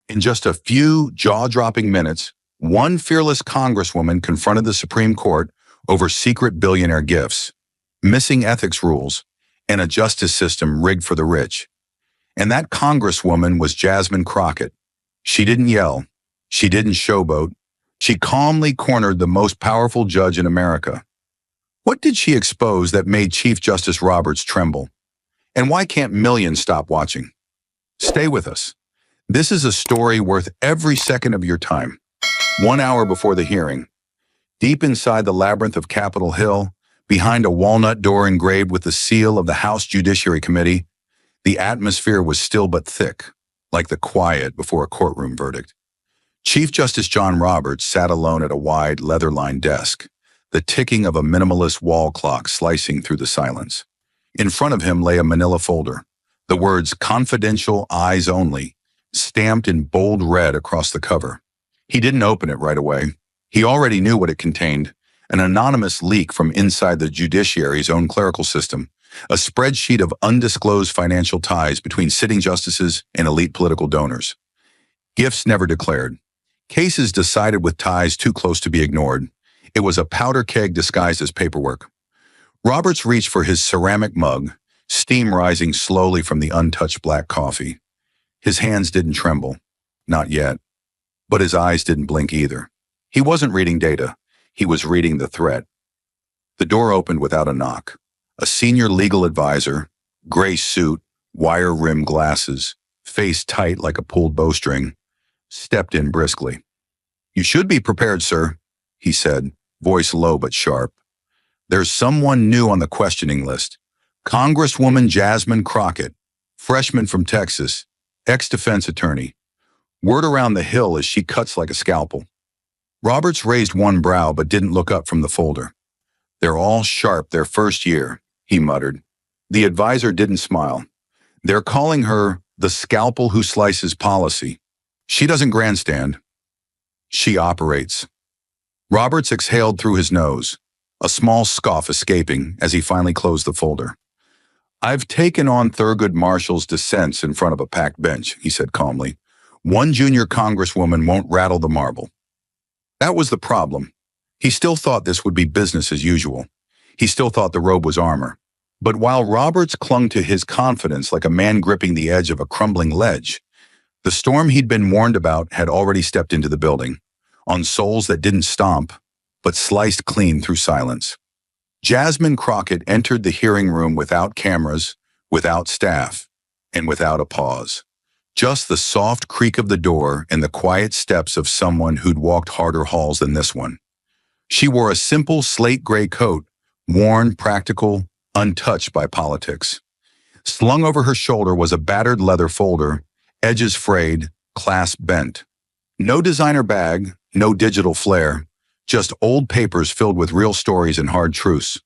In just a few jaw-dropping minutes, one fearless congresswoman confronted the Supreme Court over secret billionaire gifts, missing ethics rules, and a justice system rigged for the rich. And that congresswoman was Jasmine Crockett. She didn't yell. She didn't showboat. She calmly cornered the most powerful judge in America. What did she expose that made Chief Justice Roberts tremble? And why can't millions stop watching? Stay with us. This is a story worth every second of your time. 1 hour before the hearing, deep inside the labyrinth of Capitol Hill, behind a walnut door engraved with the seal of the House Judiciary Committee, the atmosphere was still but thick, like the quiet before a courtroom verdict. Chief Justice John Roberts sat alone at a wide, leather-lined desk, the ticking of a minimalist wall clock slicing through the silence. In front of him lay a manila folder, the words "Confidential, Eyes Only," stamped in bold red across the cover. He didn't open it right away. He already knew what it contained: an anonymous leak from inside the judiciary's own clerical system, a spreadsheet of undisclosed financial ties between sitting justices and elite political donors. Gifts never declared. Cases decided with ties too close to be ignored. It was a powder keg disguised as paperwork. Roberts reached for his ceramic mug, steam rising slowly from the untouched black coffee. His hands didn't tremble. Not yet. But his eyes didn't blink either. He wasn't reading data. He was reading the threat. The door opened without a knock. A senior legal advisor, gray suit, wire-rimmed glasses, face tight like a pulled bowstring, stepped in briskly. "You should be prepared, sir," he said, voice low but sharp. "There's someone new on the questioning list. Congresswoman Jasmine Crockett, freshman from Texas, ex-defense attorney. Word around the Hill is she cuts like a scalpel." Roberts raised one brow but didn't look up from the folder. "They're all sharp their first year," he muttered. The advisor didn't smile. "They're calling her the scalpel who slices policy. She doesn't grandstand. She operates." Roberts exhaled through his nose, a small scoff escaping as he finally closed the folder. "I've taken on Thurgood Marshall's dissents in front of a packed bench," he said calmly. "One junior congresswoman won't rattle the marble." That was the problem. He still thought this would be business as usual. He still thought the robe was armor. But while Roberts clung to his confidence like a man gripping the edge of a crumbling ledge, the storm he'd been warned about had already stepped into the building, on soles that didn't stomp, but sliced clean through silence. Jasmine Crockett entered the hearing room without cameras, without staff, and without a pause. Just the soft creak of the door and the quiet steps of someone who'd walked harder halls than this one. She wore a simple slate gray coat, worn, practical, untouched by politics. Slung over her shoulder was a battered leather folder, edges frayed, clasp bent. No designer bag, no digital flair, just old papers filled with real stories and hard truths.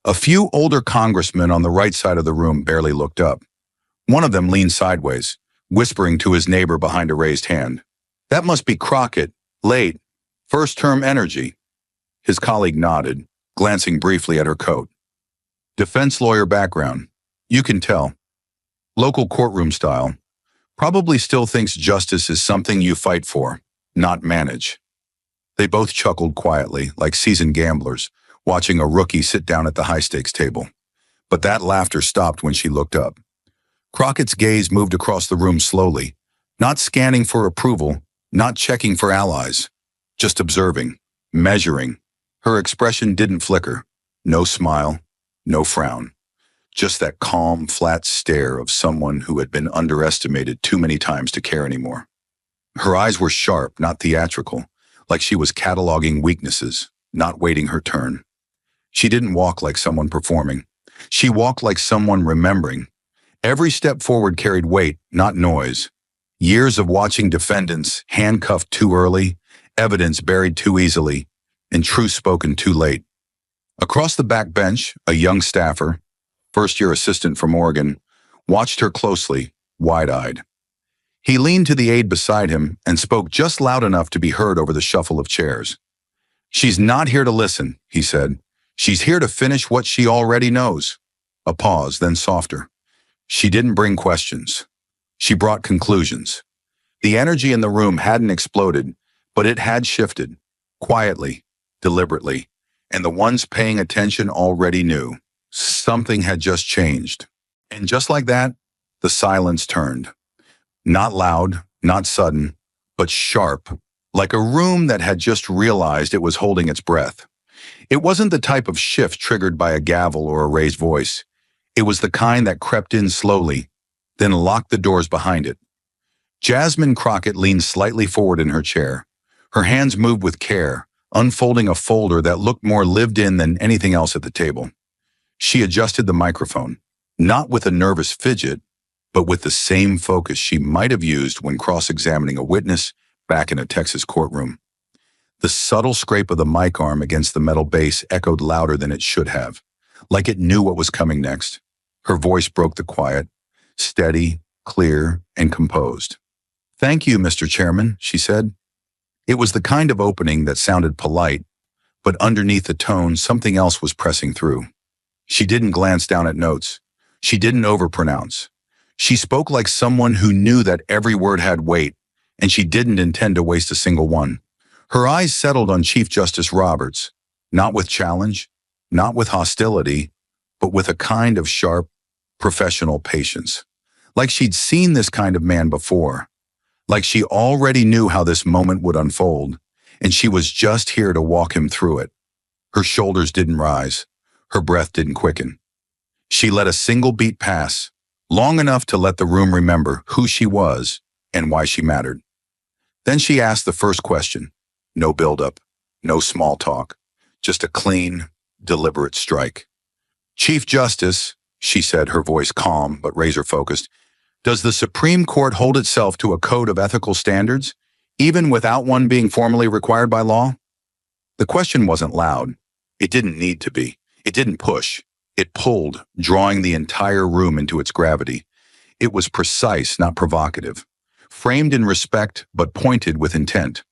A few older congressmen on the right side of the room barely looked up. One of them leaned sideways, whispering to his neighbor behind a raised hand. "That must be Crockett, late, first-term energy." His colleague nodded, glancing briefly at her coat. "Defense lawyer background. You can tell. Local courtroom style. Probably still thinks justice is something you fight for, not manage." They both chuckled quietly, like seasoned gamblers, watching a rookie sit down at the high-stakes table. But that laughter stopped when she looked up. Crockett's gaze moved across the room slowly, not scanning for approval, not checking for allies, just observing, measuring. Her expression didn't flicker. No smile, no frown. Just that calm, flat stare of someone who had been underestimated too many times to care anymore. Her eyes were sharp, not theatrical, like she was cataloging weaknesses, not waiting her turn. She didn't walk like someone performing. She walked like someone remembering. Every step forward carried weight, not noise. Years of watching defendants handcuffed too early, evidence buried too easily, and truth spoken too late. Across the back bench, a young staffer, first-year assistant from Oregon, watched her closely, wide-eyed. He leaned to the aide beside him and spoke just loud enough to be heard over the shuffle of chairs. "She's not here to listen," he said. "She's here to finish what she already knows." A pause, then softer. "She didn't bring questions. She brought conclusions. The energy in the room hadn't exploded, but it had shifted, quietly, deliberately, and the ones paying attention already knew. Something had just changed. And just like that, the silence turned. Not loud, not sudden, but sharp, like a room that had just realized it was holding its breath. It wasn't the type of shift triggered by a gavel or a raised voice. It was the kind that crept in slowly, then locked the doors behind it. Jasmine Crockett leaned slightly forward in her chair. Her hands moved with care, unfolding a folder that looked more lived in than anything else at the table. She adjusted the microphone, not with a nervous fidget, but with the same focus she might have used when cross-examining a witness back in a Texas courtroom. The subtle scrape of the mic arm against the metal base echoed louder than it should have, like it knew what was coming next. Her voice broke the quiet, steady, clear, and composed. "Thank you, Mr. Chairman," she said. It was the kind of opening that sounded polite, but underneath the tone, something else was pressing through. She didn't glance down at notes. She didn't overpronounce. She spoke like someone who knew that every word had weight, and she didn't intend to waste a single one. Her eyes settled on Chief Justice Roberts, not with challenge, not with hostility, but with a kind of sharp, professional patience. Like she'd seen this kind of man before. Like she already knew how this moment would unfold, and she was just here to walk him through it. Her shoulders didn't rise. Her breath didn't quicken. She let a single beat pass, long enough to let the room remember who she was and why she mattered. Then she asked the first question. No buildup, no small talk, just a clean, deliberate strike. "Chief Justice," she said, her voice calm but razor-focused, "does the Supreme Court hold itself to a code of ethical standards, even without one being formally required by law?" The question wasn't loud. It didn't need to be. It didn't push. It pulled, drawing the entire room into its gravity. It was precise, not provocative. Framed in respect, but pointed with intent.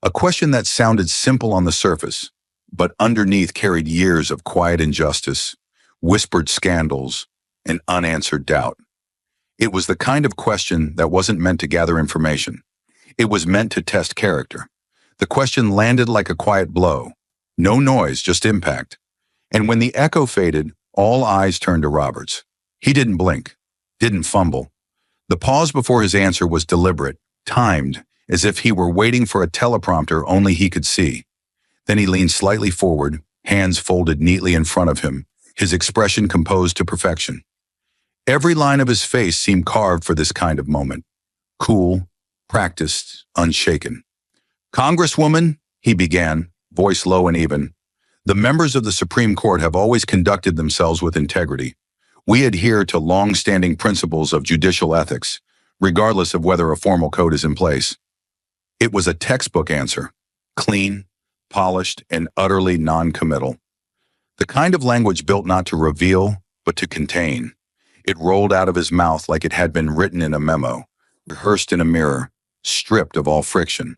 A question that sounded simple on the surface, but underneath carried years of quiet injustice, whispered scandals, and unanswered doubt. It was the kind of question that wasn't meant to gather information. It was meant to test character. The question landed like a quiet blow. No noise, just impact. And when the echo faded, all eyes turned to Roberts. He didn't blink, didn't fumble. The pause before his answer was deliberate, timed, as if he were waiting for a teleprompter only he could see. Then he leaned slightly forward, hands folded neatly in front of him, his expression composed to perfection. Every line of his face seemed carved for this kind of moment. Cool, practiced, unshaken. "Congresswoman," he began, voice low and even, "the members of the Supreme Court have always conducted themselves with integrity. We adhere to long-standing principles of judicial ethics, regardless of whether a formal code is in place." It was a textbook answer, clean, polished, and utterly non-committal. The kind of language built not to reveal, but to contain. It rolled out of his mouth like it had been written in a memo, rehearsed in a mirror, stripped of all friction.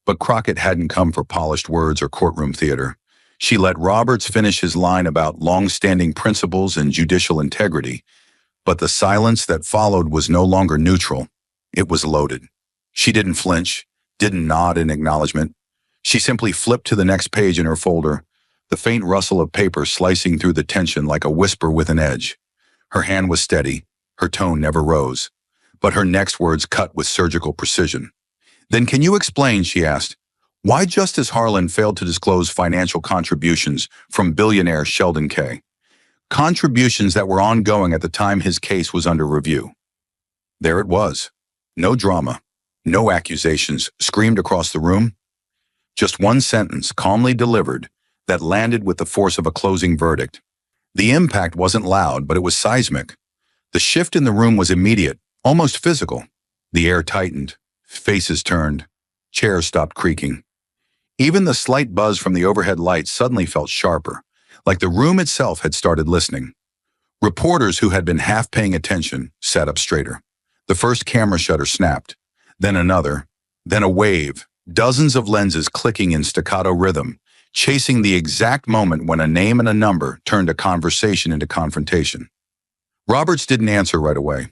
But Crockett hadn't come for polished words or courtroom theater. She let Roberts finish his line about long-standing principles and judicial integrity, but the silence that followed was no longer neutral. It was loaded. She didn't flinch, didn't nod in acknowledgement. She simply flipped to the next page in her folder, the faint rustle of paper slicing through the tension like a whisper with an edge. Her hand was steady, her tone never rose, but her next words cut with surgical precision. "Then can you explain," she asked, "why Justice Harlan failed to disclose financial contributions from billionaire Sheldon K. Contributions that were ongoing at the time his case was under review?" There it was. No drama, no accusations screamed across the room. Just one sentence, calmly delivered, that landed with the force of a closing verdict. The impact wasn't loud, but it was seismic. The shift in the room was immediate, almost physical. The air tightened, faces turned, chairs stopped creaking. Even the slight buzz from the overhead lights suddenly felt sharper, like the room itself had started listening. Reporters who had been half paying attention sat up straighter. The first camera shutter snapped, then another, then a wave, dozens of lenses clicking in staccato rhythm, chasing the exact moment when a name and a number turned a conversation into confrontation. Roberts didn't answer right away.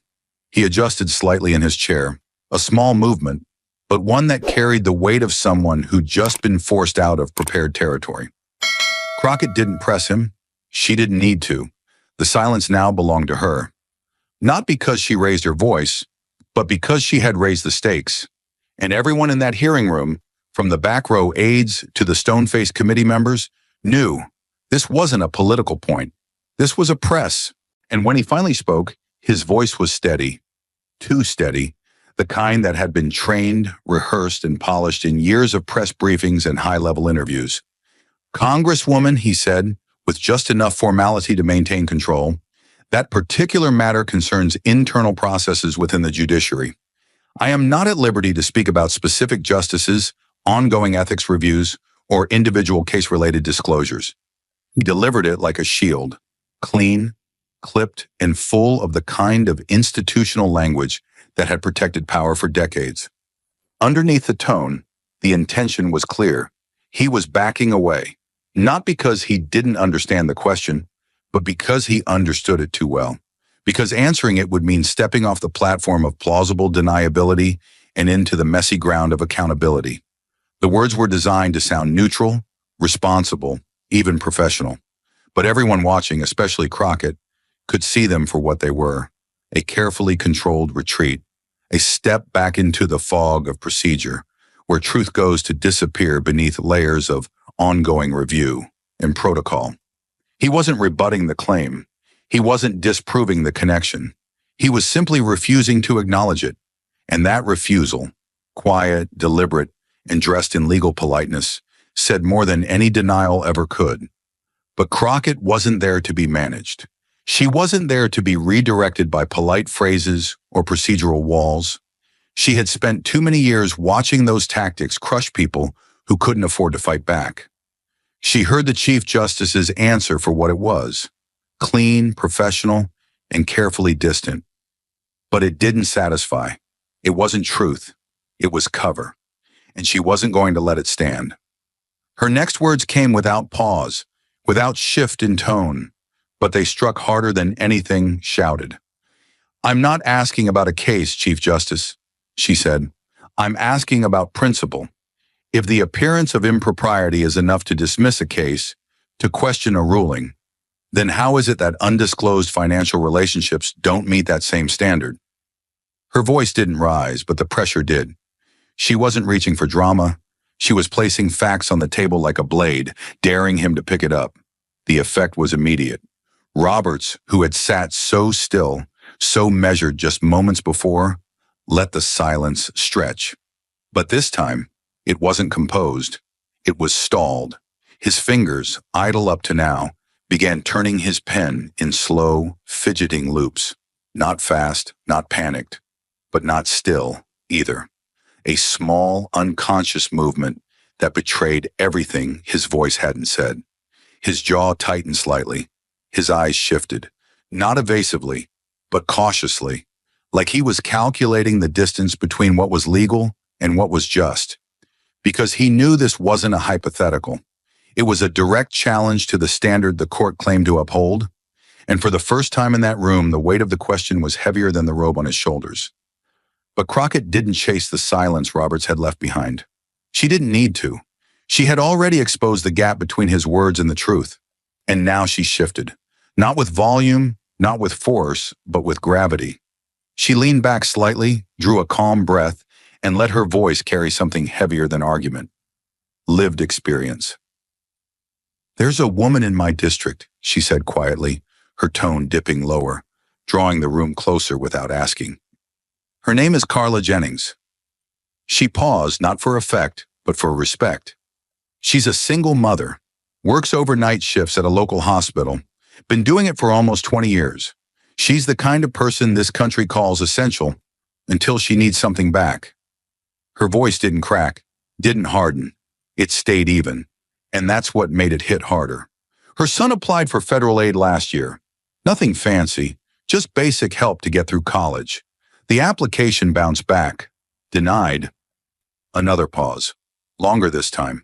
He adjusted slightly in his chair, A small movement, but one that carried the weight of someone who'd just been forced out of prepared territory. Crockett didn't press him. She didn't need to. The silence now belonged to her. Not because she raised her voice, but because she had raised the stakes. And everyone in that hearing room, from the back row aides to the stone-faced committee members, knew this wasn't a political point. This was a press. And when he finally spoke, his voice was steady. Too steady. The kind that had been trained, rehearsed, and polished in years of press briefings and high-level interviews. "Congresswoman," he said, with just enough formality to maintain control, "that particular matter concerns internal processes within the judiciary. I am not at liberty to speak about specific justices, ongoing ethics reviews, or individual case-related disclosures." He delivered it like a shield, clean, clipped, and full of the kind of institutional language that had protected power for decades. Underneath the tone, the intention was clear. He was backing away, not because he didn't understand the question, but because he understood it too well. Because answering it would mean stepping off the platform of plausible deniability and into the messy ground of accountability. The words were designed to sound neutral, responsible, even professional. But everyone watching, especially Crockett, could see them for what they were: a carefully controlled retreat, a step back into the fog of procedure, where truth goes to disappear beneath layers of ongoing review and protocol. He wasn't rebutting the claim. He wasn't disproving the connection. He was simply refusing to acknowledge it. And that refusal, quiet, deliberate, and dressed in legal politeness, said more than any denial ever could. But Crockett wasn't there to be managed. She wasn't there to be redirected by polite phrases or procedural walls. She had spent too many years watching those tactics crush people who couldn't afford to fight back. She heard the Chief Justice's answer for what it was: clean, professional, and carefully distant. But it didn't satisfy. It wasn't truth. It was cover. And she wasn't going to let it stand. Her next words came without pause, without shift in tone, but they struck harder than anything shouted. "I'm not asking about a case, Chief Justice," she said. "I'm asking about principle. If the appearance of impropriety is enough to dismiss a case, to question a ruling, then how is it that undisclosed financial relationships don't meet that same standard?" Her voice didn't rise, but the pressure did. She wasn't reaching for drama. She was placing facts on the table like a blade, daring him to pick it up. The effect was immediate. Roberts, who had sat so still, so measured just moments before, let the silence stretch. But this time, it wasn't composed. It was stalled. His fingers, idle up to now, began turning his pen in slow, fidgeting loops. Not fast, not panicked, but not still either. A small, unconscious movement that betrayed everything his voice hadn't said. His jaw tightened slightly. His eyes shifted, not evasively, but cautiously, like he was calculating the distance between what was legal and what was just. Because he knew this wasn't a hypothetical. It was a direct challenge to the standard the court claimed to uphold. And for the first time in that room, the weight of the question was heavier than the robe on his shoulders. But Crockett didn't chase the silence Roberts had left behind. She didn't need to. She had already exposed the gap between his words and the truth. And now she shifted. Not with volume, not with force, but with gravity. She leaned back slightly, drew a calm breath, and let her voice carry something heavier than argument. Lived experience. "There's a woman in my district," she said quietly, her tone dipping lower, drawing the room closer without asking. "Her name is Carla Jennings." She paused, not for effect, but for respect. She's a single mother, works overnight shifts at a local hospital, been doing it for almost 20 years. She's the kind of person this country calls essential until she needs something back. Her voice didn't crack, didn't harden. It stayed even, and that's what made it hit harder. Her son applied for federal aid last year. Nothing fancy, just basic help to get through college. The application bounced back. Denied. Another pause. Longer this time.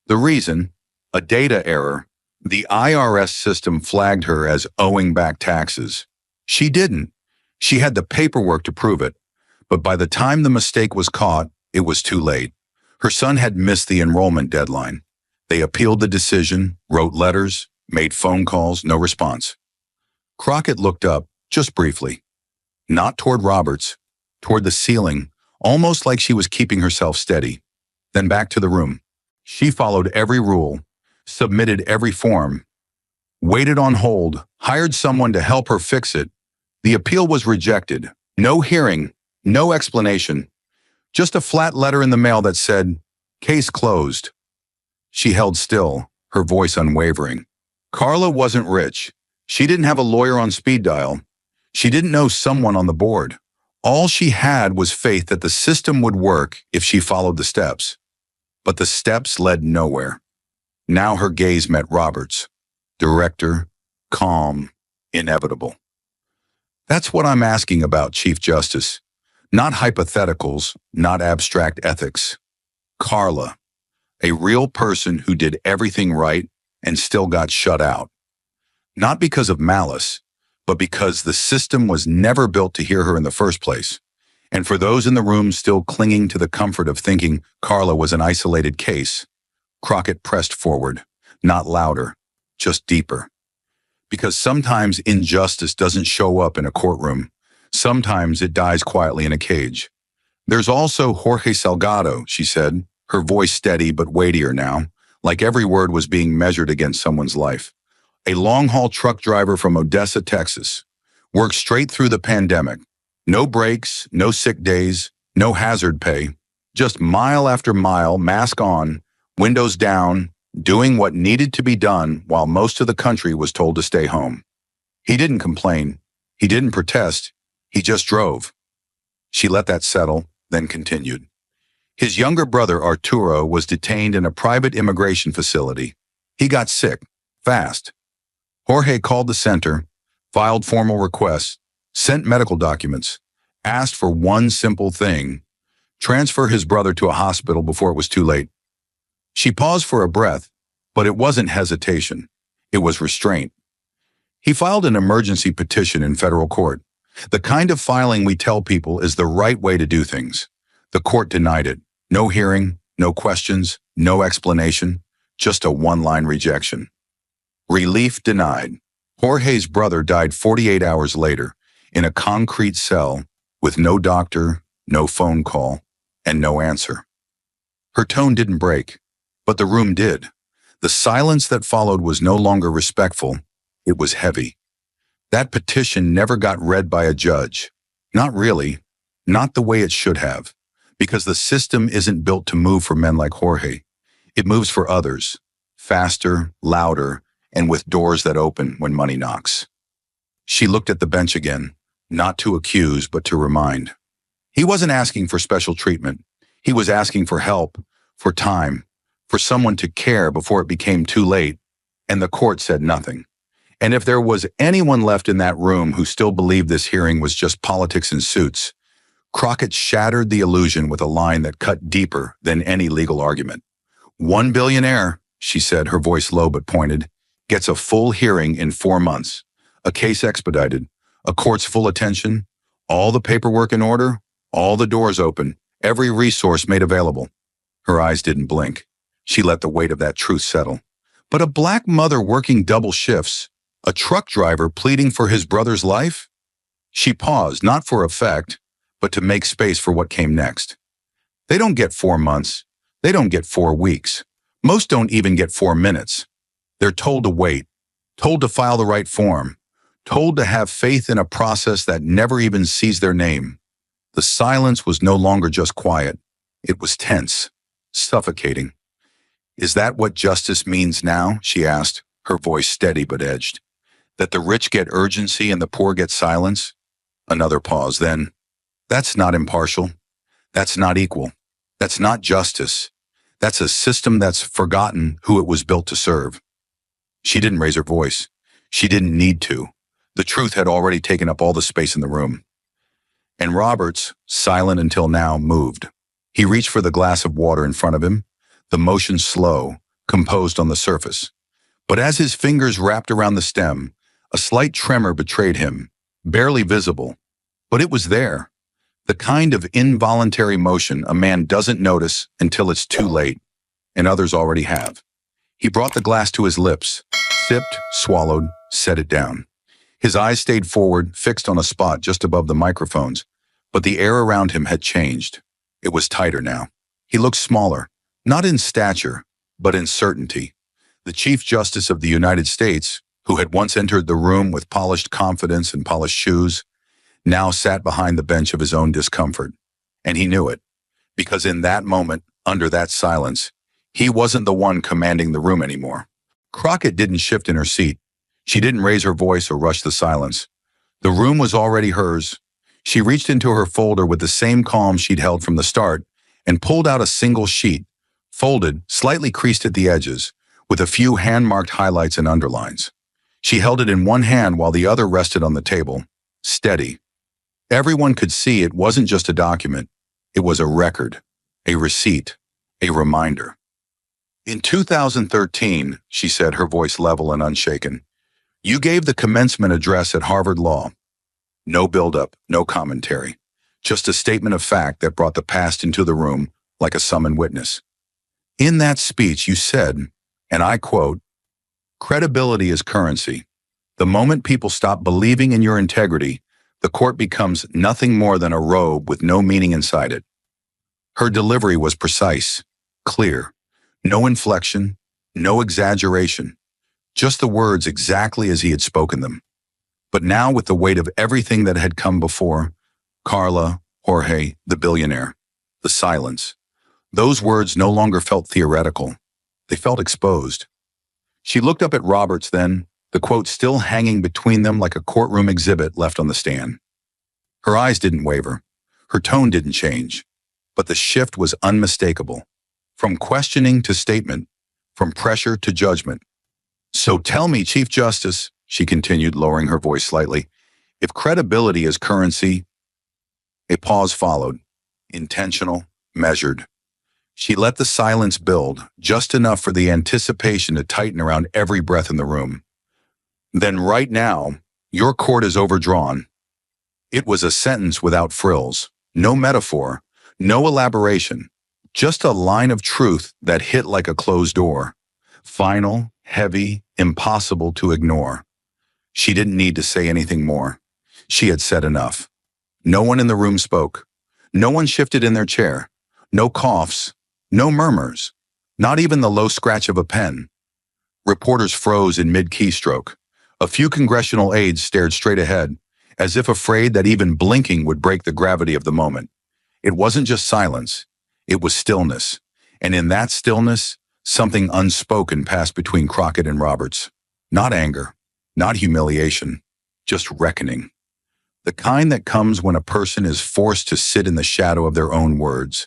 The reason? A data error. The IRS system flagged her as owing back taxes. She didn't. She had the paperwork to prove it. But by the time the mistake was caught, it was too late. Her son had missed the enrollment deadline. They appealed the decision, wrote letters, made phone calls, no response. Crockett looked up, just briefly. Not toward Roberts, toward the ceiling, almost like she was keeping herself steady. Then back to the room. She followed every rule, submitted every form, waited on hold, hired someone to help her fix it. The appeal was rejected. No hearing, no explanation. Just a flat letter in the mail that said, "Case closed." She held still, her voice unwavering. Carla wasn't rich. She didn't have a lawyer on speed dial. She didn't know someone on the board. All she had was faith that the system would work if she followed the steps. But the steps led nowhere. Now her gaze met Robert's. Director, calm, inevitable. That's what I'm asking about, Chief Justice. Not hypotheticals, not abstract ethics. Carla, a real person who did everything right and still got shut out. Not because of malice, but because the system was never built to hear her in the first place. And for those in the room still clinging to the comfort of thinking Carla was an isolated case, Crockett pressed forward, not louder, just deeper. Because sometimes injustice doesn't show up in a courtroom. Sometimes it dies quietly in a cage. There's also Jorge Salgado, she said, her voice steady but weightier now, like every word was being measured against someone's life. A long-haul truck driver from Odessa, Texas, worked straight through the pandemic. No breaks, no sick days, no hazard pay, just mile after mile, mask on, windows down, doing what needed to be done while most of the country was told to stay home. He didn't complain. He didn't protest. He just drove. She let that settle, then continued. His younger brother, Arturo, was detained in a private immigration facility. He got sick, fast. Jorge called the center, filed formal requests, sent medical documents, asked for one simple thing: transfer his brother to a hospital before it was too late. She paused for a breath, but it wasn't hesitation. It was restraint. He filed an emergency petition in federal court, the kind of filing we tell people is the right way to do things. The court denied it. No hearing, no questions, no explanation, just a one-line rejection. Relief denied. Jorge's brother died 48 hours later in a concrete cell with no doctor, no phone call, and no answer. Her tone didn't break, but the room did. The silence that followed was no longer respectful. It was heavy. That petition never got read by a judge. Not really. Not the way it should have. Because the system isn't built to move for men like Jorge. It moves for others. Faster, louder, and with doors that open when money knocks. She looked at the bench again, not to accuse, but to remind. He wasn't asking for special treatment. He was asking for help, for time, for someone to care before it became too late, and the court said nothing. And if there was anyone left in that room who still believed this hearing was just politics and suits, Crockett shattered the illusion with a line that cut deeper than any legal argument. One billionaire, she said, her voice low but pointed, gets a full hearing in 4 months, a case expedited, a court's full attention, all the paperwork in order, all the doors open, every resource made available. Her eyes didn't blink. She let the weight of that truth settle. But a black mother working double shifts, a truck driver pleading for his brother's life? She paused, not for effect, but to make space for what came next. They don't get 4 months. They don't get 4 weeks. Most don't even get 4 minutes. They're told to wait, told to file the right form, told to have faith in a process that never even sees their name. The silence was no longer just quiet. It was tense, suffocating. Is that what justice means now? She asked, her voice steady but edged. That the rich get urgency and the poor get silence? Another pause, then. That's not impartial. That's not equal. That's not justice. That's a system that's forgotten who it was built to serve. She didn't raise her voice. She didn't need to. The truth had already taken up all the space in the room. And Roberts, silent until now, moved. He reached for the glass of water in front of him, the motion slow, composed on the surface. But as his fingers wrapped around the stem, a slight tremor betrayed him, barely visible. But it was there. The kind of involuntary motion a man doesn't notice until it's too late, and others already have. He brought the glass to his lips, sipped, swallowed, set it down. His eyes stayed forward, fixed on a spot just above the microphones, but the air around him had changed. It was tighter now. He looked smaller, not in stature, but in certainty. The Chief Justice of the United States, who had once entered the room with polished confidence and polished shoes, now sat behind the bench of his own discomfort. And he knew it, because in that moment, under that silence, he wasn't the one commanding the room anymore. Crockett didn't shift in her seat. She didn't raise her voice or rush the silence. The room was already hers. She reached into her folder with the same calm she'd held from the start and pulled out a single sheet, folded, slightly creased at the edges, with a few hand-marked highlights and underlines. She held it in one hand while the other rested on the table, steady. Everyone could see it wasn't just a document. It was a record, a receipt, a reminder. In 2013, she said, her voice level and unshaken, you gave the commencement address at Harvard Law. No build-up, no commentary, just a statement of fact that brought the past into the room like a summoned witness. In that speech, you said, and I quote, credibility is currency. The moment people stop believing in your integrity, the court becomes nothing more than a robe with no meaning inside it. Her delivery was precise, clear, no inflection, no exaggeration, just the words exactly as he had spoken them. But now, with the weight of everything that had come before, Carla, Jorge, the billionaire, the silence, those words no longer felt theoretical. They felt exposed. She looked up at Roberts then, the quote still hanging between them like a courtroom exhibit left on the stand. Her eyes didn't waver. Her tone didn't change. But the shift was unmistakable. From questioning to statement, from pressure to judgment. So tell me, Chief Justice, she continued, lowering her voice slightly, if credibility is currency. A pause followed, intentional, measured. She let the silence build, just enough for the anticipation to tighten around every breath in the room. Then right now, your court is overdrawn. It was a sentence without frills, no metaphor, no elaboration, just a line of truth that hit like a closed door. Final, heavy, impossible to ignore. She didn't need to say anything more. She had said enough. No one in the room spoke. No one shifted in their chair. No coughs. No murmurs. Not even the low scratch of a pen. Reporters froze in mid-keystroke. A few congressional aides stared straight ahead, as if afraid that even blinking would break the gravity of the moment. It wasn't just silence. It was stillness. And in that stillness, something unspoken passed between Crockett and Roberts. Not anger, not humiliation, just reckoning. The kind that comes when a person is forced to sit in the shadow of their own words.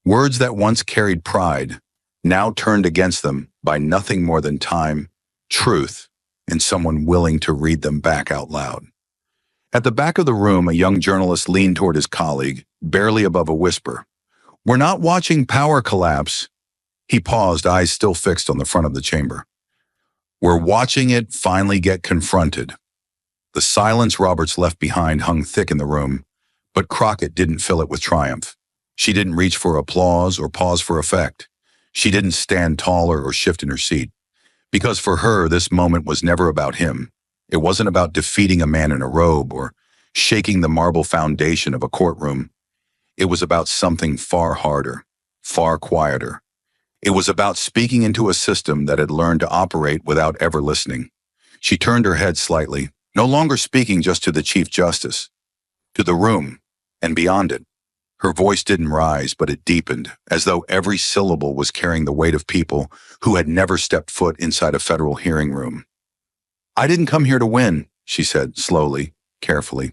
Words that once carried pride, now turned against them by nothing more than time, truth, and someone willing to read them back out loud. At the back of the room, a young journalist leaned toward his colleague, barely above a whisper. We're not watching power collapse. He paused, eyes still fixed on the front of the chamber. We're watching it finally get confronted. The silence Roberts left behind hung thick in the room, but Crockett didn't fill it with triumph. She didn't reach for applause or pause for effect. She didn't stand taller or shift in her seat. Because for her, this moment was never about him. It wasn't about defeating a man in a robe or shaking the marble foundation of a courtroom. It was about something far harder, far quieter. It was about speaking into a system that had learned to operate without ever listening. She turned her head slightly, no longer speaking just to the Chief Justice, to the room and beyond it. Her voice didn't rise, but it deepened, as though every syllable was carrying the weight of people who had never stepped foot inside a federal hearing room. I didn't come here to win, she said, slowly, carefully.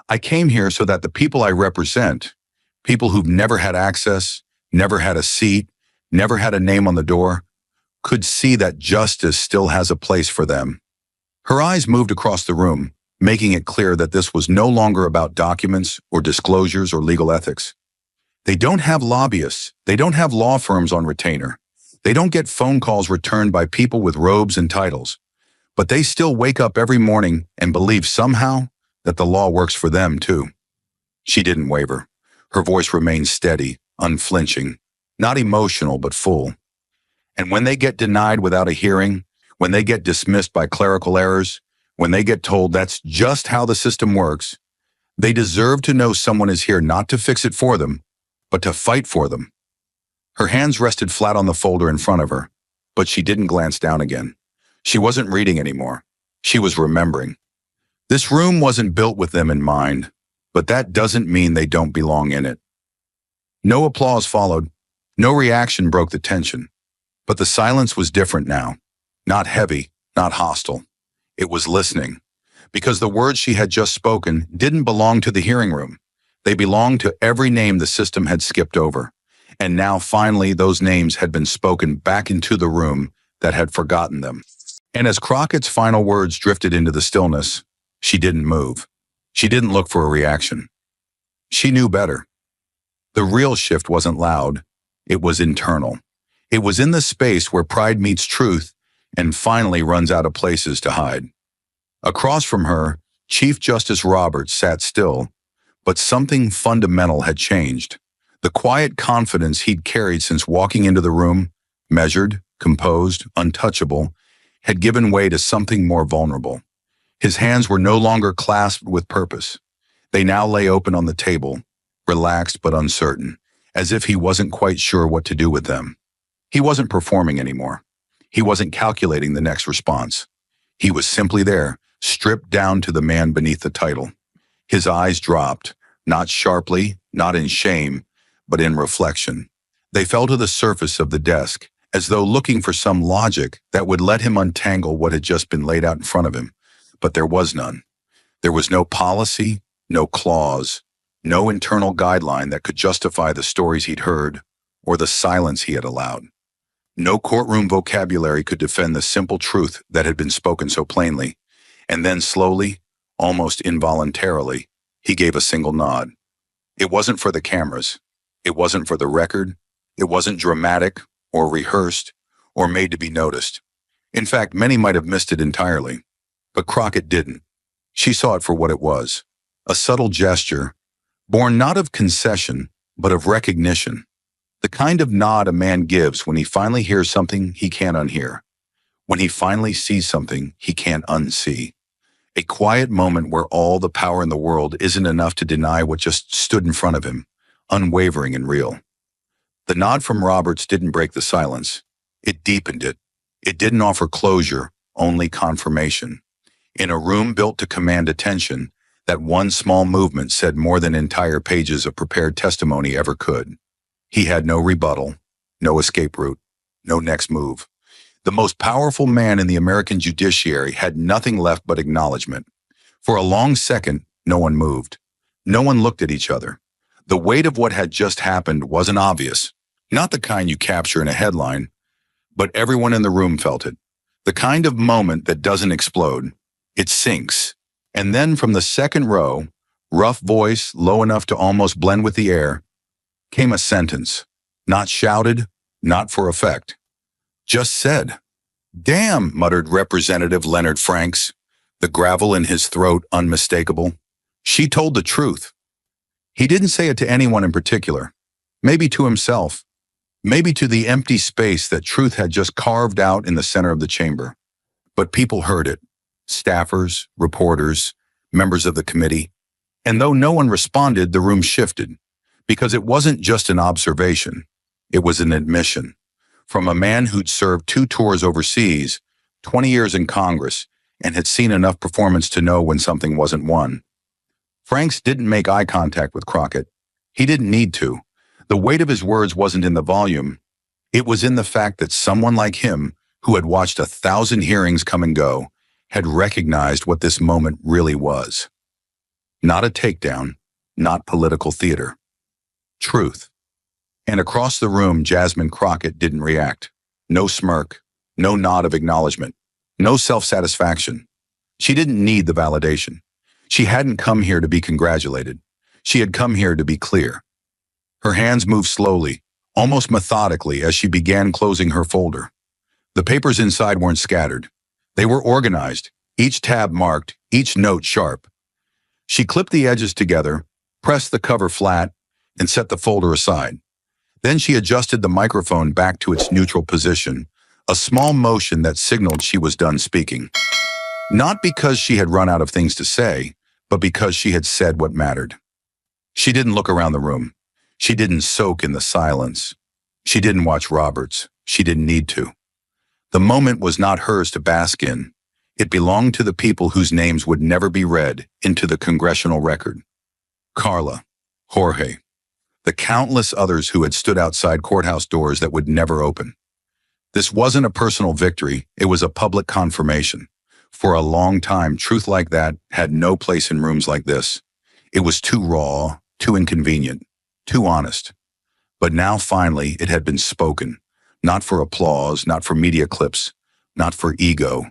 I came here so that the people I represent, people who've never had access, never had a seat, never had a name on the door, could see that justice still has a place for them. Her eyes moved across the room, making it clear that this was no longer about documents or disclosures or legal ethics. They don't have lobbyists. They don't have law firms on retainer. They don't get phone calls returned by people with robes and titles. But they still wake up every morning and believe somehow that the law works for them too. She didn't waver. Her voice remained steady, unflinching, not emotional but full. And when they get denied without a hearing, when they get dismissed by clerical errors, when they get told that's just how the system works, they deserve to know someone is here not to fix it for them, but to fight for them. Her hands rested flat on the folder in front of her, but she didn't glance down again. She wasn't reading anymore. She was remembering. This room wasn't built with them in mind, but that doesn't mean they don't belong in it. No applause followed. No reaction broke the tension. But the silence was different now. Not heavy, not hostile. It was listening. Because the words she had just spoken didn't belong to the hearing room. They belonged to every name the system had skipped over. And now finally those names had been spoken back into the room that had forgotten them. And as Crockett's final words drifted into the stillness, she didn't move. She didn't look for a reaction. She knew better. The real shift wasn't loud. It was internal. It was in the space where pride meets truth and finally runs out of places to hide. Across from her, Chief Justice Roberts sat still, but something fundamental had changed. The quiet confidence he'd carried since walking into the room, measured, composed, untouchable, had given way to something more vulnerable. His hands were no longer clasped with purpose. They now lay open on the table, relaxed but uncertain, as if he wasn't quite sure what to do with them. He wasn't performing anymore. He wasn't calculating the next response. He was simply there, stripped down to the man beneath the title. His eyes dropped, not sharply, not in shame, but in reflection. They fell to the surface of the desk, as though looking for some logic that would let him untangle what had just been laid out in front of him. But there was none. There was no policy, no clause, no internal guideline that could justify the stories he'd heard or the silence he had allowed. No courtroom vocabulary could defend the simple truth that had been spoken so plainly. And then slowly, almost involuntarily, he gave a single nod. It wasn't for the cameras. It wasn't for the record. It wasn't dramatic or rehearsed or made to be noticed. In fact, many might have missed it entirely. But Crockett didn't. She saw it for what it was, a subtle gesture, born not of concession, but of recognition. The kind of nod a man gives when he finally hears something he can't unhear, when he finally sees something he can't unsee. A quiet moment where all the power in the world isn't enough to deny what just stood in front of him, unwavering and real. The nod from Roberts didn't break the silence. It deepened it. It didn't offer closure, only confirmation. In a room built to command attention, that one small movement said more than entire pages of prepared testimony ever could. He had no rebuttal, no escape route, no next move. The most powerful man in the American judiciary had nothing left but acknowledgement. For a long second, no one moved. No one looked at each other. The weight of what had just happened wasn't obvious, not the kind you capture in a headline, but everyone in the room felt it. The kind of moment that doesn't explode. It sinks. And then from the second row, rough voice, low enough to almost blend with the air, came a sentence, not shouted, not for effect, just said. "Damn," muttered Representative Leonard Franks, the gravel in his throat unmistakable. She told the truth. He didn't say it to anyone in particular, maybe to himself, maybe to the empty space that truth had just carved out in the center of the chamber. But people heard it, staffers, reporters, members of the committee, and though no one responded, the room shifted. Because it wasn't just an observation, it was an admission. From a man who'd served 2 tours overseas, 20 years in Congress, and had seen enough performance to know when something wasn't won. Franks didn't make eye contact with Crockett. He didn't need to. The weight of his words wasn't in the volume. It was in the fact that someone like him, who had watched 1,000 hearings come and go, had recognized what this moment really was. Not a takedown, not political theater. Truth. And across the room, Jasmine Crockett didn't react. No smirk, no nod of acknowledgement, no self-satisfaction. She didn't need the validation. She hadn't come here to be congratulated. She had come here to be clear. Her hands moved slowly, almost methodically, as she began closing her folder. The papers inside weren't scattered. They were organized, each tab marked, each note sharp. She clipped the edges together, pressed the cover flat, and set the folder aside. Then she adjusted the microphone back to its neutral position, a small motion that signaled she was done speaking. Not because she had run out of things to say, but because she had said what mattered. She didn't look around the room. She didn't soak in the silence. She didn't watch Roberts. She didn't need to. The moment was not hers to bask in. It belonged to the people whose names would never be read into the congressional record. Carla, Jorge, the countless others who had stood outside courthouse doors that would never open. This wasn't a personal victory, it was a public confirmation. For a long time, truth like that had no place in rooms like this. It was too raw, too inconvenient, too honest. But now finally it had been spoken, not for applause, not for media clips, not for ego,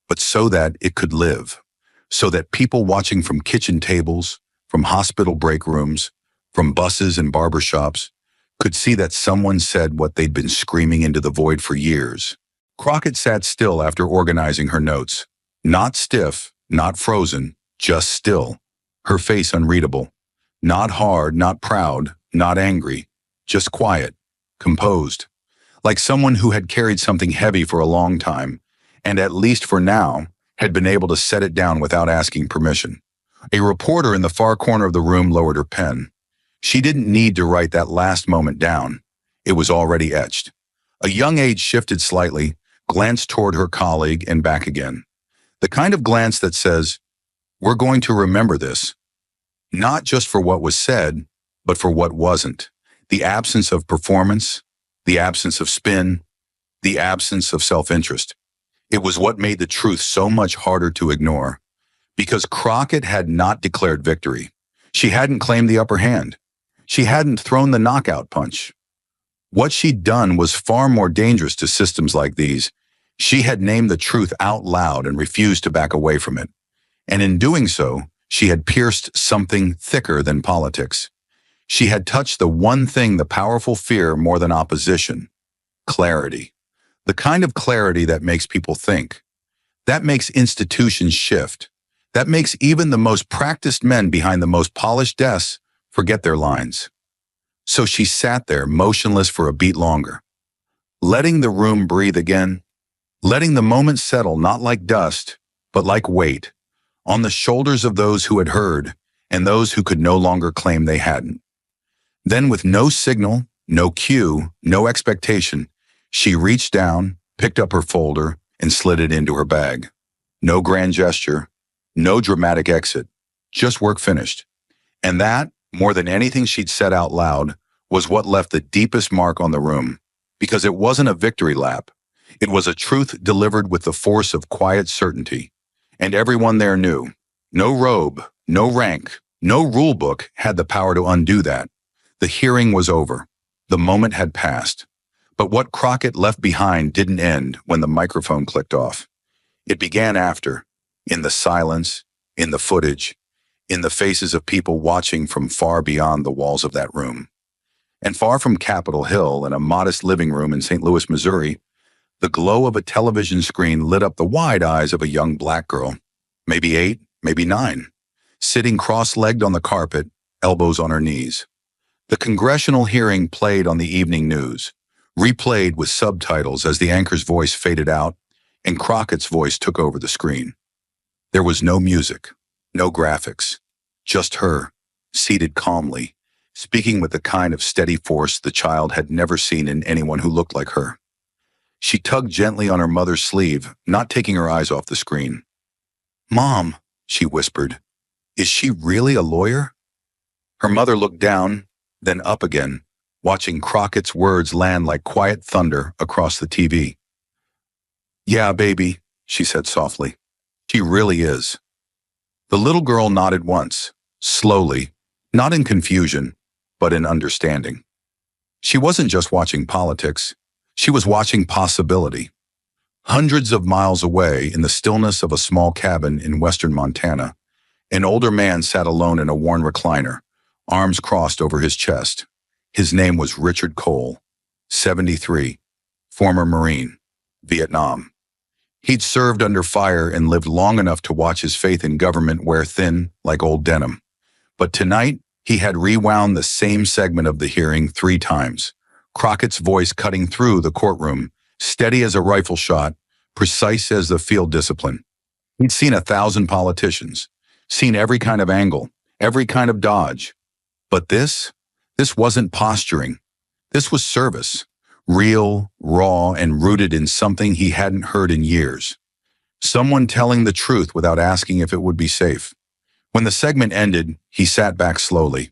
but so that it could live, so that people watching from kitchen tables, from hospital break rooms, from buses and barbershops, could see that someone said what they'd been screaming into the void for years. Crockett sat still after organizing her notes. Not stiff, not frozen, just still. Her face unreadable. Not hard, not proud, not angry. Just quiet, composed. Like someone who had carried something heavy for a long time, and at least for now, had been able to set it down without asking permission. A reporter in the far corner of the room lowered her pen. She didn't need to write that last moment down. It was already etched. A young age shifted slightly, glanced toward her colleague and back again. The kind of glance that says, "We're going to remember this." Not just for what was said, but for what wasn't. The absence of performance, the absence of spin, the absence of self-interest. It was what made the truth so much harder to ignore. Because Crockett had not declared victory. She hadn't claimed the upper hand. She hadn't thrown the knockout punch. What she'd done was far more dangerous to systems like these. She had named the truth out loud and refused to back away from it. And in doing so, she had pierced something thicker than politics. She had touched the one thing the powerful fear more than opposition: clarity. The kind of clarity that makes people think. That makes institutions shift. That makes even the most practiced men behind the most polished desks forget their lines. So she sat there, motionless for a beat longer, letting the room breathe again, letting the moment settle not like dust, but like weight, on the shoulders of those who had heard and those who could no longer claim they hadn't. Then, with no signal, no cue, no expectation, she reached down, picked up her folder, and slid it into her bag. No grand gesture, no dramatic exit, just work finished. And that, more than anything she'd said out loud, was what left the deepest mark on the room. Because it wasn't a victory lap. It was a truth delivered with the force of quiet certainty. And everyone there knew. No robe, no rank, no rule book had the power to undo that. The hearing was over. The moment had passed. But what Crockett left behind didn't end when the microphone clicked off. It began after, in the silence, in the footage, in the faces of people watching from far beyond the walls of that room. And far from Capitol Hill, in a modest living room in St. Louis, Missouri, the glow of a television screen lit up the wide eyes of a young black girl, maybe 8, maybe 9, sitting cross-legged on the carpet, elbows on her knees. The congressional hearing played on the evening news, replayed with subtitles as the anchor's voice faded out and Crockett's voice took over the screen. There was no music, no graphics, just her, seated calmly, speaking with the kind of steady force the child had never seen in anyone who looked like her. She tugged gently on her mother's sleeve, not taking her eyes off the screen. "Mom," she whispered, "is she really a lawyer?" Her mother looked down, then up again, watching Crockett's words land like quiet thunder across the TV. "Yeah, baby," she said softly. "She really is." The little girl nodded once, slowly, not in confusion, but in understanding. She wasn't just watching politics. She was watching possibility. Hundreds of miles away, in the stillness of a small cabin in western Montana, an older man sat alone in a worn recliner, arms crossed over his chest. His name was Richard Cole, 73, former Marine, Vietnam. He'd served under fire and lived long enough to watch his faith in government wear thin like old denim. But tonight, He had rewound the same segment of the hearing 3 times. Crockett's voice cutting through the courtroom, steady as a rifle shot, precise as the field discipline. He'd seen 1,000 politicians, seen every kind of angle, every kind of dodge. But this wasn't posturing. This was service, real, raw, and rooted in something he hadn't heard in years. Someone telling the truth without asking if it would be safe. When the segment ended, he sat back slowly.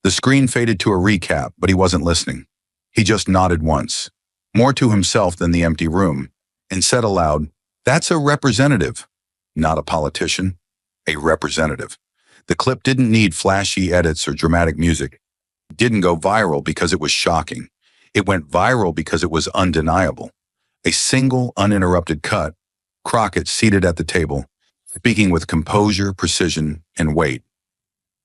The screen faded to a recap, but he wasn't listening. He just nodded once, more to himself than the empty room, and said aloud, "That's a representative, not a politician, a representative." The clip didn't need flashy edits or dramatic music. It didn't go viral because it was shocking. It went viral because it was undeniable. A single, uninterrupted cut, Crockett seated at the table, speaking with composure, precision, and weight.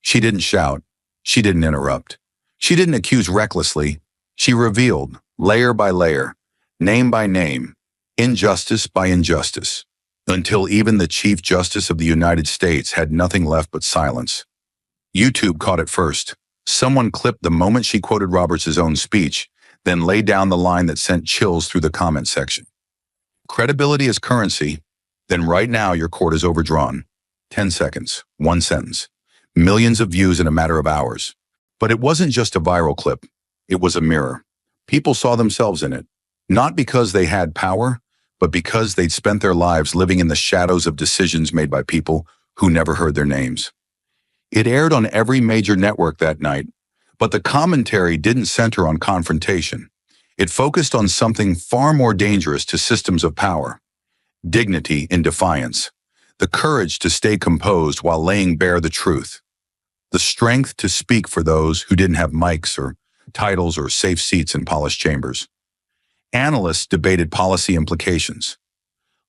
She didn't shout. She didn't interrupt. She didn't accuse recklessly. She revealed, layer by layer, name by name, injustice by injustice, until even the Chief Justice of the United States had nothing left but silence. YouTube caught it first. Someone clipped the moment she quoted Roberts' own speech, then laid down the line that sent chills through the comment section. Credibility is currency, then right now your court is overdrawn. 10 seconds, 1 sentence, millions of views in a matter of hours. But it wasn't just a viral clip. It was a mirror. People saw themselves in it, not because they had power, but because they'd spent their lives living in the shadows of decisions made by people who never heard their names. It aired on every major network that night, but the commentary didn't center on confrontation. It focused on something far more dangerous to systems of power: dignity in defiance, the courage to stay composed while laying bare the truth, the strength to speak for those who didn't have mics or titles or safe seats in polished chambers. Analysts debated policy implications.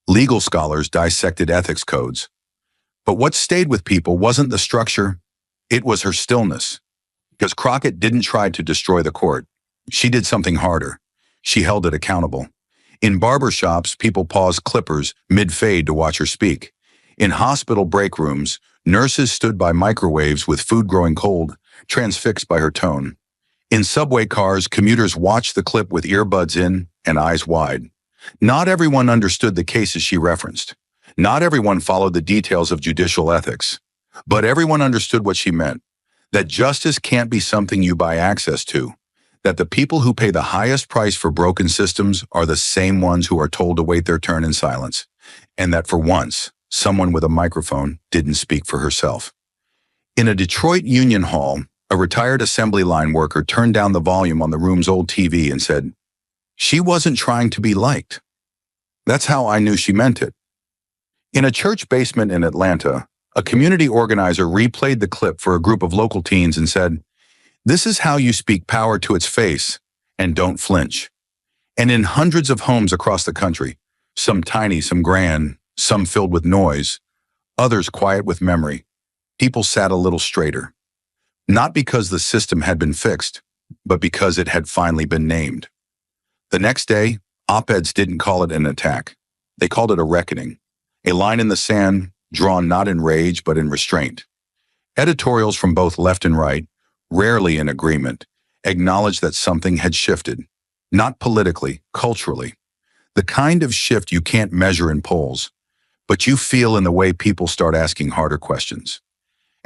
Legal scholars dissected ethics codes. But what stayed with people wasn't the structure, it was her stillness. Because Crockett didn't try to destroy the court. She did something harder. She held it accountable. In barbershops, people paused clippers mid-fade to watch her speak. In hospital break rooms, nurses stood by microwaves with food growing cold, transfixed by her tone. In subway cars, commuters watched the clip with earbuds in and eyes wide. Not everyone understood the cases she referenced. Not everyone followed the details of judicial ethics. But everyone understood what she meant. That justice can't be something you buy access to. That the people who pay the highest price for broken systems are the same ones who are told to wait their turn in silence. And that for once, someone with a microphone didn't speak for herself. In a Detroit union hall, a retired assembly line worker turned down the volume on the room's old TV and said, "She wasn't trying to be liked." That's how I knew she meant it. In a church basement in Atlanta, a community organizer replayed the clip for a group of local teens and said, "This is how you speak power to its face, and don't flinch." And in hundreds of homes across the country, some tiny, some grand, some filled with noise, others quiet with memory, people sat a little straighter. Not because the system had been fixed, but because it had finally been named. The next day, op-eds didn't call it an attack. They called it a reckoning, a line in the sand drawn not in rage but in restraint. Editorials from both left and right, rarely in agreement, acknowledged that something had shifted, not politically, culturally. The kind of shift you can't measure in polls, but you feel in the way people start asking harder questions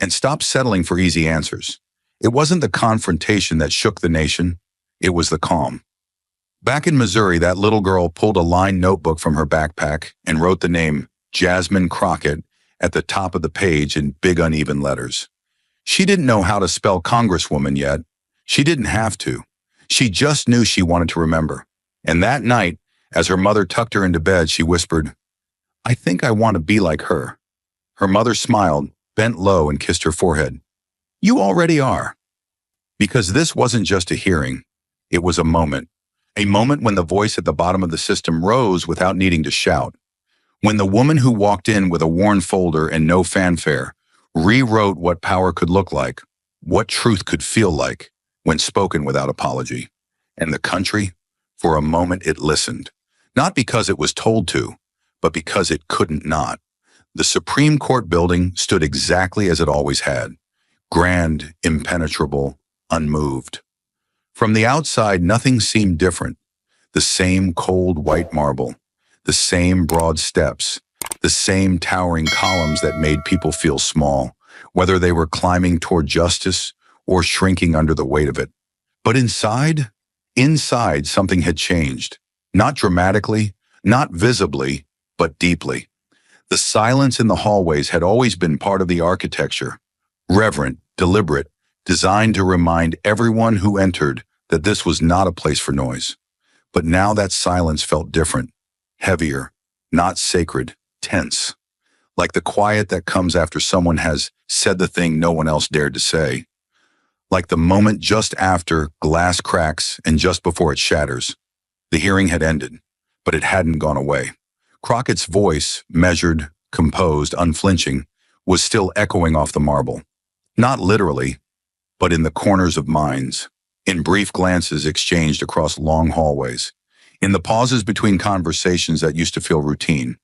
and stop settling for easy answers. It wasn't the confrontation that shook the nation, it was the calm. Back in Missouri, that little girl pulled a lined notebook from her backpack and wrote the name Jasmine Crockett at the top of the page in big uneven letters. She didn't know how to spell Congresswoman yet. She didn't have to. She just knew she wanted to remember. And that night, as her mother tucked her into bed, she whispered, "I think I want to be like her." Her mother smiled, bent low, and kissed her forehead. "You already are." Because this wasn't just a hearing, it was a moment when the voice at the bottom of the system rose without needing to shout. When the woman who walked in with a worn folder and no fanfare rewrote what power could look like, what truth could feel like, when spoken without apology. And the country, for a moment, it listened. Not because it was told to, but because it couldn't not. The Supreme Court building stood exactly as it always had. grand, impenetrable, unmoved. From the outside, nothing seemed different. The same cold white marble, the same broad steps, the same towering columns that made people feel small, whether they were climbing toward justice or shrinking under the weight of it. But inside something had changed. Not dramatically, not visibly, but deeply. The silence in the hallways had always been part of the architecture, reverent, deliberate, designed to remind everyone who entered that this was not a place for noise. But now that silence felt different, heavier, not sacred, tense, like the quiet that comes after someone has said the thing no one else dared to say, like the moment just after glass cracks and just before it shatters. The hearing had ended, but it hadn't gone away. Crockett's voice, measured, composed, unflinching, was still echoing off the marble. Not literally, but in the corners of minds, in brief glances exchanged across long hallways, in the pauses between conversations that used to feel routine.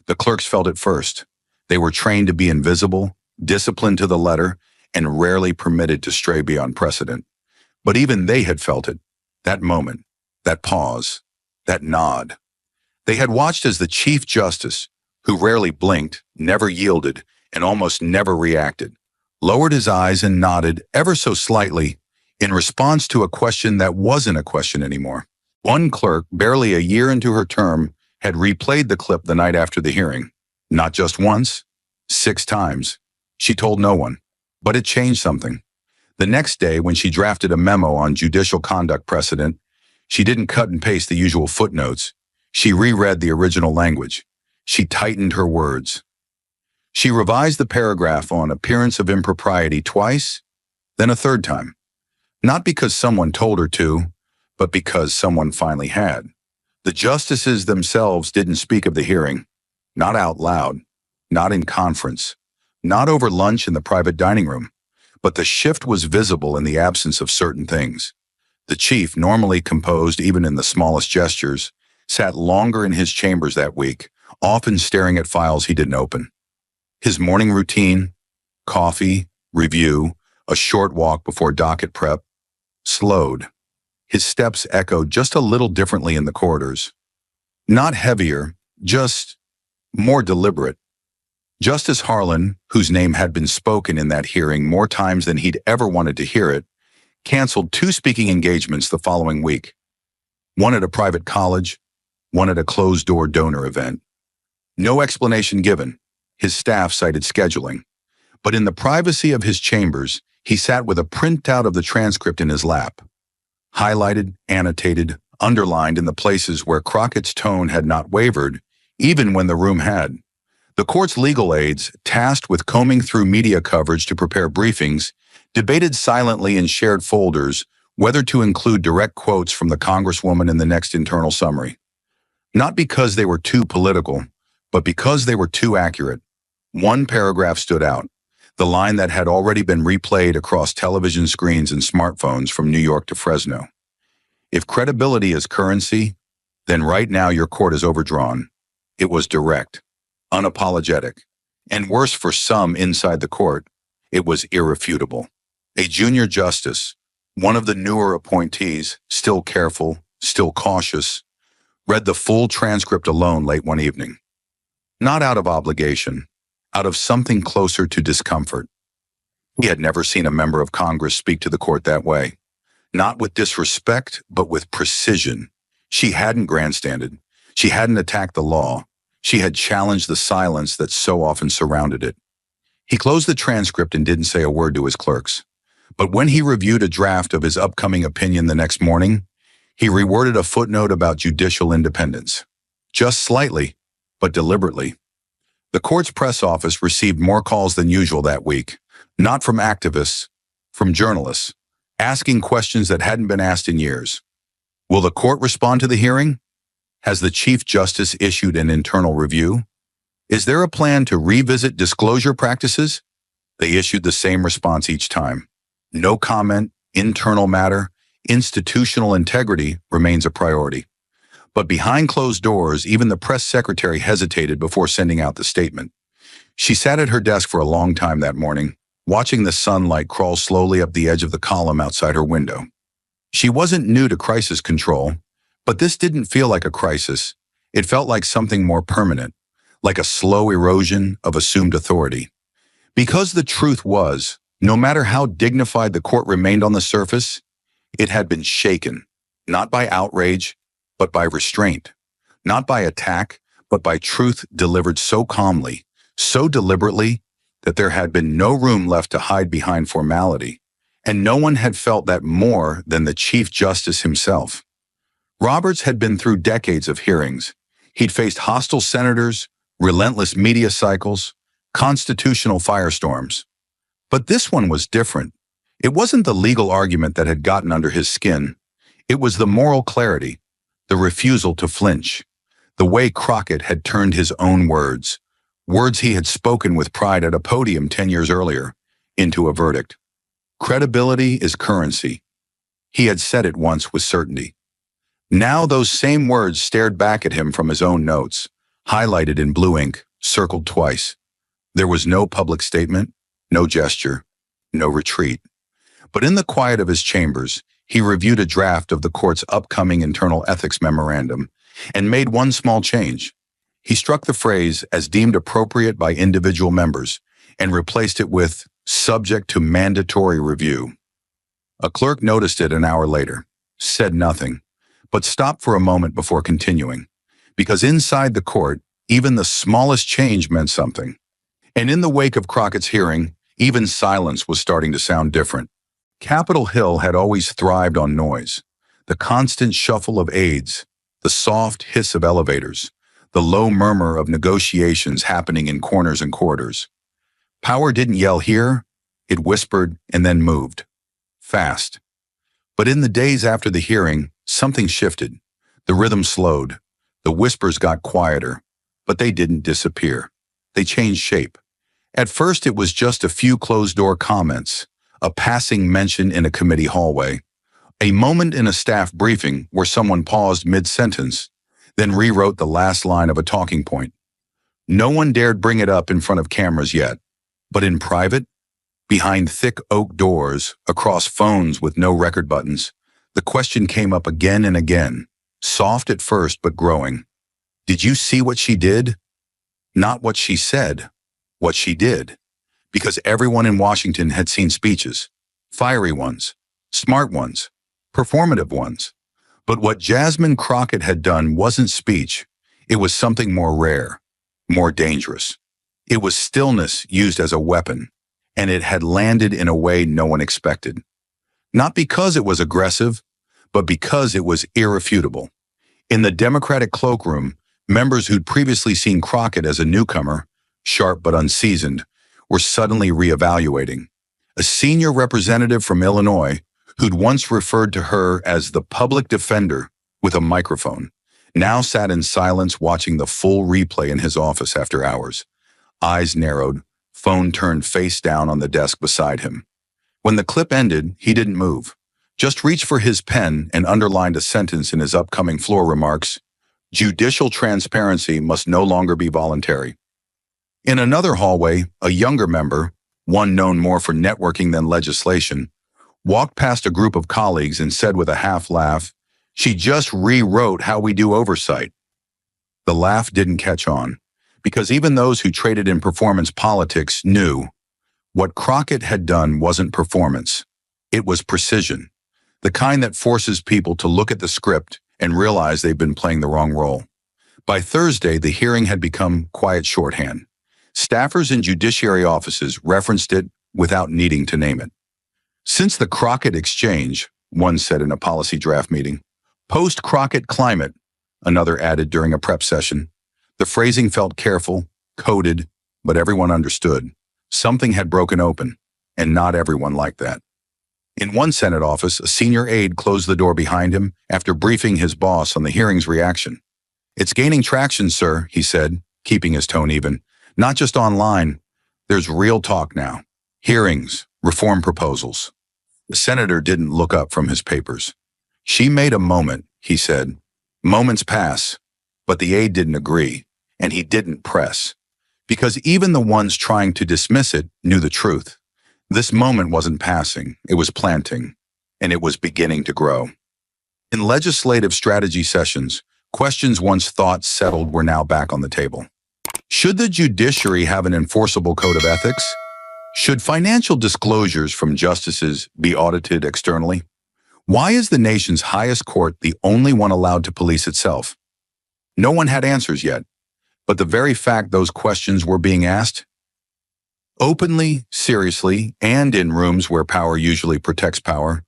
The clerks felt it first. They were trained to be invisible, disciplined to the letter, and rarely permitted to stray beyond precedent. But even they had felt it, that moment, that pause, that nod. They had watched as the Chief Justice, who rarely blinked, never yielded, and almost never reacted, lowered his eyes and nodded ever so slightly in response to a question that wasn't a question anymore. One clerk, barely a year into her term, had replayed the clip the night after the hearing. Not just once, 6 times. She told no one. But it changed something. The next day, when she drafted a memo on judicial conduct precedent, she didn't cut and paste the usual footnotes. She reread the original language. She tightened her words. She revised the paragraph on appearance of impropriety twice, then a third time. Not because someone told her to, but because someone finally had. The justices themselves didn't speak of the hearing, not out loud, not in conference, not over lunch in the private dining room, but the shift was visible in the absence of certain things. The chief, normally composed even in the smallest gestures, sat longer in his chambers that week, often staring at files he didn't open. His morning routine, coffee, review, a short walk before docket prep, slowed. His steps echoed just a little differently in the corridors. Not heavier, just more deliberate. Justice Harlan, whose name had been spoken in that hearing more times than he'd ever wanted to hear it, canceled 2 speaking engagements the following week. One at a private college, one at a closed-door donor event. No explanation given. His staff cited scheduling. But in the privacy of his chambers, he sat with a printout of the transcript in his lap. Highlighted, annotated, underlined in the places where Crockett's tone had not wavered, even when the room had. The court's legal aides, tasked with combing through media coverage to prepare briefings, debated silently in shared folders whether to include direct quotes from the Congresswoman in the next internal summary. Not because they were too political, but because they were too accurate. One paragraph stood out, the line that had already been replayed across television screens and smartphones from New York to Fresno. If credibility is currency, then right now your court is overdrawn. It was direct, unapologetic, and worse for some inside the court, it was irrefutable. A junior justice, one of the newer appointees, still careful, still cautious, read the full transcript alone late one evening. Not out of obligation, out of something closer to discomfort. He had never seen a member of Congress speak to the court that way. Not with disrespect, but with precision. She hadn't grandstanded. She hadn't attacked the law. She had challenged the silence that so often surrounded it. He closed the transcript and didn't say a word to his clerks. But when he reviewed a draft of his upcoming opinion the next morning, he reworded a footnote about judicial independence. Just slightly, but deliberately. The court's press office received more calls than usual that week, not from activists, from journalists, asking questions that hadn't been asked in years. Will the court respond to the hearing? Has the Chief Justice issued an internal review? Is there a plan to revisit disclosure practices? They issued the same response each time. No comment, internal matter, institutional integrity remains a priority. But behind closed doors, even the press secretary hesitated before sending out the statement. She sat at her desk for a long time that morning, watching the sunlight crawl slowly up the edge of the column outside her window. She wasn't new to crisis control, but this didn't feel like a crisis. It felt like something more permanent, like a slow erosion of assumed authority. Because the truth was, no matter how dignified the court remained on the surface, it had been shaken, not by outrage, but by restraint, not by attack, but by truth delivered so calmly, so deliberately, that there had been no room left to hide behind formality, and no one had felt that more than the Chief Justice himself. Roberts had been through decades of hearings. He'd faced hostile senators, relentless media cycles, constitutional firestorms. But this one was different. It wasn't the legal argument that had gotten under his skin. It was the moral clarity, the refusal to flinch, the way Crockett had turned his own words he had spoken with pride at a podium 10 years earlier, into a verdict. Credibility is currency. He had said it once with certainty. Now those same words stared back at him from his own notes, highlighted in blue ink, circled twice. There was no public statement, no gesture, no retreat. But in the quiet of his chambers, he reviewed a draft of the court's upcoming internal ethics memorandum and made one small change. He struck the phrase as deemed appropriate by individual members and replaced it with subject to mandatory review. A clerk noticed it an hour later, said nothing, but stopped for a moment before continuing, because inside the court, even the smallest change meant something. And in the wake of Crockett's hearing, even silence was starting to sound different. Capitol Hill had always thrived on noise, the constant shuffle of aides, the soft hiss of elevators, the low murmur of negotiations happening in corners and corridors. Power didn't yell here, it whispered and then moved. Fast. But in the days after the hearing, something shifted. The rhythm slowed. The whispers got quieter, but they didn't disappear. They changed shape. At first, it was just a few closed-door comments, a passing mention in a committee hallway, a moment in a staff briefing where someone paused mid-sentence, then rewrote the last line of a talking point. No one dared bring it up in front of cameras yet, but in private, behind thick oak doors, across phones with no record buttons, the question came up again and again, soft at first but growing. Did you see what she did? Not what she said, what she did. Because everyone in Washington had seen speeches, fiery ones, smart ones, performative ones. But what Jasmine Crockett had done wasn't speech. It was something more rare, more dangerous. It was stillness used as a weapon, and it had landed in a way no one expected. Not because it was aggressive, but because it was irrefutable. In the Democratic cloakroom, members who'd previously seen Crockett as a newcomer, sharp but unseasoned, were suddenly reevaluating. A senior representative from Illinois, who'd once referred to her as the public defender with a microphone, now sat in silence watching the full replay in his office after hours. Eyes narrowed, phone turned face down on the desk beside him. When the clip ended, he didn't move, just reached for his pen and underlined a sentence in his upcoming floor remarks: "Judicial transparency must no longer be voluntary." In another hallway, a younger member, one known more for networking than legislation, walked past a group of colleagues and said with a half laugh, "She just rewrote how we do oversight." The laugh didn't catch on, because even those who traded in performance politics knew what Crockett had done wasn't performance. It was precision, the kind that forces people to look at the script and realize they've been playing the wrong role. By Thursday, the hearing had become quiet shorthand. Staffers in judiciary offices referenced it without needing to name it. "Since the Crockett exchange," one said in a policy draft meeting. "Post-Crockett climate," another added during a prep session. The phrasing felt careful, coded, but everyone understood. Something had broken open, and not everyone liked that. In one Senate office, a senior aide closed the door behind him after briefing his boss on the hearing's reaction. "It's gaining traction, sir," he said, keeping his tone even. "Not just online. There's real talk now. Hearings, reform proposals." The senator didn't look up from his papers. "She made a moment," he said. "Moments pass." But the aide didn't agree, and he didn't press. Because even the ones trying to dismiss it knew the truth. This moment wasn't passing, it was planting, and it was beginning to grow. In legislative strategy sessions, questions once thought settled were now back on the table. Should the judiciary have an enforceable code of ethics? Should financial disclosures from justices be audited externally? Why is the nation's highest court the only one allowed to police itself? No one had answers yet, but the very fact those questions were being asked, openly, seriously, and in rooms where power usually protects power,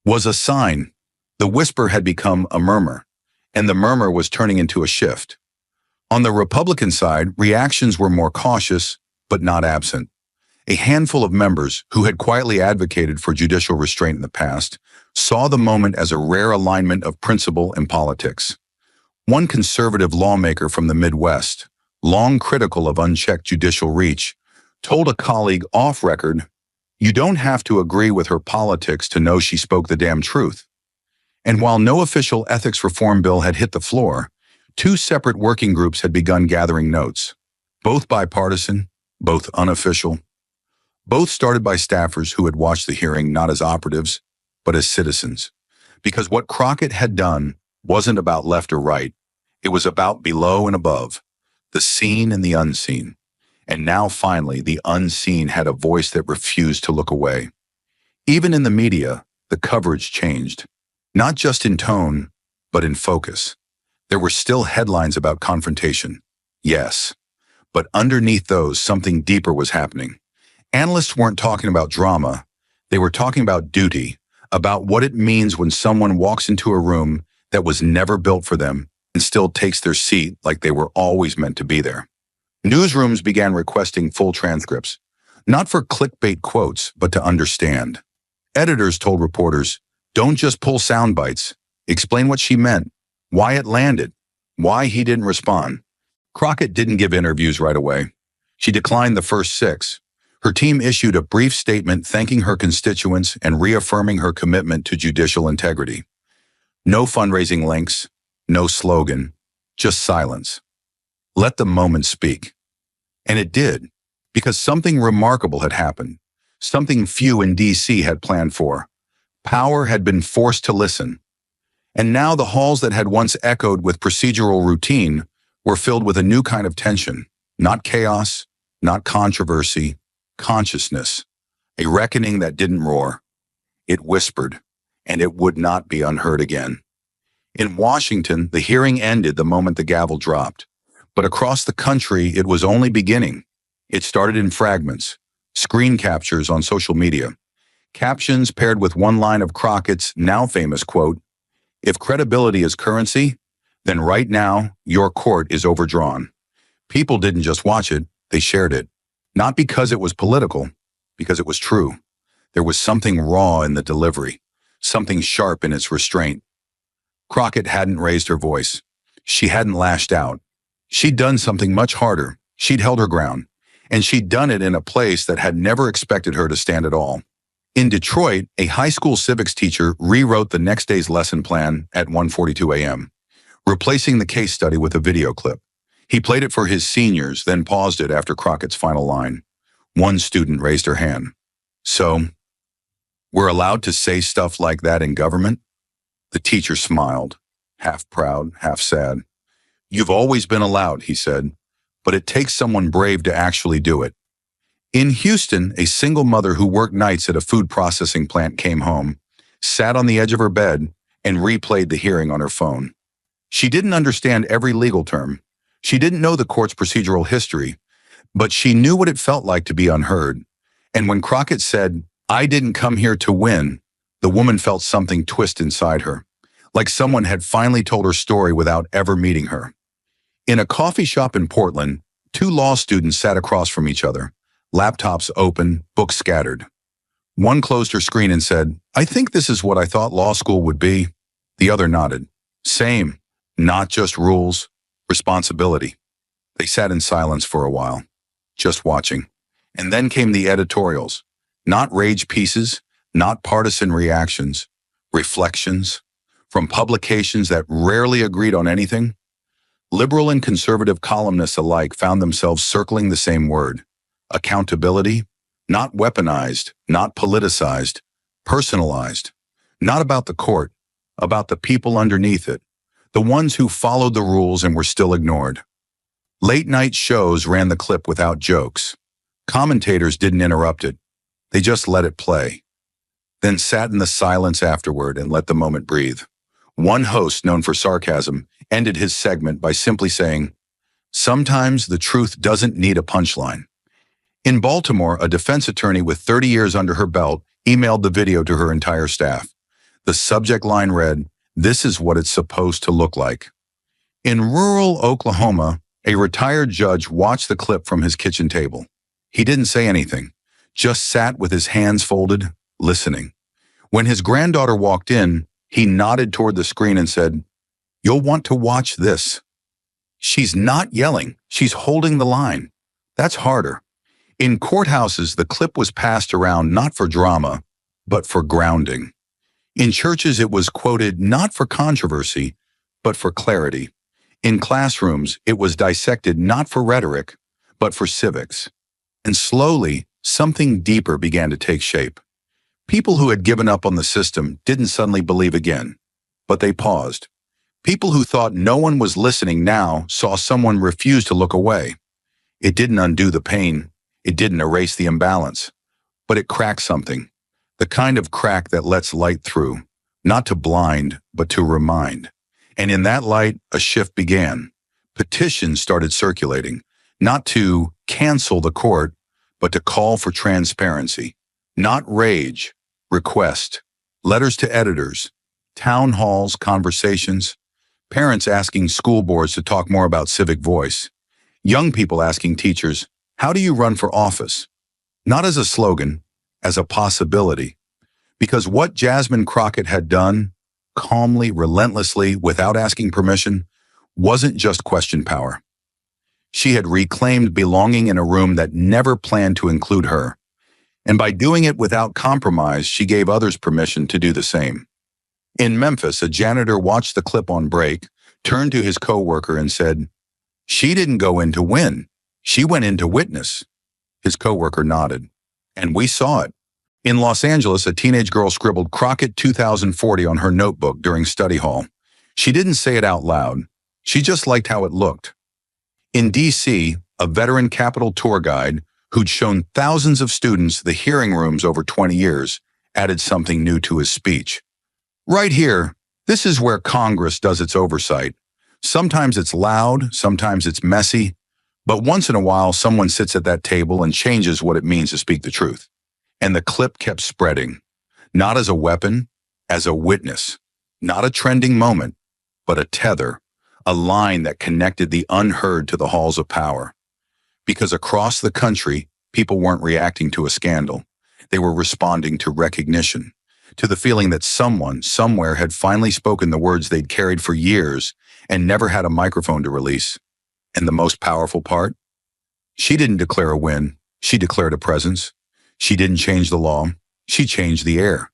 was a sign. The whisper had become a murmur, and the murmur was turning into a shift. On the Republican side, reactions were more cautious, but not absent. A handful of members who had quietly advocated for judicial restraint in the past saw the moment as a rare alignment of principle and politics. One conservative lawmaker from the Midwest, long critical of unchecked judicial reach, told a colleague off record, "You don't have to agree with her politics to know she spoke the damn truth." And while no official ethics reform bill had hit the floor, two separate working groups had begun gathering notes, both bipartisan, both unofficial. Both started by staffers who had watched the hearing not as operatives, but as citizens. Because what Crockett had done wasn't about left or right. It was about below and above, the seen and the unseen. And now finally, the unseen had a voice that refused to look away. Even in the media, the coverage changed. Not just in tone, but in focus. There were still headlines about confrontation. Yes. But underneath those, something deeper was happening. Analysts weren't talking about drama. They were talking about duty, about what it means when someone walks into a room that was never built for them and still takes their seat like they were always meant to be there. Newsrooms began requesting full transcripts, not for clickbait quotes, but to understand. Editors told reporters, "Don't just pull sound bites. Explain what she meant, why it landed, why he didn't respond." Crockett didn't give interviews right away. She declined the first 6. Her team issued a brief statement thanking her constituents and reaffirming her commitment to judicial integrity. No fundraising links, no slogan, just silence. Let the moment speak. And it did, because something remarkable had happened, something few in D.C. had planned for. Power had been forced to listen. And now the halls that had once echoed with procedural routine were filled with a new kind of tension, not chaos, not controversy, consciousness, a reckoning that didn't roar. It whispered, and it would not be unheard again. In Washington, the hearing ended the moment the gavel dropped. But across the country, it was only beginning. It started in fragments, screen captures on social media, captions paired with one line of Crockett's now famous quote, "If credibility is currency, then right now, your court is overdrawn." People didn't just watch it, they shared it. Not because it was political, because it was true. There was something raw in the delivery, something sharp in its restraint. Crockett hadn't raised her voice. She hadn't lashed out. She'd done something much harder. She'd held her ground. And she'd done it in a place that had never expected her to stand at all. In Detroit, a high school civics teacher rewrote the next day's lesson plan at 1:42 a.m., replacing the case study with a video clip. He played it for his seniors, then paused it after Crockett's final line. One student raised her hand. "So, we're allowed to say stuff like that in government?" The teacher smiled, half proud, half sad. "You've always been allowed," he said, "but it takes someone brave to actually do it." In Houston, a single mother who worked nights at a food processing plant came home, sat on the edge of her bed, and replayed the hearing on her phone. She didn't understand every legal term. She didn't know the court's procedural history, but she knew what it felt like to be unheard. And when Crockett said, "I didn't come here to win," the woman felt something twist inside her, like someone had finally told her story without ever meeting her. In a coffee shop in Portland, two law students sat across from each other, laptops open, books scattered. One closed her screen and said, "I think this is what I thought law school would be." The other nodded. Same, not just rules, responsibility. They sat in silence for a while, just watching. And then came the editorials, not rage pieces, not partisan reactions, reflections, from publications that rarely agreed on anything. Liberal and conservative columnists alike found themselves circling the same word, accountability, Not weaponized, not politicized, personalized. Not about the court, about the people underneath it, the ones who followed the rules and were still ignored. Late-night shows ran the clip without jokes. Commentators didn't interrupt it. They just let it play, then sat in the silence afterward and let the moment breathe. One host, known for sarcasm, ended his segment by simply saying, "Sometimes the truth doesn't need a punchline." In Baltimore, a defense attorney with 30 years under her belt emailed the video to her entire staff. The subject line read, "This is what it's supposed to look like." In rural Oklahoma, a retired judge watched the clip from his kitchen table. He didn't say anything, just sat with his hands folded, listening. When his granddaughter walked in, he nodded toward the screen and said, "You'll want to watch this." She's not yelling, she's holding the line. That's harder. In courthouses, the clip was passed around not for drama, but for grounding. In churches, it was quoted not for controversy, but for clarity. In classrooms, it was dissected not for rhetoric, but for civics. And slowly, something deeper began to take shape. People who had given up on the system didn't suddenly believe again, but they paused. People who thought no one was listening now saw someone refuse to look away. It didn't undo the pain. It didn't erase the imbalance, but it cracked something. The kind of crack that lets light through, not to blind, but to remind. And in that light, a shift began. Petitions started circulating, not to cancel the court, but to call for transparency. Not rage, request. Letters to editors, town halls, conversations, parents asking school boards to talk more about civic voice, young people asking teachers, "How do you run for office?" Not as a slogan, as a possibility. Because what Jasmine Crockett had done, calmly, relentlessly, without asking permission, wasn't just question power. She had reclaimed belonging in a room that never planned to include her. And by doing it without compromise, she gave others permission to do the same. In Memphis, a janitor watched the clip on break, turned to his coworker and said, "She didn't go in to win. She went in to witness." His coworker nodded. And we saw it. In Los Angeles, a teenage girl scribbled Crockett 2040 on her notebook during study hall. She didn't say it out loud. She just liked how it looked. In D.C., a veteran Capitol tour guide who'd shown thousands of students the hearing rooms over 20 years added something new to his speech. "Right here, this is where Congress does its oversight. Sometimes it's loud, sometimes it's messy, but once in a while someone sits at that table and changes what it means to speak the truth." And the clip kept spreading, not as a weapon, as a witness, not a trending moment, but a tether, a line that connected the unheard to the halls of power. Because across the country, people weren't reacting to a scandal. They were responding to recognition, to the feeling that someone, somewhere had finally spoken the words they'd carried for years and never had a microphone to release. And the most powerful part? She didn't declare a win. She declared a presence. She didn't change the law. She changed the air.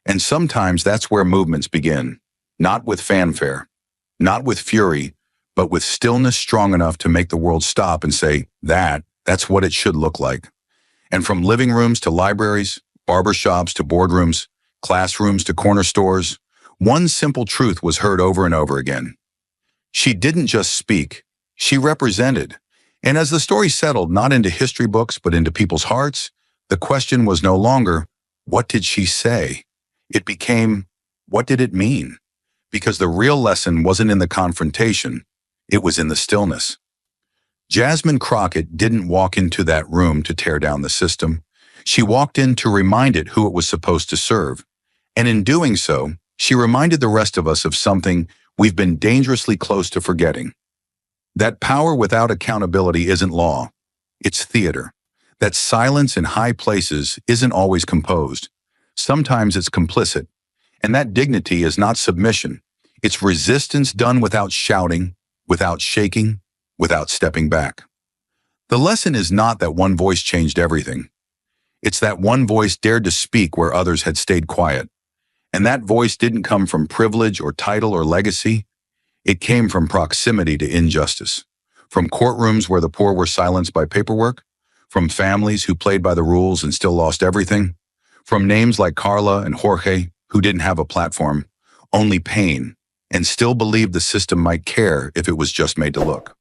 And sometimes that's where movements begin, not with fanfare, not with fury, but with stillness strong enough to make the world stop and say, that's what it should look like. And from living rooms to libraries, barbershops to boardrooms, classrooms to corner stores, one simple truth was heard over and over again. She didn't just speak, she represented. And as the story settled not into history books but into people's hearts, the question was no longer, what did she say? It became, what did it mean? Because the real lesson wasn't in the confrontation, it was in the stillness. Jasmine Crockett didn't walk into that room to tear down the system. She walked in to remind it who it was supposed to serve. And in doing so, she reminded the rest of us of something we've been dangerously close to forgetting. That power without accountability isn't law, it's theater. That silence in high places isn't always composed. Sometimes it's complicit. And that dignity is not submission. It's resistance done without shouting, without shaking, without stepping back. The lesson is not that one voice changed everything. It's that one voice dared to speak where others had stayed quiet. And that voice didn't come from privilege or title or legacy. It came from proximity to injustice. From courtrooms where the poor were silenced by paperwork, From families who played by the rules and still lost everything. From names like Carla and Jorge, who didn't have a platform, only pain, and still believed the system might care if it was just made to look.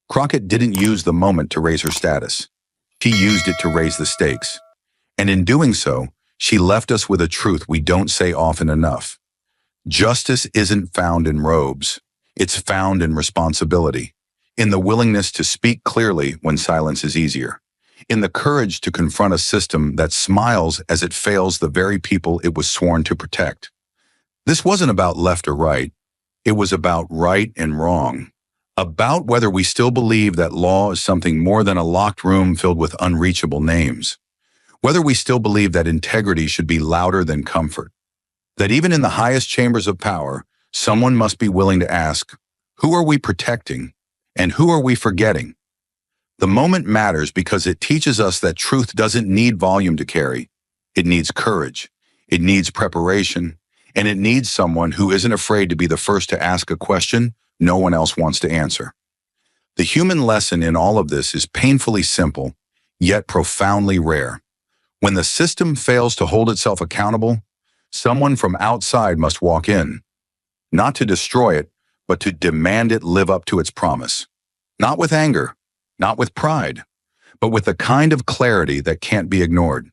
Crockett didn't use the moment to raise her status. She used it to raise the stakes. And in doing so, she left us with a truth we don't say often enough. Justice isn't found in robes. It's found in responsibility, in the willingness to speak clearly when silence is easier, in the courage to confront a system that smiles as it fails the very people it was sworn to protect. This wasn't about left or right. It was about right and wrong, about whether we still believe that law is something more than a locked room filled with unreachable names, whether we still believe that integrity should be louder than comfort, that even in the highest chambers of power, someone must be willing to ask, who are we protecting and who are we forgetting? The moment matters because it teaches us that truth doesn't need volume to carry. It needs courage, it needs preparation, and it needs someone who isn't afraid to be the first to ask a question no one else wants to answer. The human lesson in all of this is painfully simple, yet profoundly rare. When the system fails to hold itself accountable, someone from outside must walk in, not to destroy it, but to demand it live up to its promise. Not with anger, not with pride, but with the kind of clarity that can't be ignored.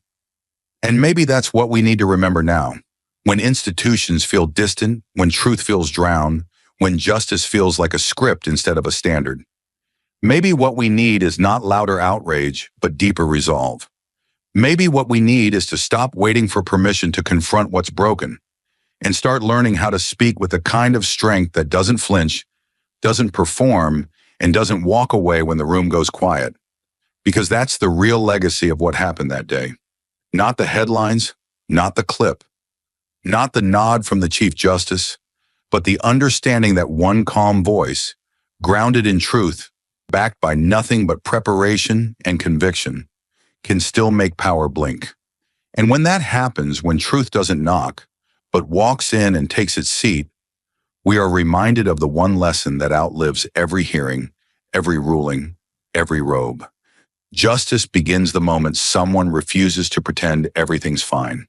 And maybe that's what we need to remember now. When institutions feel distant, when truth feels drowned, when justice feels like a script instead of a standard. Maybe what we need is not louder outrage, but deeper resolve. Maybe what we need is to stop waiting for permission to confront what's broken and start learning how to speak with the kind of strength that doesn't flinch, doesn't perform, and doesn't walk away when the room goes quiet. Because that's the real legacy of what happened that day. Not the headlines, not the clip, not the nod from the Chief Justice, but the understanding that one calm voice, grounded in truth, backed by nothing but preparation and conviction, can still make power blink. And when that happens, when truth doesn't knock, but walks in and takes its seat, we are reminded of the one lesson that outlives every hearing, every ruling, every robe. Justice begins the moment someone refuses to pretend everything's fine.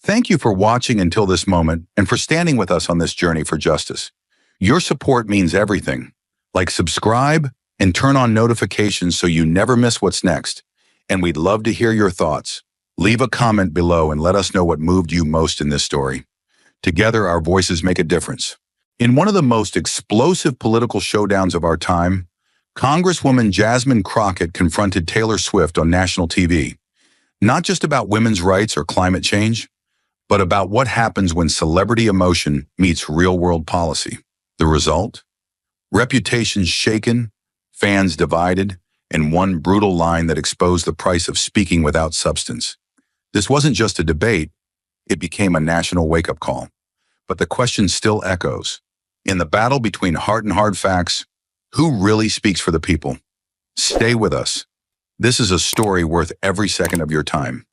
Thank you for watching until this moment and for standing with us on this journey for justice. Your support means everything. Like, subscribe and turn on notifications so you never miss what's next. And we'd love to hear your thoughts. Leave a comment below and let us know what moved you most in this story. Together, our voices make a difference. In one of the most explosive political showdowns of our time, Congresswoman Jasmine Crockett confronted Taylor Swift on national TV. Not just about women's rights or climate change, but about what happens when celebrity emotion meets real-world policy. The result? Reputations shaken, fans divided, and one brutal line that exposed the price of speaking without substance. This wasn't just a debate, it became a national wake-up call. But the question still echoes. In the battle between heart and hard facts, who really speaks for the people? Stay with us. This is a story worth every second of your time.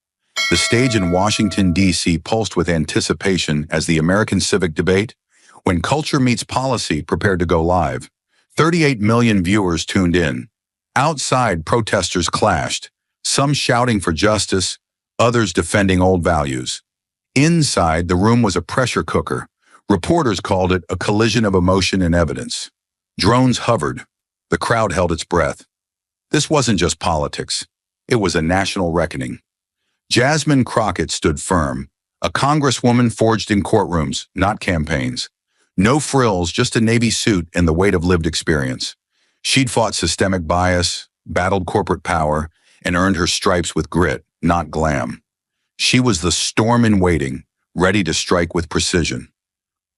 The stage in Washington, D.C. pulsed with anticipation as the American civic debate, when culture meets policy, prepared to go live. 38 million viewers tuned in. Outside, protesters clashed, some shouting for justice, others defending old values. Inside, the room was a pressure cooker. Reporters called it a collision of emotion and evidence. Drones hovered. The crowd held its breath. This wasn't just politics. It was a national reckoning. Jasmine Crockett stood firm, a congresswoman forged in courtrooms, not campaigns. No frills, just a Navy suit and the weight of lived experience. She'd fought systemic bias, battled corporate power, and earned her stripes with grit, not glam. She was the storm in waiting, ready to strike with precision.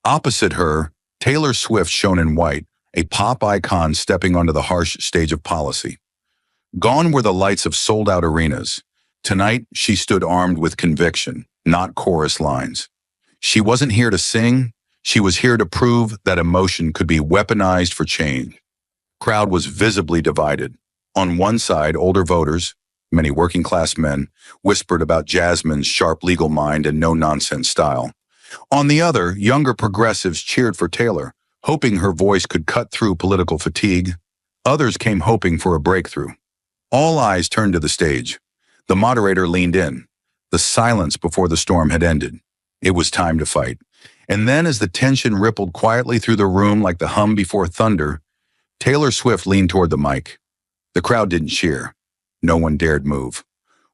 Opposite her, Taylor Swift shone in white, a pop icon stepping onto the harsh stage of policy. Gone were the lights of sold-out arenas. Tonight, she stood armed with conviction, not chorus lines. She wasn't here to sing. She was here to prove that emotion could be weaponized for change. The crowd was visibly divided. On one side, older voters, many working-class men, whispered about Jasmine's sharp legal mind and no-nonsense style. On the other, younger progressives cheered for Taylor, hoping her voice could cut through political fatigue. Others came hoping for a breakthrough. All eyes turned to the stage. The moderator leaned in. The silence before the storm had ended. It was time to fight. And then as the tension rippled quietly through the room like the hum before thunder, Taylor Swift leaned toward the mic. The crowd didn't cheer. No one dared move.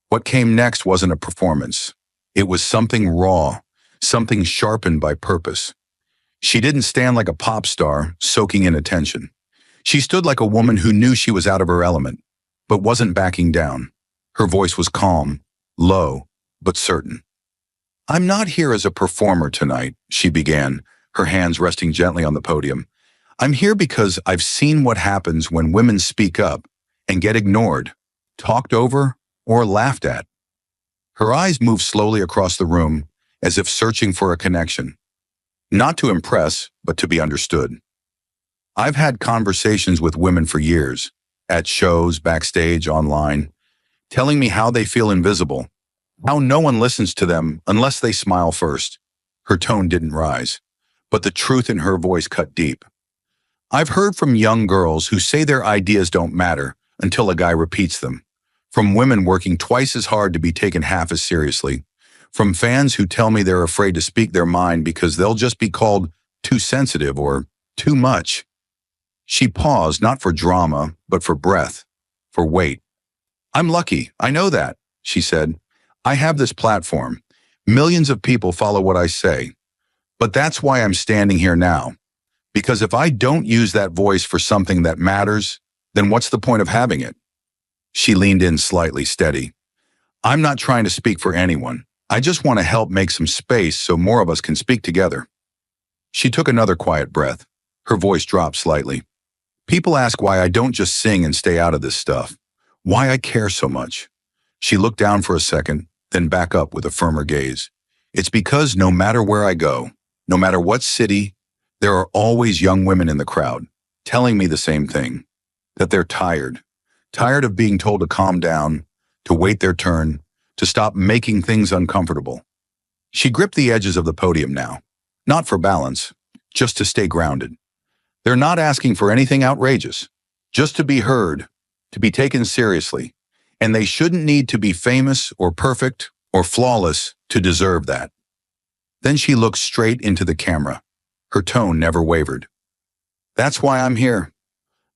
What came next wasn't a performance. It was something raw, something sharpened by purpose. She didn't stand like a pop star, soaking in attention. She stood like a woman who knew she was out of her element, but wasn't backing down. Her voice was calm, low, but certain. "I'm not here as a performer tonight," she began, her hands resting gently on the podium. "I'm here because I've seen what happens when women speak up and get ignored, talked over, or laughed at." Her eyes moved slowly across the room, as if searching for a connection. Not to impress, but to be understood. I've had conversations with women for years, at shows, backstage, online, telling me how they feel invisible, how no one listens to them unless they smile first. Her tone didn't rise, but the truth in her voice cut deep. I've heard from young girls who say their ideas don't matter until a guy repeats them, from women working twice as hard to be taken half as seriously, from fans who tell me they're afraid to speak their mind because they'll just be called too sensitive or too much. She paused, not for drama, but for breath, for weight. "I'm lucky, I know that," she said. "I have this platform. Millions of people follow what I say. But that's why I'm standing here now. Because if I don't use that voice for something that matters, then what's the point of having it?" She leaned in slightly, steady. "I'm not trying to speak for anyone. I just want to help make some space so more of us can speak together." She took another quiet breath. Her voice dropped slightly. "People ask why I don't just sing and stay out of this stuff. Why I care so much." She looked down for a second, then back up with a firmer gaze. "It's because no matter where I go, no matter what city, there are always young women in the crowd, telling me the same thing, that they're tired of being told to calm down, to wait their turn, to stop making things uncomfortable." She gripped the edges of the podium now, not for balance, just to stay grounded. They're not asking for anything outrageous, just to be heard, to be taken seriously, and they shouldn't need to be famous or perfect or flawless to deserve that. Then she looked straight into the camera. Her tone never wavered. "That's why I'm here.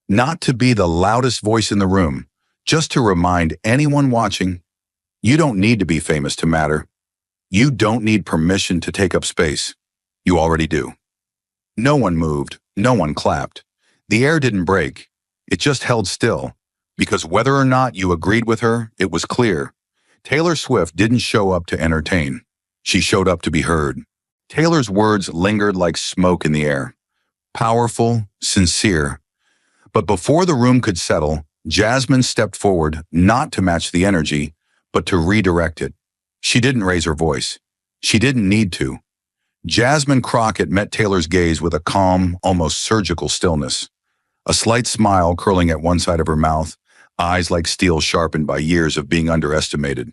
Not to be the loudest voice in the room, just to remind anyone watching, you don't need to be famous to matter. You don't need permission to take up space. You already do." No one moved, no one clapped. The air didn't break. It just held still, because whether or not you agreed with her, it was clear. Taylor Swift didn't show up to entertain. She showed up to be heard. Taylor's words lingered like smoke in the air. Powerful, sincere. But before the room could settle, Jasmine stepped forward, not to match the energy, but to redirect it. She didn't raise her voice. She didn't need to. Jasmine Crockett met Taylor's gaze with a calm, almost surgical stillness. A slight smile curling at one side of her mouth, eyes like steel sharpened by years of being underestimated.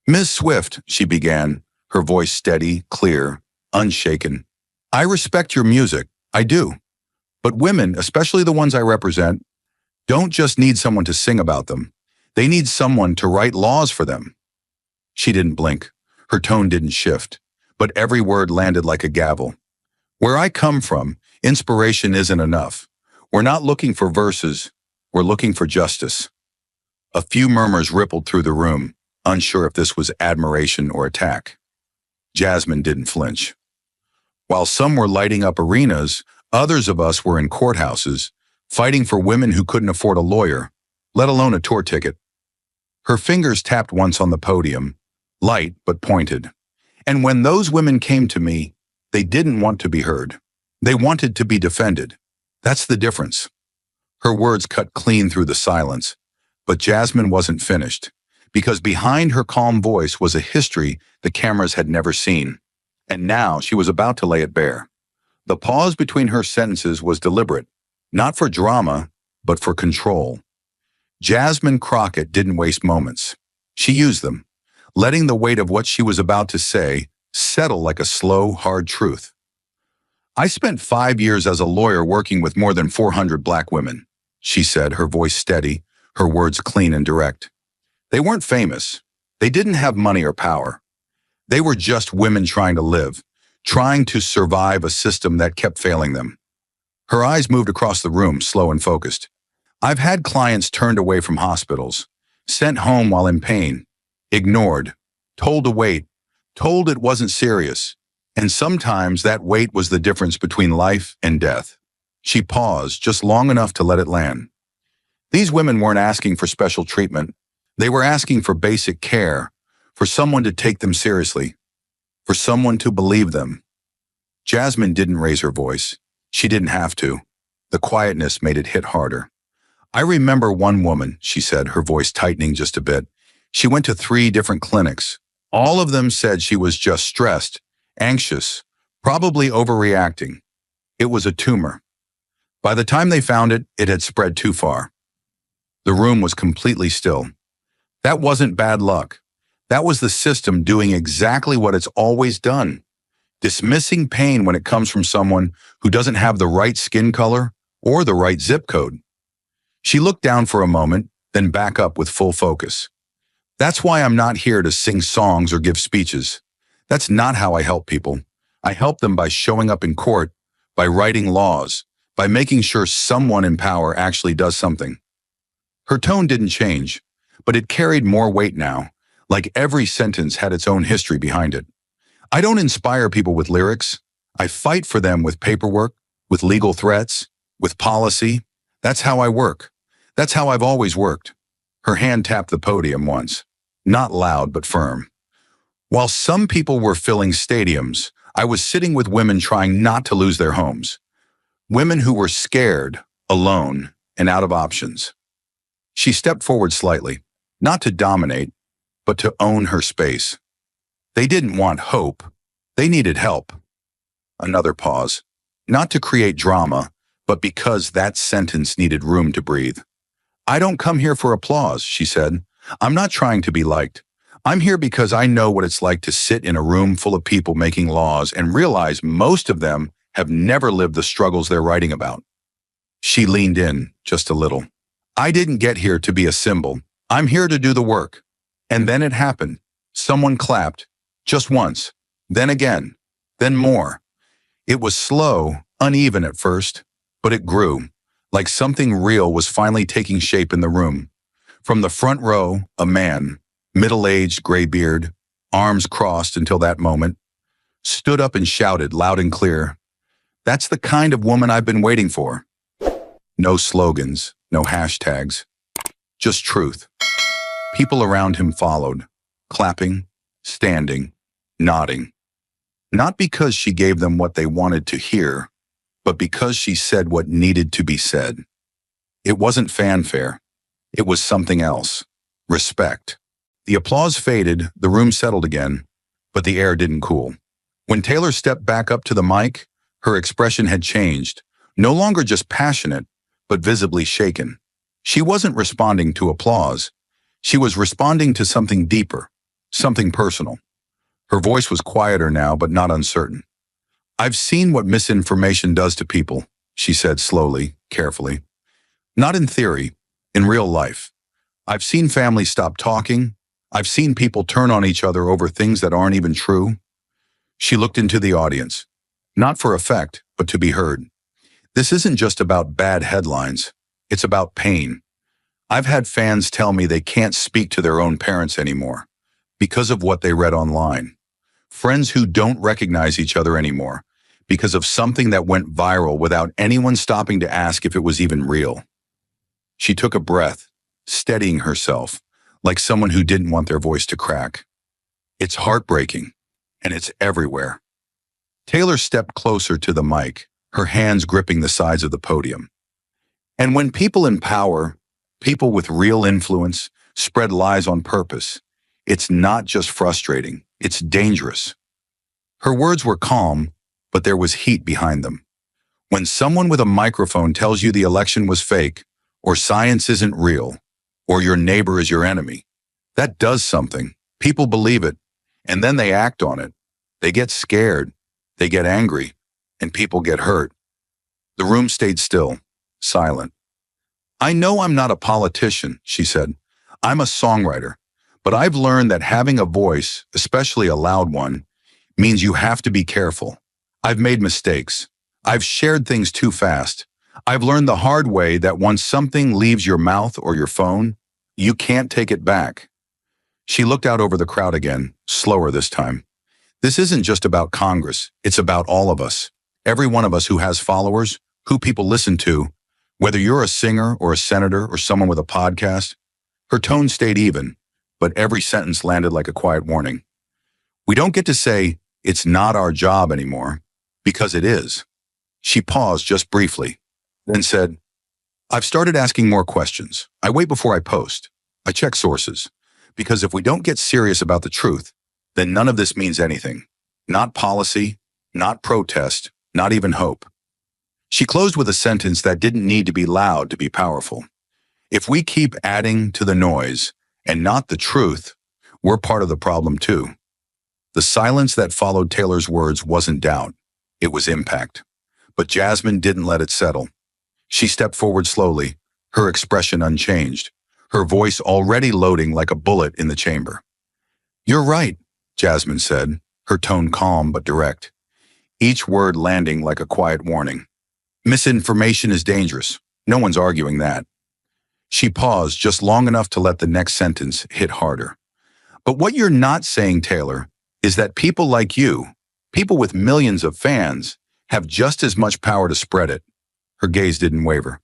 "Ms. Swift," she began, her voice steady, clear, unshaken. "I respect your music, I do. But women, especially the ones I represent, don't just need someone to sing about them. They need someone to write laws for them." She didn't blink. Her tone didn't shift, but every word landed like a gavel. "Where I come from, inspiration isn't enough. We're not looking for verses, we're looking for justice." A few murmurs rippled through the room, unsure if this was admiration or attack. Jasmine didn't flinch. While some were lighting up arenas, others of us were in courthouses, fighting for women who couldn't afford a lawyer, let alone a tour ticket. Her fingers tapped once on the podium, light but pointed. "And when those women came to me, they didn't want to be heard. They wanted to be defended. That's the difference." Her words cut clean through the silence, but Jasmine wasn't finished, because behind her calm voice was a history the cameras had never seen. And now she was about to lay it bare. The pause between her sentences was deliberate, not for drama, but for control. Jasmine Crockett didn't waste moments. She used them, letting the weight of what she was about to say settle like a slow, hard truth. "I spent 5 years as a lawyer working with more than 400 Black women," she said, her voice steady, her words clean and direct. They weren't famous. They didn't have money or power. They were just women trying to live, trying to survive a system that kept failing them. Her eyes moved across the room, slow and focused. I've had clients turned away from hospitals, sent home while in pain, ignored, told to wait, told it wasn't serious, and sometimes that wait was the difference between life and death. She paused just long enough to let it land. These women weren't asking for special treatment. They were asking for basic care, for someone to take them seriously, for someone to believe them. Jasmine didn't raise her voice. She didn't have to. The quietness made it hit harder. I remember one woman, she said, her voice tightening just a bit. She went to 3 different clinics. All of them said she was just stressed, anxious, probably overreacting. It was a tumor. By the time they found it, it had spread too far. The room was completely still. That wasn't bad luck. That was the system doing exactly what it's always done. Dismissing pain when it comes from someone who doesn't have the right skin color or the right zip code. She looked down for a moment, then back up with full focus. That's why I'm not here to sing songs or give speeches. That's not how I help people. I help them by showing up in court, by writing laws, by making sure someone in power actually does something. Her tone didn't change, but it carried more weight now, like every sentence had its own history behind it. I don't inspire people with lyrics. I fight for them with paperwork, with legal threats, with policy. That's how I work. That's how I've always worked. Her hand tapped the podium once, not loud but firm. While some people were filling stadiums, I was sitting with women trying not to lose their homes. Women who were scared, alone, and out of options. She stepped forward slightly, not to dominate, but to own her space. They didn't want hope. They needed help. Another pause. Not to create drama, but because that sentence needed room to breathe. I don't come here for applause, she said. I'm not trying to be liked. I'm here because I know what it's like to sit in a room full of people making laws and realize most of them have never lived the struggles they're writing about. She leaned in just a little. I didn't get here to be a symbol. I'm here to do the work. And then it happened. Someone clapped. Just once. Then again. Then more. It was slow, uneven at first, but it grew, like something real was finally taking shape in the room. From the front row, a man, middle-aged, gray beard, arms crossed until that moment, stood up and shouted loud and clear, "That's the kind of woman I've been waiting for." No slogans, no hashtags, just truth. People around him followed, clapping, standing, nodding. Not because she gave them what they wanted to hear, but because she said what needed to be said. It wasn't fanfare. It was something else. Respect. The applause faded, the room settled again, but the air didn't cool. When Taylor stepped back up to the mic, her expression had changed, no longer just passionate, but visibly shaken. She wasn't responding to applause. She was responding to something deeper, something personal. Her voice was quieter now, but not uncertain. I've seen what misinformation does to people, she said slowly, carefully. Not in theory, in real life. I've seen families stop talking. I've seen people turn on each other over things that aren't even true. She looked into the audience, not for effect, but to be heard. This isn't just about bad headlines. It's about pain. I've had fans tell me they can't speak to their own parents anymore because of what they read online. Friends who don't recognize each other anymore because of something that went viral without anyone stopping to ask if it was even real. She took a breath, steadying herself, like someone who didn't want their voice to crack. It's heartbreaking, and it's everywhere. Taylor stepped closer to the mic, her hands gripping the sides of the podium. And when people in power, people with real influence, spread lies on purpose, it's not just frustrating, it's dangerous. Her words were calm, but there was heat behind them. When someone with a microphone tells you the election was fake, or science isn't real, or your neighbor is your enemy, that does something. People believe it, and then they act on it. They get scared, they get angry, and people get hurt. The room stayed still, silent. I know I'm not a politician, she said. I'm a songwriter, but I've learned that having a voice, especially a loud one, means you have to be careful. I've made mistakes. I've shared things too fast. I've learned the hard way that once something leaves your mouth or your phone, you can't take it back. She looked out over the crowd again, slower this time. This isn't just about Congress. It's about all of us. Every one of us who has followers, who people listen to, whether you're a singer or a senator or someone with a podcast. Her tone stayed even, but every sentence landed like a quiet warning. We don't get to say, it's not our job anymore, because it is. She paused just briefly, then said, I've started asking more questions. I wait before I post. I check sources. Because if we don't get serious about the truth, then none of this means anything. Not policy, not protest, not even hope. She closed with a sentence that didn't need to be loud to be powerful. If we keep adding to the noise and not the truth, we're part of the problem too. The silence that followed Taylor's words wasn't doubt. It was impact. But Jasmine didn't let it settle. She stepped forward slowly, her expression unchanged, her voice already loading like a bullet in the chamber. You're right, Jasmine said, her tone calm but direct, each word landing like a quiet warning. Misinformation is dangerous. No one's arguing that. She paused just long enough to let the next sentence hit harder. But what you're not saying, Taylor, is that people like you, people with millions of fans, have just as much power to spread it. Her gaze didn't waver.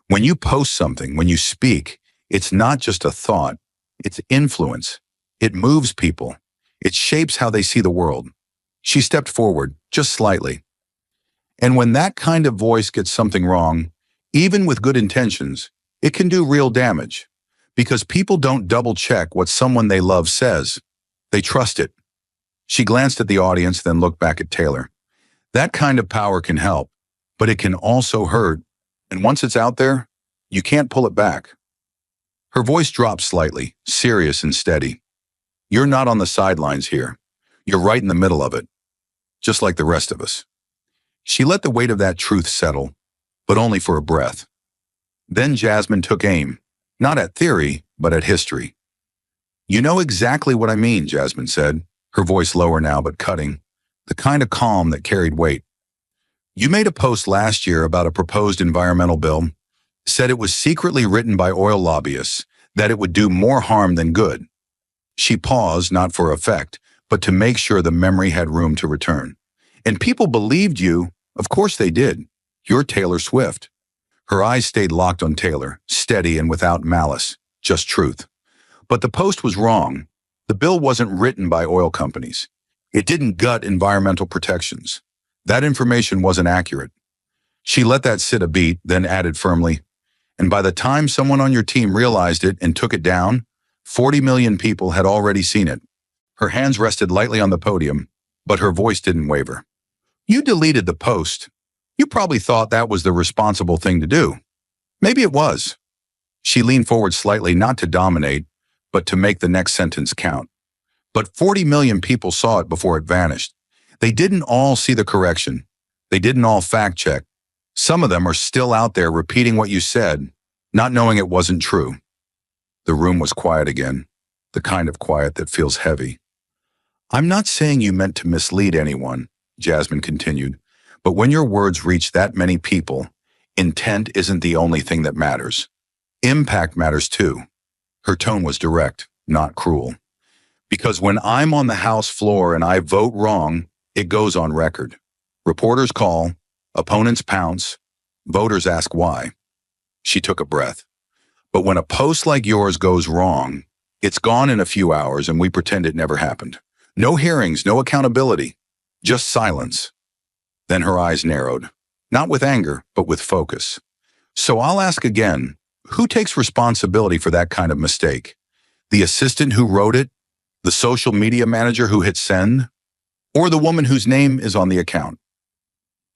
When you post something, when you speak, it's not just a thought, it's influence. It moves people. It shapes how they see the world. She stepped forward, just slightly. And when that kind of voice gets something wrong, even with good intentions, it can do real damage. Because people don't double-check what someone they love says. They trust it. She glanced at the audience, then looked back at Taylor. That kind of power can help, but it can also hurt. And once it's out there, you can't pull it back. Her voice dropped slightly, serious and steady. You're not on the sidelines here. You're right in the middle of it, just like the rest of us. She let the weight of that truth settle, but only for a breath. Then Jasmine took aim, not at theory, but at history. You know exactly what I mean, Jasmine said, her voice lower now but cutting, the kind of calm that carried weight. You made a post last year about a proposed environmental bill, said it was secretly written by oil lobbyists, that it would do more harm than good. She paused, not for effect, but to make sure the memory had room to return. And people believed you. Of course they did. You're Taylor Swift. Her eyes stayed locked on Taylor, steady and without malice, just truth. But the post was wrong. The bill wasn't written by oil companies. It didn't gut environmental protections. That information wasn't accurate. She let that sit a beat, then added firmly, and by the time someone on your team realized it and took it down, 40 million people had already seen it. Her hands rested lightly on the podium, but her voice didn't waver. You deleted the post. You probably thought that was the responsible thing to do. Maybe it was. She leaned forward slightly, not to dominate, but to make the next sentence count. But 40 million people saw it before it vanished. They didn't all see the correction. They didn't all fact-check. Some of them are still out there repeating what you said, not knowing it wasn't true. The room was quiet again, the kind of quiet that feels heavy. I'm not saying you meant to mislead anyone, Jasmine continued, but when your words reach that many people, intent isn't the only thing that matters. Impact matters too. Her tone was direct, not cruel. Because when I'm on the House floor and I vote wrong, it goes on record. Reporters call, opponents pounce, voters ask why. She took a breath. But when a post like yours goes wrong, it's gone in a few hours and we pretend it never happened. No hearings, no accountability, just silence. Then her eyes narrowed, not with anger, but with focus. So I'll ask again, who takes responsibility for that kind of mistake? The assistant who wrote it? The social media manager who hit send? Or the woman whose name is on the account?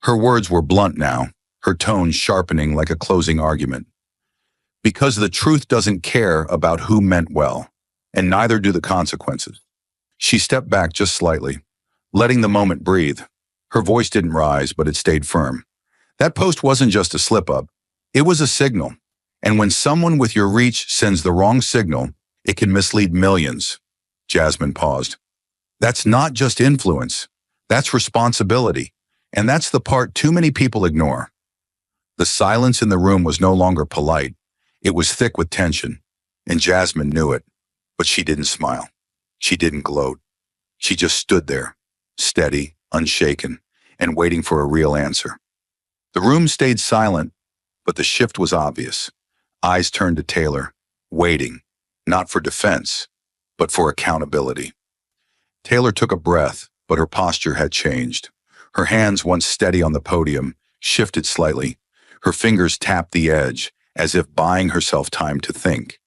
Her words were blunt now, her tone sharpening like a closing argument. Because the truth doesn't care about who meant well, and neither do the consequences. She stepped back just slightly, letting the moment breathe. Her voice didn't rise, but it stayed firm. That post wasn't just a slip-up. It was a signal. And when someone with your reach sends the wrong signal, it can mislead millions. Jasmine paused. That's not just influence. That's responsibility. And that's the part too many people ignore. The silence in the room was no longer polite. It was thick with tension. And Jasmine knew it. But she didn't smile. She didn't gloat. She just stood there, steady, unshaken, and waiting for a real answer. The room stayed silent, but the shift was obvious. Eyes turned to Taylor, waiting, not for defense, but for accountability. Taylor took a breath, but her posture had changed. Her hands, once steady on the podium, shifted slightly. Her fingers tapped the edge, as if buying herself time to think.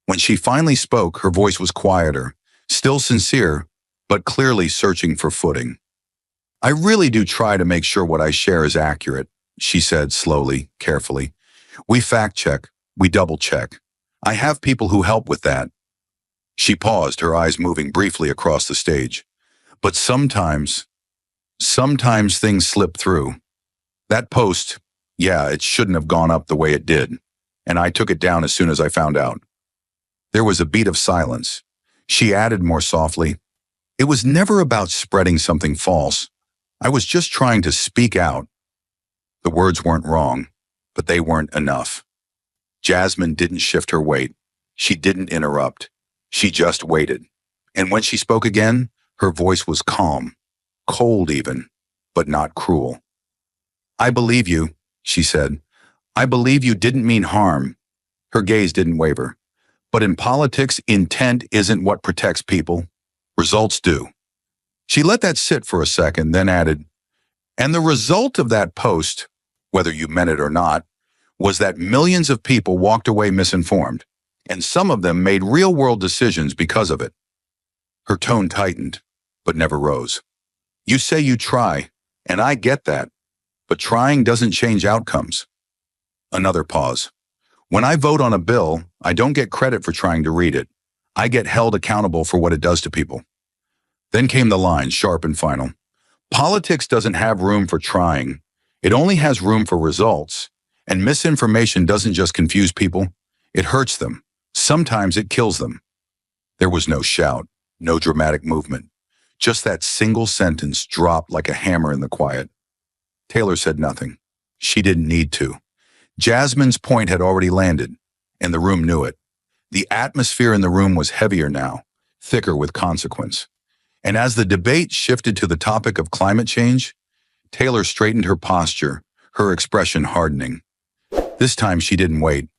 When she finally spoke, her voice was quieter, still sincere, but clearly searching for footing. I really do try to make sure what I share is accurate, she said slowly, carefully. We fact-check, we double-check. I have people who help with that. She paused, her eyes moving briefly across the stage. But sometimes things slip through. That post, yeah, it shouldn't have gone up the way it did, and I took it down as soon as I found out. There was a beat of silence. She added more softly, it was never about spreading something false. I was just trying to speak out. The words weren't wrong, but they weren't enough. Jasmine didn't shift her weight. She didn't interrupt. She just waited. And when she spoke again, her voice was calm, cold even, but not cruel. I believe you, she said. I believe you didn't mean harm. Her gaze didn't waver. But in politics, intent isn't what protects people. Results do. She let that sit for a second, then added, and the result of that post, whether you meant it or not, was that millions of people walked away misinformed, and some of them made real-world decisions because of it. Her tone tightened, but never rose. You say you try, and I get that, but trying doesn't change outcomes. Another pause. When I vote on a bill, I don't get credit for trying to read it. I get held accountable for what it does to people. Then came the line, sharp and final. Politics doesn't have room for trying. It only has room for results. And misinformation doesn't just confuse people. It hurts them. Sometimes it kills them. There was no shout, no dramatic movement. Just that single sentence dropped like a hammer in the quiet. Taylor said nothing. She didn't need to. Jasmine's point had already landed, and the room knew it. The atmosphere in the room was heavier now, thicker with consequence. And as the debate shifted to the topic of climate change, Taylor straightened her posture, her expression hardening. This time she didn't wait.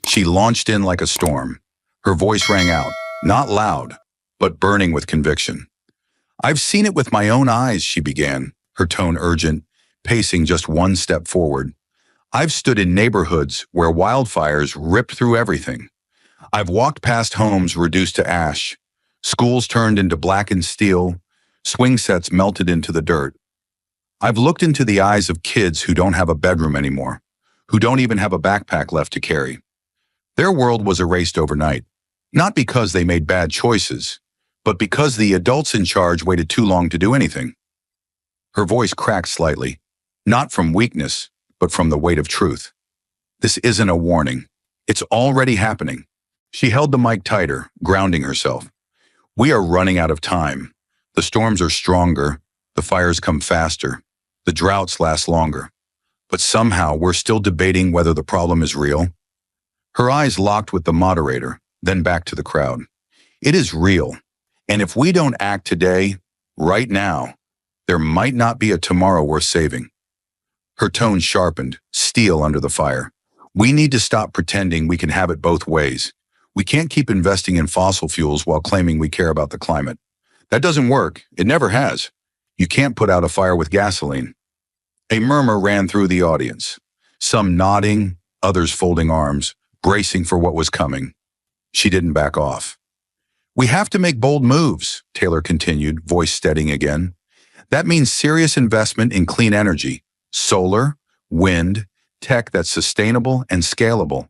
She launched in like a storm. Her voice rang out, not loud, but burning with conviction. I've seen it with my own eyes, she began, her tone urgent, pacing just one step forward. I've stood in neighborhoods where wildfires ripped through everything. I've walked past homes reduced to ash, schools turned into blackened steel, swing sets melted into the dirt. I've looked into the eyes of kids who don't have a bedroom anymore, who don't even have a backpack left to carry. Their world was erased overnight, not because they made bad choices, but because the adults in charge waited too long to do anything. Her voice cracked slightly, not from weakness, but from the weight of truth. This isn't a warning. It's already happening. She held the mic tighter, grounding herself. We are running out of time. The storms are stronger, the fires come faster, the droughts last longer. But somehow we're still debating whether the problem is real. Her eyes locked with the moderator, then back to the crowd. It is real. And if we don't act today, right now, there might not be a tomorrow worth saving. Her tone sharpened, steel under the fire. We need to stop pretending we can have it both ways. We can't keep investing in fossil fuels while claiming we care about the climate. That doesn't work. It never has. You can't put out a fire with gasoline. A murmur ran through the audience, some nodding, others folding arms, bracing for what was coming. She didn't back off. We have to make bold moves, Taylor continued, voice steadying again. That means serious investment in clean energy, solar, wind, tech that's sustainable and scalable.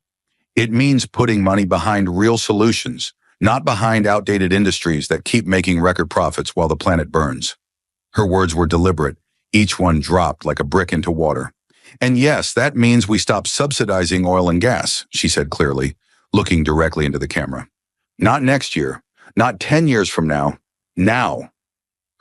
It means putting money behind real solutions, not behind outdated industries that keep making record profits while the planet burns. Her words were deliberate, each one dropped like a brick into water. And yes, that means we stop subsidizing oil and gas, she said clearly, looking directly into the camera. Not next year, not 10 years from now, now.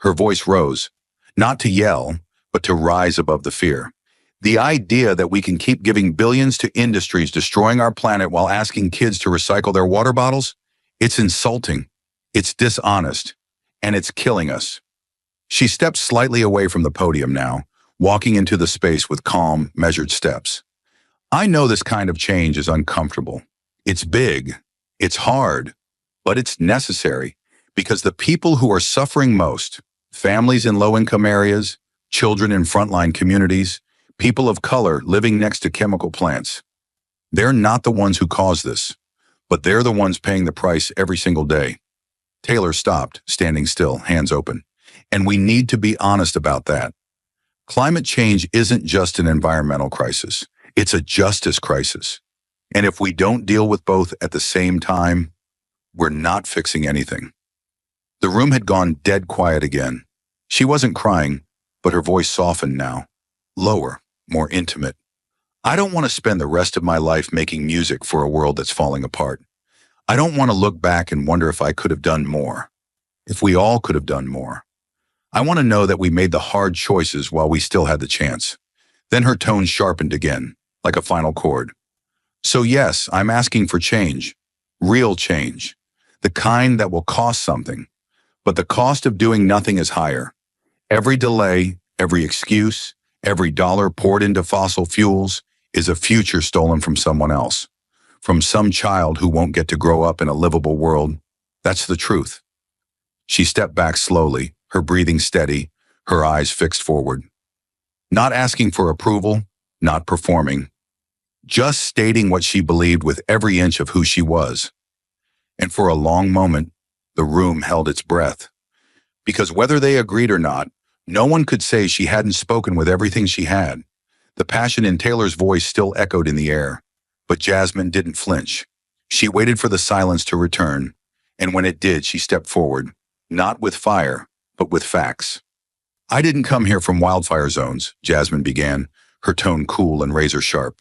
Her voice rose, not to yell, but to rise above the fear. The idea that we can keep giving billions to industries destroying our planet while asking kids to recycle their water bottles, it's insulting, it's dishonest, and it's killing us. She stepped slightly away from the podium now, walking into the space with calm, measured steps. I know this kind of change is uncomfortable. It's big, it's hard, but it's necessary because the people who are suffering most, families in low-income areas, children in frontline communities, people of color living next to chemical plants, they're not the ones who caused this, but they're the ones paying the price every single day. Taylor stopped, standing still, hands open. And we need to be honest about that. Climate change isn't just an environmental crisis. It's a justice crisis. And if we don't deal with both at the same time, we're not fixing anything. The room had gone dead quiet again. She wasn't crying, but her voice softened now. Lower, more intimate. I don't want to spend the rest of my life making music for a world that's falling apart. I don't want to look back and wonder if I could have done more. If we all could have done more. I want to know that we made the hard choices while we still had the chance. Then her tone sharpened again, like a final chord. So yes, I'm asking for change. Real change. The kind that will cost something. But the cost of doing nothing is higher. Every delay, every excuse, every dollar poured into fossil fuels is a future stolen from someone else. From some child who won't get to grow up in a livable world. That's the truth. She stepped back slowly, her breathing steady, her eyes fixed forward. Not asking for approval, not performing. Just stating what she believed with every inch of who she was. And for a long moment, the room held its breath. Because whether they agreed or not, no one could say she hadn't spoken with everything she had. The passion in Taylor's voice still echoed in the air. But Jasmine didn't flinch. She waited for the silence to return, and when it did, she stepped forward, not with fire, but with facts. I didn't come here from wildfire zones, Jasmine began, her tone cool and razor-sharp.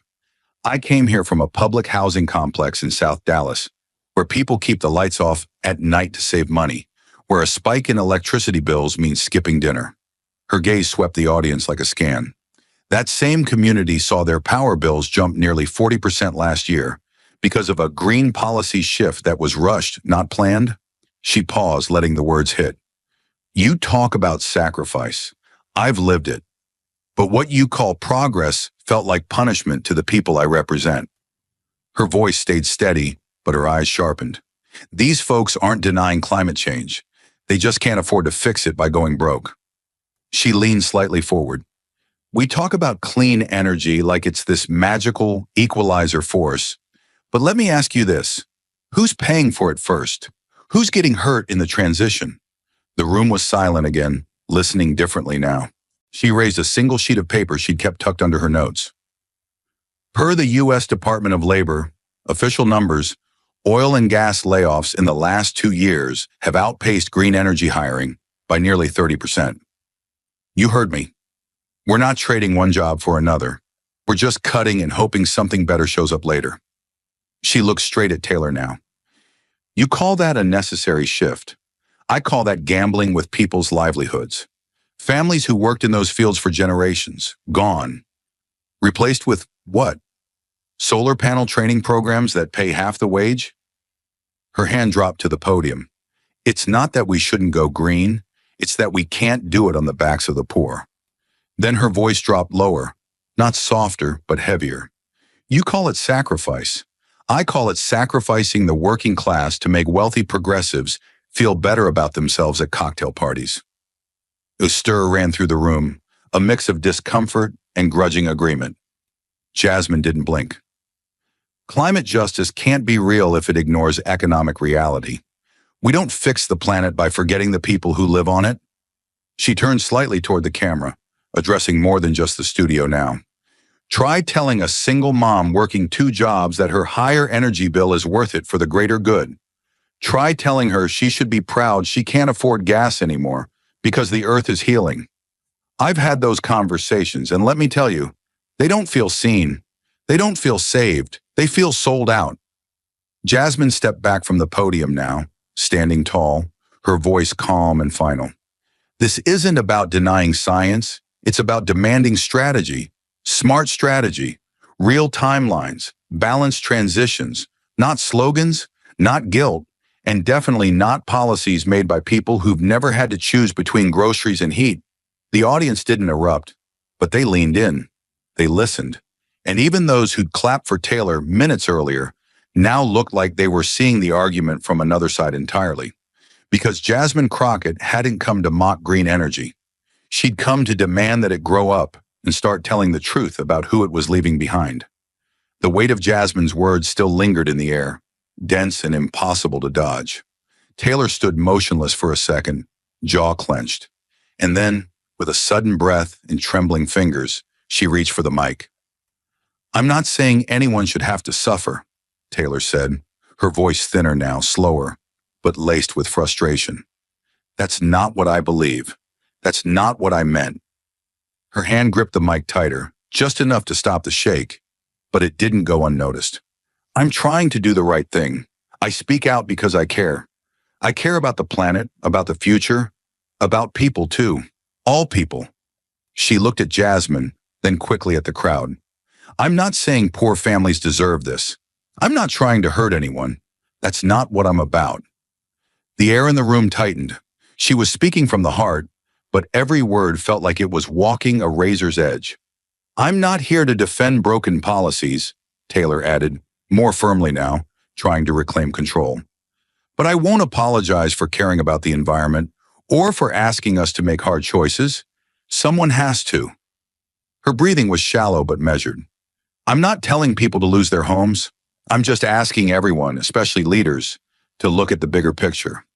I came here from a public housing complex in South Dallas, where people keep the lights off at night to save money, where a spike in electricity bills means skipping dinner. Her gaze swept the audience like a scan. That same community saw their power bills jump nearly 40% last year because of a green policy shift that was rushed, not planned. She paused, letting the words hit. You talk about sacrifice. I've lived it. But what you call progress felt like punishment to the people I represent. Her voice stayed steady, but her eyes sharpened. These folks aren't denying climate change. They just can't afford to fix it by going broke. She leaned slightly forward. We talk about clean energy like it's this magical equalizer force. But let me ask you this. Who's paying for it first? Who's getting hurt in the transition? The room was silent again, listening differently now. She raised a single sheet of paper she'd kept tucked under her notes. Per the U.S. Department of Labor, official numbers, oil and gas layoffs in the last 2 years have outpaced green energy hiring by nearly 30%. You heard me. We're not trading one job for another. We're just cutting and hoping something better shows up later. She looked straight at Taylor now. You call that a necessary shift. I call that gambling with people's livelihoods. Families who worked in those fields for generations, gone. Replaced with what? Solar panel training programs that pay half the wage? Her hand dropped to the podium. It's not that we shouldn't go green. It's that we can't do it on the backs of the poor. Then her voice dropped lower, not softer, but heavier. You call it sacrifice. I call it sacrificing the working class to make wealthy progressives feel better about themselves at cocktail parties. A stir ran through the room, a mix of discomfort and grudging agreement. Jasmine didn't blink. Climate justice can't be real if it ignores economic reality. We don't fix the planet by forgetting the people who live on it. She turned slightly toward the camera, addressing more than just the studio now. Try telling a single mom working 2 jobs that her higher energy bill is worth it for the greater good. Try telling her she should be proud she can't afford gas anymore because the earth is healing. I've had those conversations, and let me tell you, They don't feel seen. They don't feel saved. They feel sold out. Jasmine stepped back from the podium now, standing tall, her voice calm and final. This isn't about denying science. It's about demanding strategy, smart strategy, real timelines, balanced transitions, not slogans, not guilt, and definitely not policies made by people who've never had to choose between groceries and heat. The audience didn't erupt, but they leaned in. They listened. And even those who'd clapped for Taylor minutes earlier now looked like they were seeing the argument from another side entirely. Because Jasmine Crockett hadn't come to mock green energy. She'd come to demand that it grow up and start telling the truth about who it was leaving behind. The weight of Jasmine's words still lingered in the air, dense and impossible to dodge. Taylor stood motionless for a second, jaw clenched. And then, with a sudden breath and trembling fingers, she reached for the mic. "I'm not saying anyone should have to suffer," Taylor said, her voice thinner now, slower, but laced with frustration. "That's not what I believe. That's not what I meant." Her hand gripped the mic tighter, just enough to stop the shake, but it didn't go unnoticed. "I'm trying to do the right thing. I speak out because I care. I care about the planet, about the future, about people too. All people." She looked at Jasmine, then quickly at the crowd. "I'm not saying poor families deserve this. I'm not trying to hurt anyone. That's not what I'm about." The air in the room tightened. She was speaking from the heart, but every word felt like it was walking a razor's edge. "I'm not here to defend broken policies," Taylor added, more firmly now, trying to reclaim control. "But I won't apologize for caring about the environment or for asking us to make hard choices. Someone has to." Her breathing was shallow but measured. "I'm not telling people to lose their homes. I'm just asking everyone, especially leaders, to look at the bigger picture."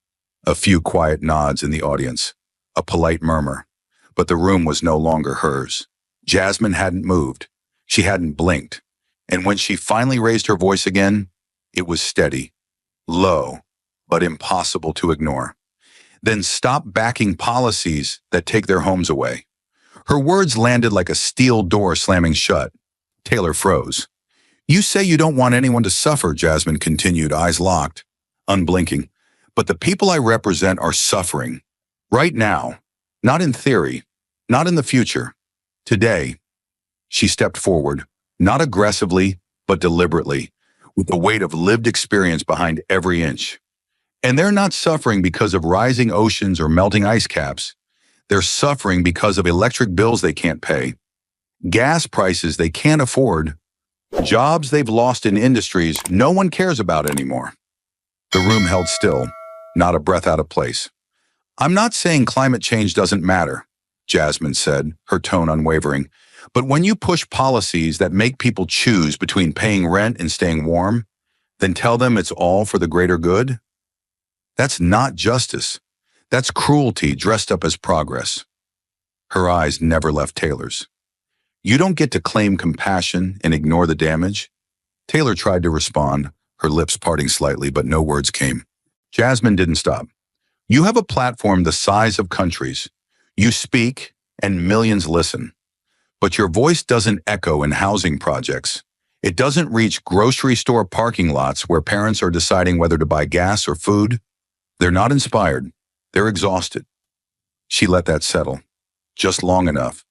A few quiet nods in the audience, a polite murmur, but the room was no longer hers. Jasmine hadn't moved. She hadn't blinked. And when she finally raised her voice again, it was steady, low, but impossible to ignore. "Then stop backing policies that take their homes away." Her words landed like a steel door slamming shut. Taylor froze. "You say you don't want anyone to suffer," Jasmine continued, eyes locked, unblinking. "But the people I represent are suffering. Right now. Not in theory. Not in the future. Today." She stepped forward, not aggressively, but deliberately, with the weight of lived experience behind every inch. "And they're not suffering because of rising oceans or melting ice caps. They're suffering because of electric bills they can't pay, gas prices they can't afford, jobs they've lost in industries no one cares about anymore." The room held still, not a breath out of place. "I'm not saying climate change doesn't matter," Jasmine said, her tone unwavering. "But when you push policies that make people choose between paying rent and staying warm, then tell them it's all for the greater good? That's not justice. That's cruelty dressed up as progress." Her eyes never left Taylor's. "You don't get to claim compassion and ignore the damage." Taylor tried to respond, her lips parting slightly, but no words came. Jasmine didn't stop. "You have a platform the size of countries. You speak, and millions listen. But your voice doesn't echo in housing projects. It doesn't reach grocery store parking lots where parents are deciding whether to buy gas or food. They're not inspired. They're exhausted." She let that settle, just long enough.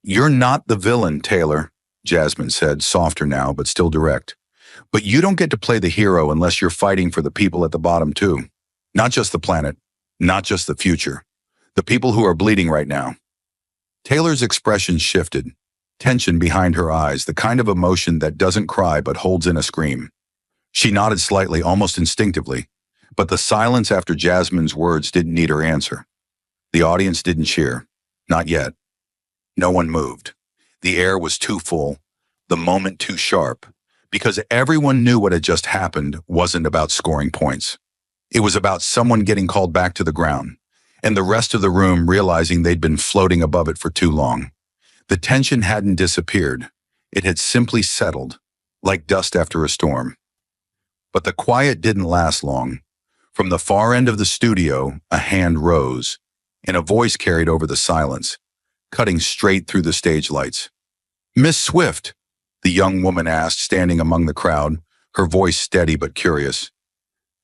"You're not the villain, Taylor," Jasmine said, softer now, but still direct. "But you don't get to play the hero unless you're fighting for the people at the bottom too. Not just the planet, not just the future. The people who are bleeding right now." Taylor's expression shifted, tension behind her eyes, the kind of emotion that doesn't cry but holds in a scream. She nodded slightly, almost instinctively, but the silence after Jasmine's words didn't need her answer. The audience didn't cheer. Not yet. No one moved. The air was too full, the moment too sharp, because everyone knew what had just happened wasn't about scoring points. It was about someone getting called back to the ground, and the rest of the room realizing they'd been floating above it for too long. The tension hadn't disappeared. It had simply settled, like dust after a storm. But the quiet didn't last long. From the far end of the studio, a hand rose, and a voice carried over the silence, cutting straight through the stage lights. Miss Swift, the young woman asked, standing among the crowd, her voice steady but curious.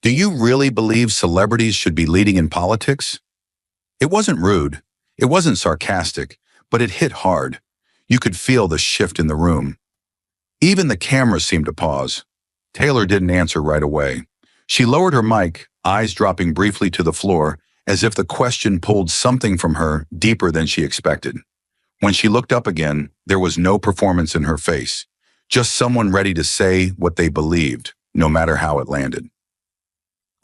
Do you really believe celebrities should be leading in politics? It wasn't rude. It wasn't sarcastic, but it hit hard. You could feel the shift in the room. Even the camera seemed to pause. Taylor didn't answer right away. She lowered her mic, eyes dropping briefly to the floor, as if the question pulled something from her deeper than she expected. When she looked up again, there was no performance in her face, just someone ready to say what they believed, no matter how it landed.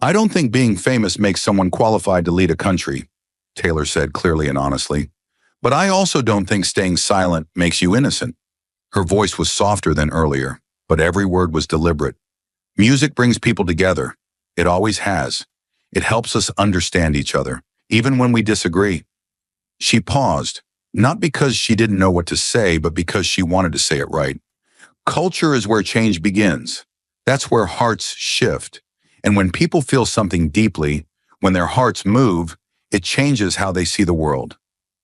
I don't think being famous makes someone qualified to lead a country, Taylor said clearly and honestly. But I also don't think staying silent makes you innocent. Her voice was softer than earlier, but every word was deliberate. Music brings people together. It always has. It helps us understand each other, even when we disagree. She paused, not because she didn't know what to say, but because she wanted to say it right. Culture is where change begins. That's where hearts shift. And when people feel something deeply, when their hearts move, it changes how they see the world.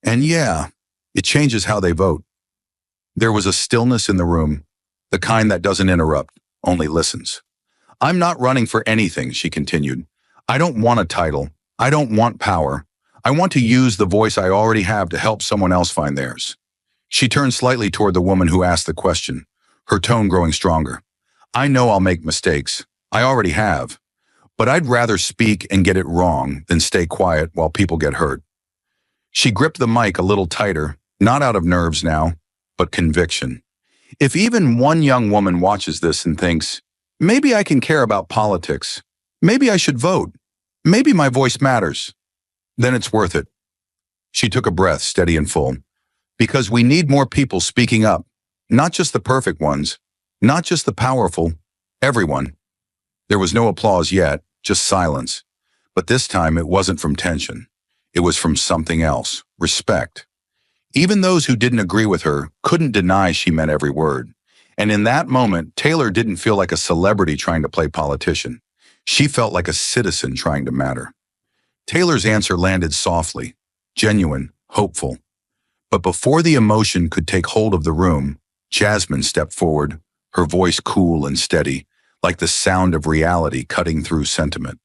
And yeah, it changes how they vote. There was a stillness in the room, the kind that doesn't interrupt, only listens. I'm not running for anything, she continued. I don't want a title. I don't want power. I want to use the voice I already have to help someone else find theirs. She turned slightly toward the woman who asked the question, her tone growing stronger. I know I'll make mistakes. I already have. But I'd rather speak and get it wrong than stay quiet while people get hurt. She gripped the mic a little tighter, not out of nerves now, but conviction. If even one young woman watches this and thinks, maybe I can care about politics, maybe I should vote, maybe my voice matters, then it's worth it. She took a breath, steady and full. Because we need more people speaking up, not just the perfect ones, not just the powerful, everyone. There was no applause yet, just silence. But this time it wasn't from tension. It was from something else, respect. Even those who didn't agree with her couldn't deny she meant every word. And in that moment, Taylor didn't feel like a celebrity trying to play politician. She felt like a citizen trying to matter. Taylor's answer landed softly, genuine, hopeful. But before the emotion could take hold of the room, Jasmine stepped forward, her voice cool and steady, like the sound of reality cutting through sentiment.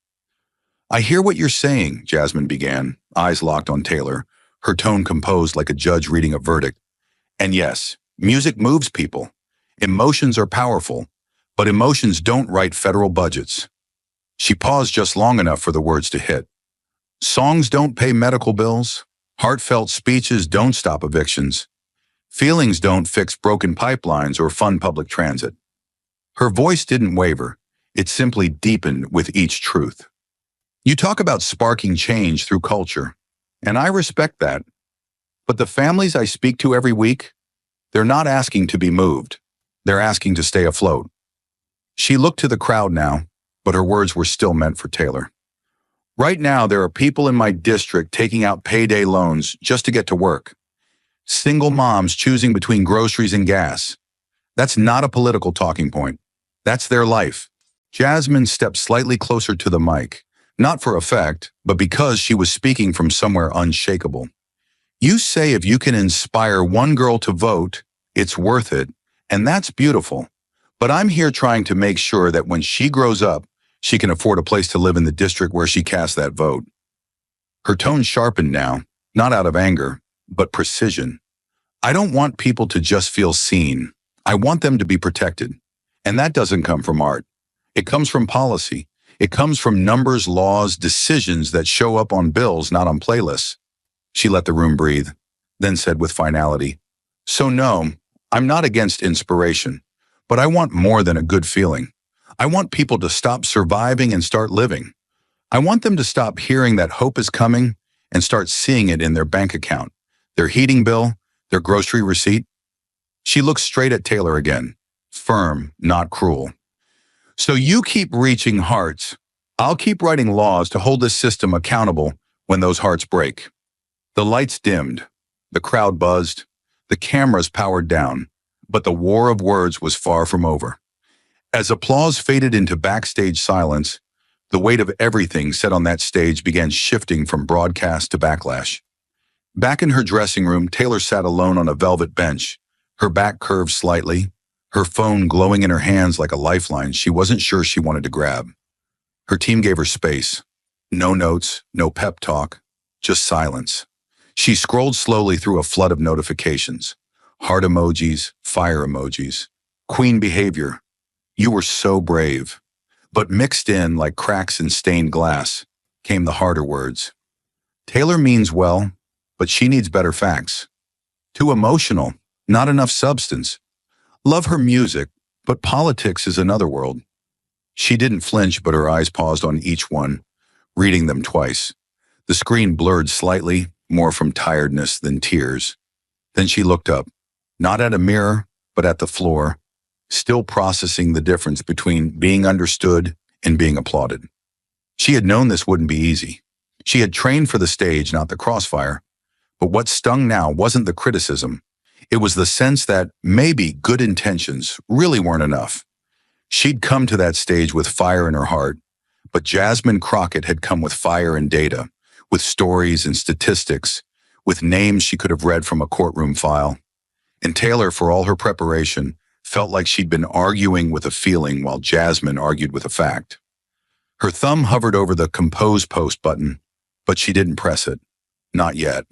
I hear what you're saying, Jasmine began, eyes locked on Taylor, her tone composed like a judge reading a verdict. And yes, music moves people. Emotions are powerful, but emotions don't write federal budgets. She paused just long enough for the words to hit. Songs don't pay medical bills. Heartfelt speeches don't stop evictions. Feelings don't fix broken pipelines or fund public transit. Her voice didn't waver. It simply deepened with each truth. You talk about sparking change through culture, and I respect that. But the families I speak to every week, they're not asking to be moved. They're asking to stay afloat. She looked to the crowd now, but her words were still meant for Taylor. Right now, there are people in my district taking out payday loans just to get to work. Single moms choosing between groceries and gas. That's not a political talking point. That's their life. Jasmine stepped slightly closer to the mic, not for effect, but because she was speaking from somewhere unshakable. You say if you can inspire one girl to vote, it's worth it, and that's beautiful. But I'm here trying to make sure that when she grows up, she can afford a place to live in the district where she cast that vote. Her tone sharpened now, not out of anger, but precision. I don't want people to just feel seen. I want them to be protected. And that doesn't come from art. It comes from policy. It comes from numbers, laws, decisions that show up on bills, not on playlists. She let the room breathe, then said with finality, So no, I'm not against inspiration, but I want more than a good feeling. I want people to stop surviving and start living. I want them to stop hearing that hope is coming and start seeing it in their bank account, their heating bill, their grocery receipt. She looked straight at Taylor again, firm, not cruel. So you keep reaching hearts. I'll keep writing laws to hold this system accountable when those hearts break. The lights dimmed, the crowd buzzed, the cameras powered down, but the war of words was far from over. As applause faded into backstage silence, the weight of everything said on that stage began shifting from broadcast to backlash. Back in her dressing room, Taylor sat alone on a velvet bench, Her back curved slightly, her phone glowing in her hands like a lifeline she wasn't sure she wanted to grab. Her team gave her space. No notes, no pep talk, just silence. She scrolled slowly through a flood of notifications. Heart emojis, fire emojis. Queen behavior. You were so brave. But mixed in, like cracks in stained glass, came the harder words. Taylor means well, but she needs better facts. Too emotional, not enough substance. Love her music, but politics is another world. She didn't flinch, but her eyes paused on each one, reading them twice. The screen blurred slightly, more from tiredness than tears. Then she looked up, not at a mirror, but at the floor, still processing the difference between being understood and being applauded. She had known this wouldn't be easy. She had trained for the stage, not the crossfire. But what stung now wasn't the criticism. It was the sense that maybe good intentions really weren't enough. She'd come to that stage with fire in her heart, but Jasmine Crockett had come with fire and data, with stories and statistics, with names she could have read from a courtroom file. And Taylor, for all her preparation, felt like she'd been arguing with a feeling while Jasmine argued with a fact. Her thumb hovered over the Compose Post button, but she didn't press it. Not yet.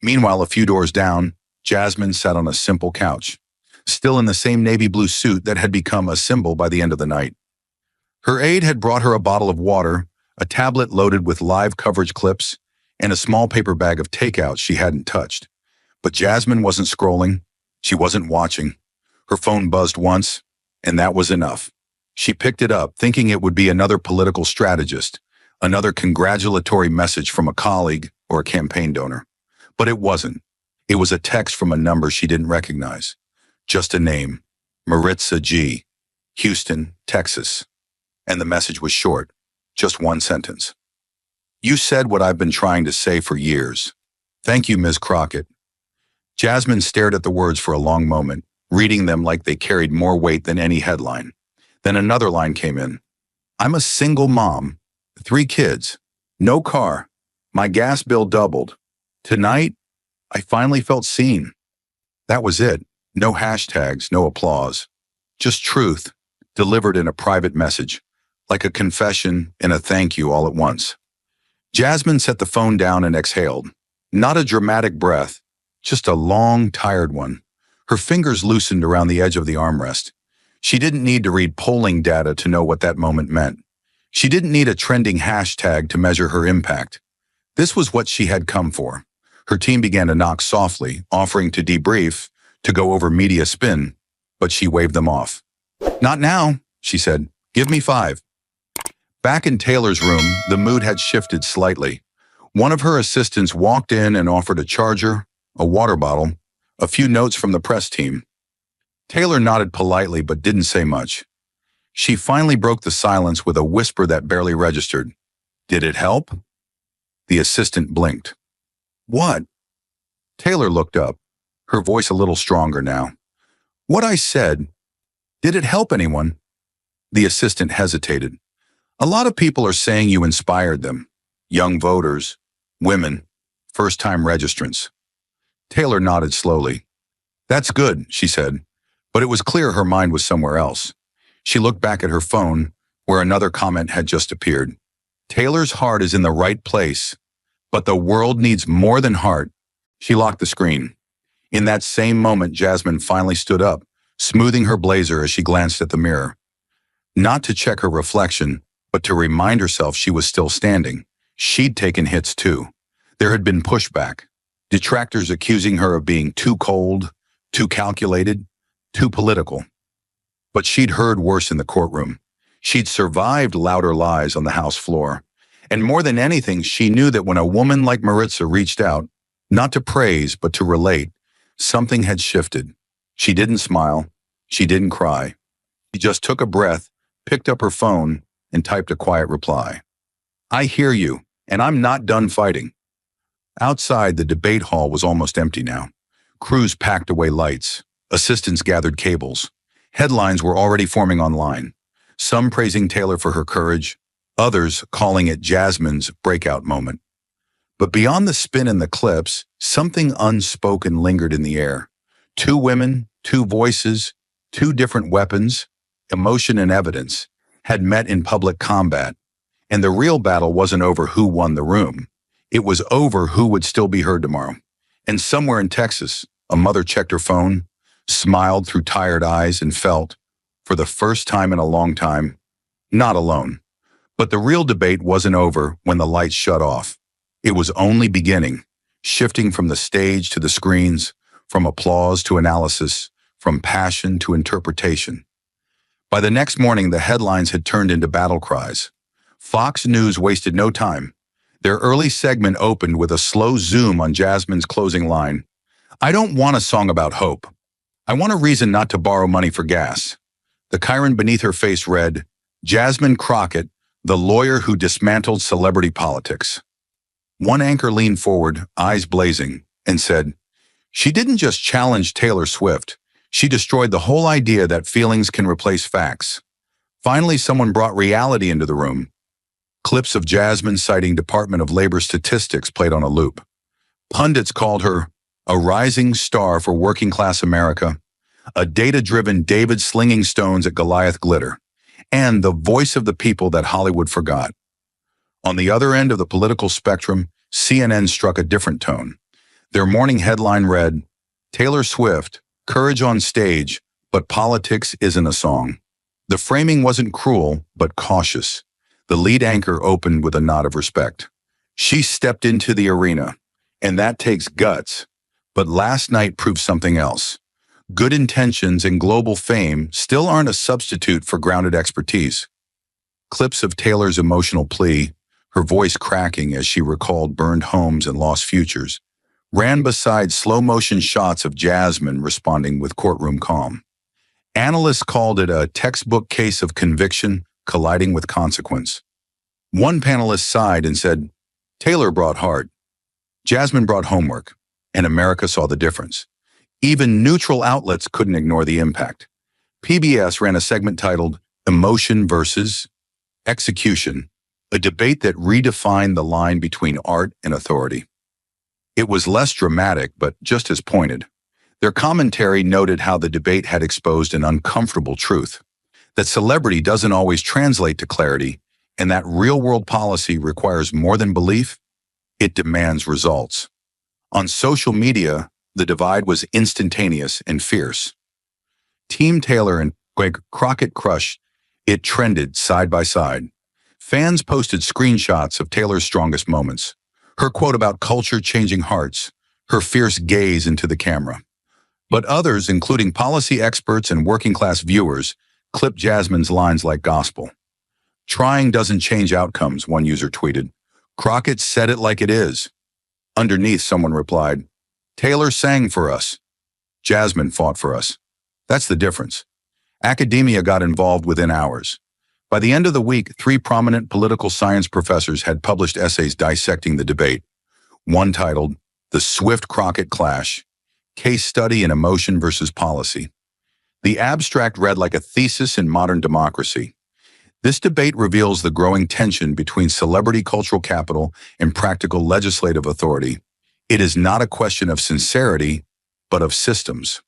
Meanwhile, a few doors down, Jasmine sat on a simple couch, still in the same navy blue suit that had become a symbol by the end of the night. Her aide had brought her a bottle of water, a tablet loaded with live coverage clips, and a small paper bag of takeout she hadn't touched. But Jasmine wasn't scrolling. She wasn't watching. Her phone buzzed once, and that was enough. She picked it up, thinking it would be another political strategist, another congratulatory message from a colleague or a campaign donor. But it wasn't. It was a text from a number she didn't recognize. Just a name, Maritza G., Houston, Texas. And the message was short, just one sentence. You said what I've been trying to say for years. Thank you, Ms. Crockett. Jasmine stared at the words for a long moment, reading them like they carried more weight than any headline. Then another line came in. I'm a single mom, 3 kids, no car. My gas bill doubled. Tonight, I finally felt seen. That was it. No hashtags, no applause. Just truth, delivered in a private message, like a confession and a thank you all at once. Jasmine set the phone down and exhaled. Not a dramatic breath, just a long, tired one. Her fingers loosened around the edge of the armrest. She didn't need to read polling data to know what that moment meant. She didn't need a trending hashtag to measure her impact. This was what she had come for. Her team began to knock softly, offering to debrief, to go over media spin, but she waved them off. Not now, she said. Give me 5. Back in Taylor's room, the mood had shifted slightly. One of her assistants walked in and offered a charger, a water bottle, a few notes from the press team. Taylor nodded politely but didn't say much. She finally broke the silence with a whisper that barely registered. Did it help? The assistant blinked. What? Taylor looked up, her voice a little stronger now. What I said. Did it help anyone? The assistant hesitated. A lot of people are saying you inspired them. Young voters, women, first-time registrants. Taylor nodded slowly. That's good, she said, but it was clear her mind was somewhere else. She looked back at her phone, where another comment had just appeared. Taylor's heart is in the right place, but the world needs more than heart. She locked the screen. In that same moment, Jasmine finally stood up, smoothing her blazer as she glanced at the mirror. Not to check her reflection, but to remind herself she was still standing. She'd taken hits too. There had been pushback. Detractors accusing her of being too cold, too calculated, too political. But she'd heard worse in the courtroom. She'd survived louder lies on the House floor. And more than anything, she knew that when a woman like Maritza reached out, not to praise, but to relate, something had shifted. She didn't smile. She didn't cry. She just took a breath, picked up her phone, and typed a quiet reply. I hear you, and I'm not done fighting. Outside, the debate hall was almost empty now. Crews packed away lights. Assistants gathered cables. Headlines were already forming online. Some praising Taylor for her courage, others calling it Jasmine's breakout moment. But beyond the spin and the clips, something unspoken lingered in the air. Two women, two voices, two different weapons, emotion and evidence, had met in public combat, and the real battle wasn't over who won the room. It was over who would still be heard tomorrow. And somewhere in Texas, a mother checked her phone, smiled through tired eyes, and felt, for the first time in a long time, not alone. But the real debate wasn't over when the lights shut off. It was only beginning, shifting from the stage to the screens, from applause to analysis, from passion to interpretation. By the next morning, the headlines had turned into battle cries. Fox News wasted no time. Their early segment opened with a slow zoom on Jasmine's closing line. "I don't want a song about hope. I want a reason not to borrow money for gas." The chyron beneath her face read, "Jasmine Crockett, the lawyer who dismantled celebrity politics." One anchor leaned forward, eyes blazing, and said, "She didn't just challenge Taylor Swift. She destroyed the whole idea that feelings can replace facts." Finally, someone brought reality into the room. Clips of Jasmine citing Department of Labor statistics played on a loop. Pundits called her a rising star for working-class America, a data-driven David slinging stones at Goliath glitter, and the voice of the people that Hollywood forgot. On the other end of the political spectrum, CNN struck a different tone. Their morning headline read, "Taylor Swift, courage on stage, but politics isn't a song." The framing wasn't cruel, but cautious. The lead anchor opened with a nod of respect. "She stepped into the arena, and that takes guts. But last night proved something else. Good intentions and global fame still aren't a substitute for grounded expertise." Clips of Taylor's emotional plea, her voice cracking as she recalled burned homes and lost futures, ran beside slow-motion shots of Jasmine responding with courtroom calm. Analysts called it a textbook case of conviction colliding with consequence. One panelist sighed and said, "Taylor brought heart. Jasmine brought homework, and America saw the difference." Even neutral outlets couldn't ignore the impact. PBS ran a segment titled "Emotion versus Execution," a debate that redefined the line between art and authority. It was less dramatic, but just as pointed. Their commentary noted how the debate had exposed an uncomfortable truth, that celebrity doesn't always translate to clarity, and that real-world policy requires more than belief, it demands results. On social media, the divide was instantaneous and fierce. Team Taylor and Crockett crush, it trended side by side. Fans posted screenshots of Taylor's strongest moments. Her quote about culture changing hearts, her fierce gaze into the camera. But others, including policy experts and working-class viewers, clipped Jasmine's lines like gospel. "Trying doesn't change outcomes," one user tweeted. "Crockett said it like it is." Underneath, someone replied, "Taylor sang for us. Jasmine fought for us." That's the difference. Academia got involved within hours. By the end of the week, 3 prominent political science professors had published essays dissecting the debate. One titled, "The Swift-Crockett Clash: Case Study in Emotion versus Policy." The abstract read like a thesis in modern democracy. This debate reveals the growing tension between celebrity cultural capital and practical legislative authority. It is not a question of sincerity, but of systems.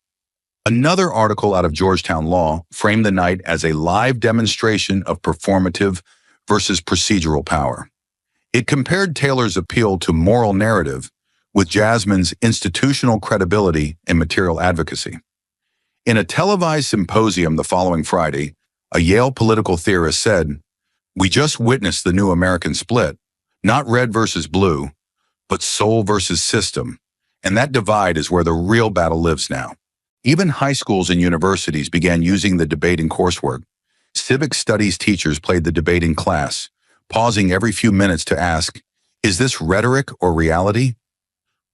Another article out of Georgetown Law framed the night as a live demonstration of performative versus procedural power. It compared Taylor's appeal to moral narrative with Jasmine's institutional credibility and material advocacy. In a televised symposium the following Friday, a Yale political theorist said, "We just witnessed the new American split, not red versus blue, but soul versus system, and that divide is where the real battle lives now." Even high schools and universities began using the debate in coursework. Civic studies teachers played the debate in class, pausing every few minutes to ask, "Is this rhetoric or reality?"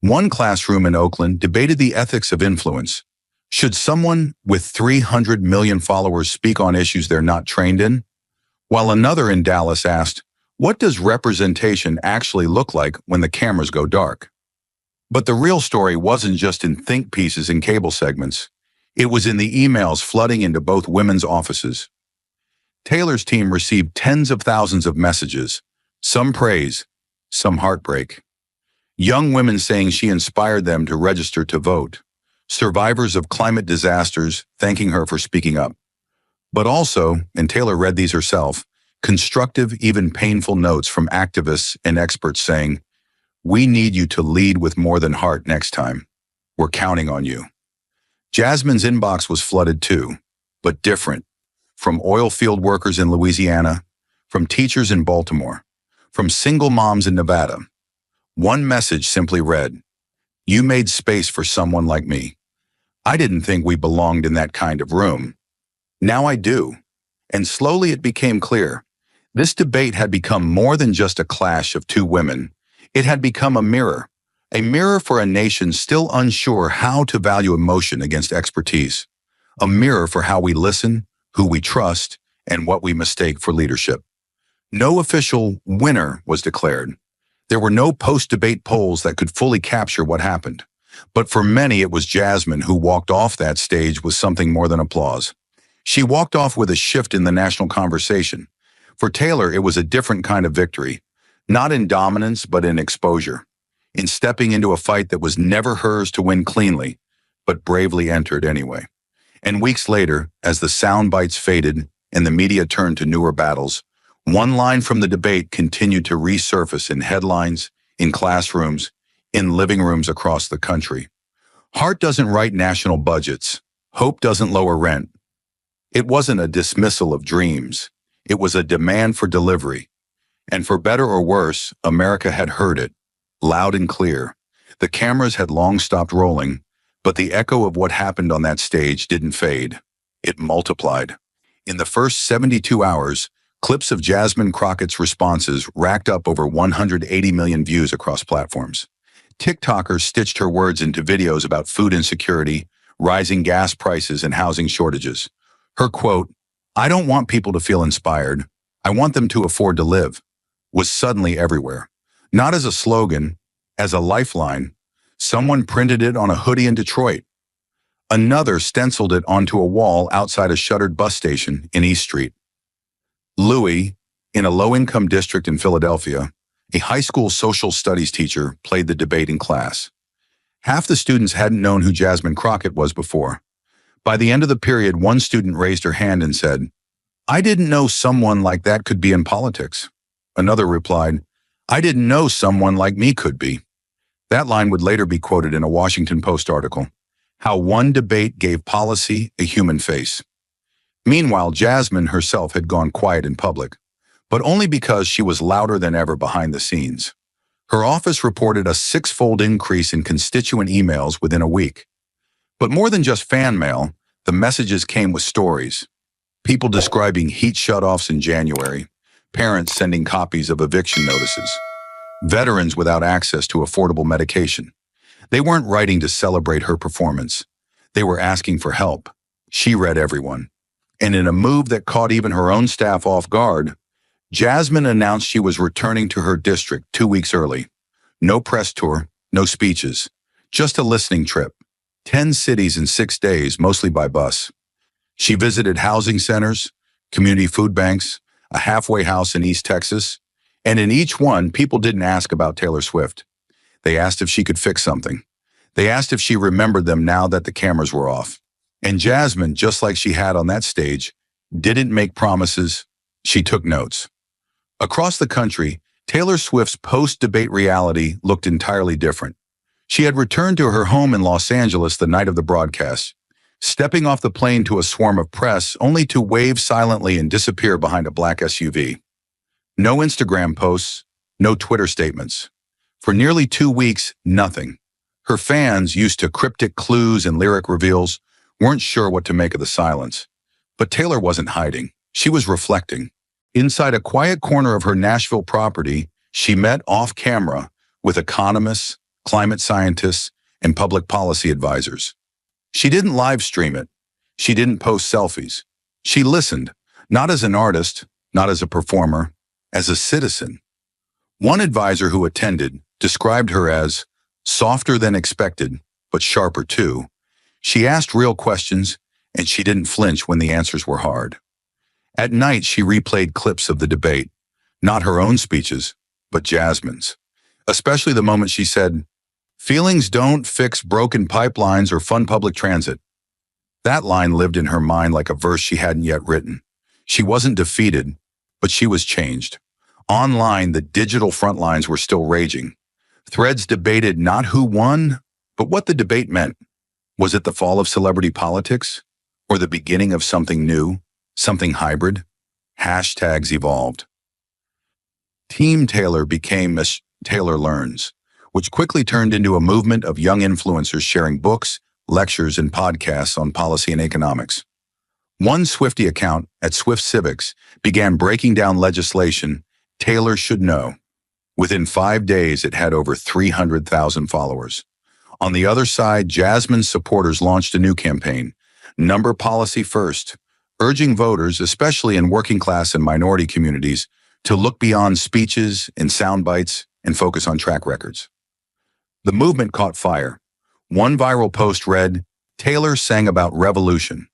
One classroom in Oakland debated the ethics of influence. Should someone with 300 million followers speak on issues they're not trained in? While another in Dallas asked, "What does representation actually look like when the cameras go dark?" But the real story wasn't just in think pieces and cable segments. It was in the emails flooding into both women's offices. Taylor's team received tens of thousands of messages, some praise, some heartbreak. Young women saying she inspired them to register to vote. survivors of climate disasters thanking her for speaking up. But also, and Taylor read these herself, constructive, even painful notes from activists and experts saying, "We need you to lead with more than heart next time. We're counting on you." Jasmine's inbox was flooded too, but different. From oil field workers in Louisiana, from teachers in Baltimore, from single moms in Nevada. One message simply read, "You made space for someone like me. I didn't think we belonged in that kind of room. Now I do." And slowly it became clear. This debate had become more than just a clash of two women. It had become a mirror for a nation still unsure how to value emotion against expertise, a mirror for how we listen, who we trust, and what we mistake for leadership. No official winner was declared. There were no post-debate polls that could fully capture what happened. But for many, it was Jasmine who walked off that stage with something more than applause. She walked off with a shift in the national conversation. For Taylor, it was a different kind of victory, not in dominance, but in exposure, in stepping into a fight that was never hers to win cleanly, but bravely entered anyway. And weeks later, as the sound bites faded and the media turned to newer battles, one line from the debate continued to resurface in headlines, in classrooms, in living rooms across the country. Heart doesn't write national budgets. Hope doesn't lower rent. It wasn't a dismissal of dreams. It was a demand for delivery. And for better or worse, America had heard it, loud and clear. The cameras had long stopped rolling, but the echo of what happened on that stage didn't fade. It multiplied. In the first 72 hours, clips of Jasmine Crockett's responses racked up over 180 million views across platforms. TikTokers stitched her words into videos about food insecurity, rising gas prices, and housing shortages. Her quote, "I don't want people to feel inspired. I want them to afford to live," was suddenly everywhere. Not as a slogan, as a lifeline. Someone printed it on a hoodie in Detroit. Another stenciled it onto a wall outside a shuttered bus station in East Street. Louis, in a low-income district in Philadelphia, a high school social studies teacher, played the debate in class. Half the students hadn't known who Jasmine Crockett was before. By the end of the period, one student raised her hand and said, "I didn't know someone like that could be in politics." Another replied, "I didn't know someone like me could be." That line would later be quoted in a Washington Post article, "How one debate gave policy a human face." Meanwhile, Jasmine herself had gone quiet in public, but only because she was louder than ever behind the scenes. Her office reported a six-fold increase in constituent emails within a week. But more than just fan mail, the messages came with stories. People describing heat shutoffs in January, parents sending copies of eviction notices, veterans without access to affordable medication. They weren't writing to celebrate her performance. They were asking for help. She read everyone. And in a move that caught even her own staff off guard, Jasmine announced she was returning to her district 2 weeks early. No press tour, no speeches, just a listening trip. 10 cities in 6 days, mostly by bus. She visited housing centers, community food banks, a halfway house in East Texas, and in each one, people didn't ask about Taylor Swift. They asked if she could fix something. They asked if she remembered them now that the cameras were off. And Jasmine, just like she had on that stage, didn't make promises, she took notes. Across the country, Taylor Swift's post-debate reality looked entirely different. She had returned to her home in Los Angeles the night of the broadcast, stepping off the plane to a swarm of press only to wave silently and disappear behind a black SUV. No Instagram posts, no Twitter statements. For nearly 2 weeks, nothing. Her fans, used to cryptic clues and lyric reveals, weren't sure what to make of the silence. But Taylor wasn't hiding. She was reflecting. Inside a quiet corner of her Nashville property, she met off-camera with economists, climate scientists, and public policy advisors. She didn't live stream it. She didn't post selfies. She listened, not as an artist, not as a performer, as a citizen. One advisor who attended described her as softer than expected, but sharper too. She asked real questions, and she didn't flinch when the answers were hard. At night, she replayed clips of the debate, not her own speeches, but Jasmine's. Especially the moment she said, Feelings don't fix broken pipelines or fund public transit. That line lived in her mind like a verse she hadn't yet written. She wasn't defeated, but she was changed. Online, the digital front lines were still raging. Threads debated not who won, but what the debate meant. Was it the fall of celebrity politics? Or the beginning of something new, something hybrid? Hashtags evolved. Team Taylor became Miss Taylor Learns, which quickly turned into a movement of young influencers sharing books, lectures, and podcasts on policy and economics. One Swiftie account at Swift Civics began breaking down legislation Taylor should know. Within 5 days, it had over 300,000 followers. On the other side, Jasmine's supporters launched a new campaign, Number Policy First, urging voters, especially in working class and minority communities, to look beyond speeches and sound bites and focus on track records. The movement caught fire. One viral post read, "Taylor sang about revolution.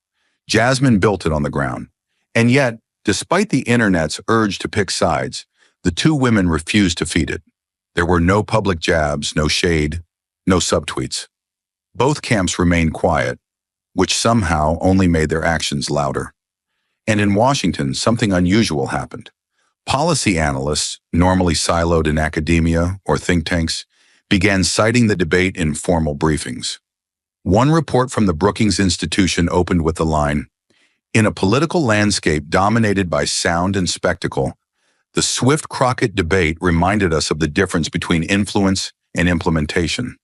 Jasmine built it on the ground." And yet, despite the internet's urge to pick sides, the two women refused to feed it. There were no public jabs, no shade, no subtweets. Both camps remained quiet, which somehow only made their actions louder. And in Washington, something unusual happened. Policy analysts, normally siloed in academia or think tanks, began citing the debate in formal briefings. One report from the Brookings Institution opened with the line, "In a political landscape dominated by sound and spectacle, the Swift-Crockett debate reminded us of the difference between influence and implementation."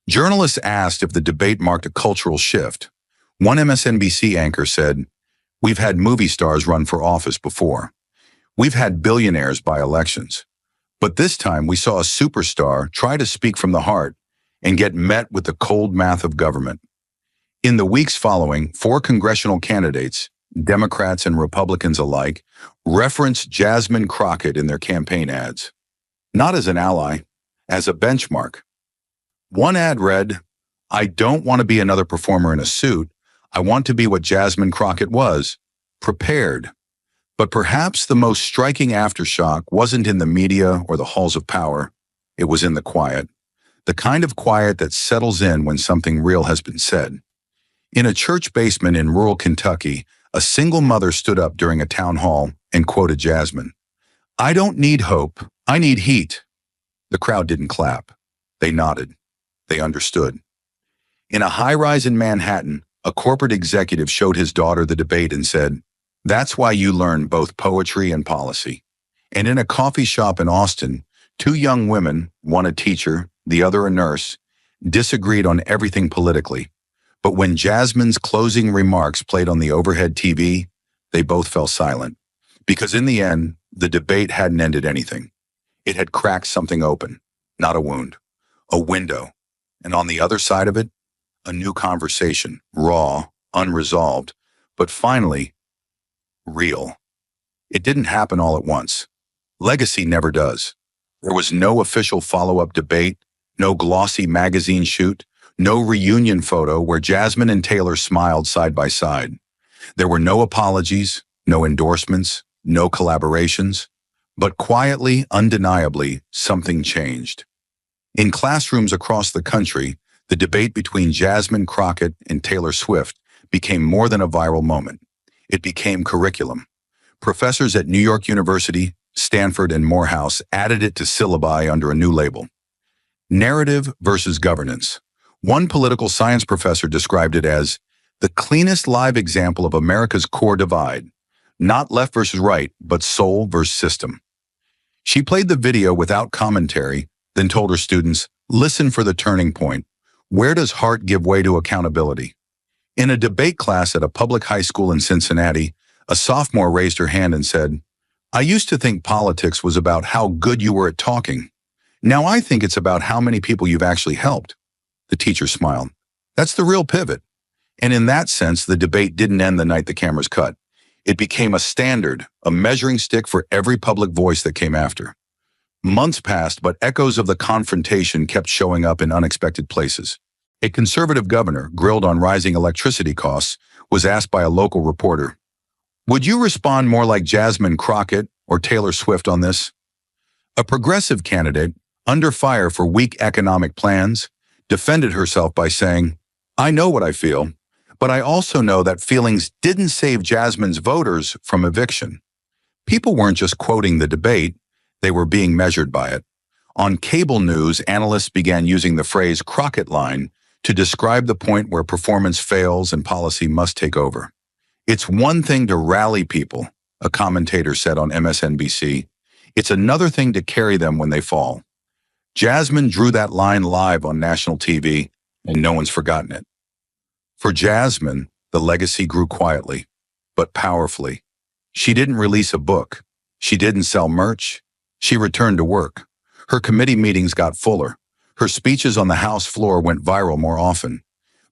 Journalists asked if the debate marked a cultural shift. One MSNBC anchor said, "We've had movie stars run for office before. We've had billionaires buy elections. But this time we saw a superstar try to speak from the heart and get met with the cold math of government." In the weeks following, 4 congressional candidates, Democrats and Republicans alike, referenced Jasmine Crockett in their campaign ads. Not as an ally, as a benchmark. One ad read, "I don't want to be another performer in a suit. I want to be what Jasmine Crockett was, prepared." But perhaps the most striking aftershock wasn't in the media or the halls of power. It was in the quiet. The kind of quiet that settles in when something real has been said. In a church basement in rural Kentucky, a single mother stood up during a town hall and quoted Jasmine. "I don't need hope. I need heat." The crowd didn't clap. They nodded. They understood. In a high-rise in Manhattan, a corporate executive showed his daughter the debate and said, "That's why you learn both poetry and policy." And in a coffee shop in Austin, 2 young women, one a teacher, the other a nurse, disagreed on everything politically. But when Jasmine's closing remarks played on the overhead TV, they both fell silent. Because in the end, the debate hadn't ended anything. It had cracked something open, not a wound, a window. And on the other side of it, a new conversation, raw, unresolved, but finally, real. It didn't happen all at once. Legacy never does. There was no official follow-up debate, no glossy magazine shoot, no reunion photo where Jasmine and Taylor smiled side by side. There were no apologies, no endorsements, no collaborations. But quietly, undeniably, something changed. In classrooms across the country, the debate between Jasmine Crockett and Taylor Swift became more than a viral moment. It became curriculum. Professors at New York University, Stanford, and Morehouse added it to syllabi under a new label. Narrative versus governance. One political science professor described it as the cleanest live example of America's core divide, not left versus right, but soul versus system. She played the video without commentary, then told her students, "Listen for the turning point. Where does heart give way to accountability?" In a debate class at a public high school in Cincinnati, a sophomore raised her hand and said, "I used to think politics was about how good you were at talking. Now I think it's about how many people you've actually helped." The teacher smiled. That's the real pivot. And in that sense, the debate didn't end the night the cameras cut. It became a standard, a measuring stick for every public voice that came after. Months passed, but echoes of the confrontation kept showing up in unexpected places. A conservative governor, grilled on rising electricity costs, was asked by a local reporter, "Would you respond more like Jasmine Crockett or Taylor Swift on this?" A progressive candidate, under fire for weak economic plans, defended herself by saying, "I know what I feel, but I also know that feelings didn't save Jasmine's voters from eviction." People weren't just quoting the debate, they were being measured by it. On cable news, analysts began using the phrase Crockett line to describe the point where performance fails and policy must take over. "It's one thing to rally people," a commentator said on MSNBC. "It's another thing to carry them when they fall." Jasmine drew that line live on national TV, and no one's forgotten it. For Jasmine, the legacy grew quietly, but powerfully. She didn't release a book. She didn't sell merch. She returned to work. Her committee meetings got fuller. Her speeches on the House floor went viral more often.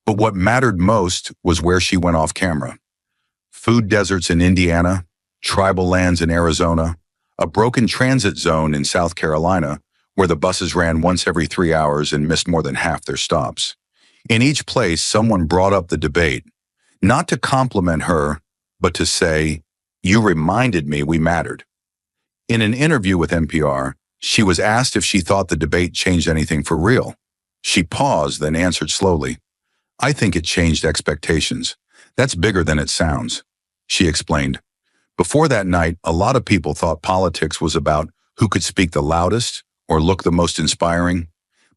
But what mattered most was where she went off camera. Food deserts in Indiana, tribal lands in Arizona, a broken transit zone in South Carolina, where the buses ran once every 3 hours and missed more than half their stops. In each place, someone brought up the debate, not to compliment her, but to say, "You reminded me we mattered." In an interview with NPR, she was asked if she thought the debate changed anything for real. She paused, then answered slowly, "I think it changed expectations. That's bigger than it sounds," she explained. Before that night, a lot of people thought politics was about who could speak the loudest or look the most inspiring.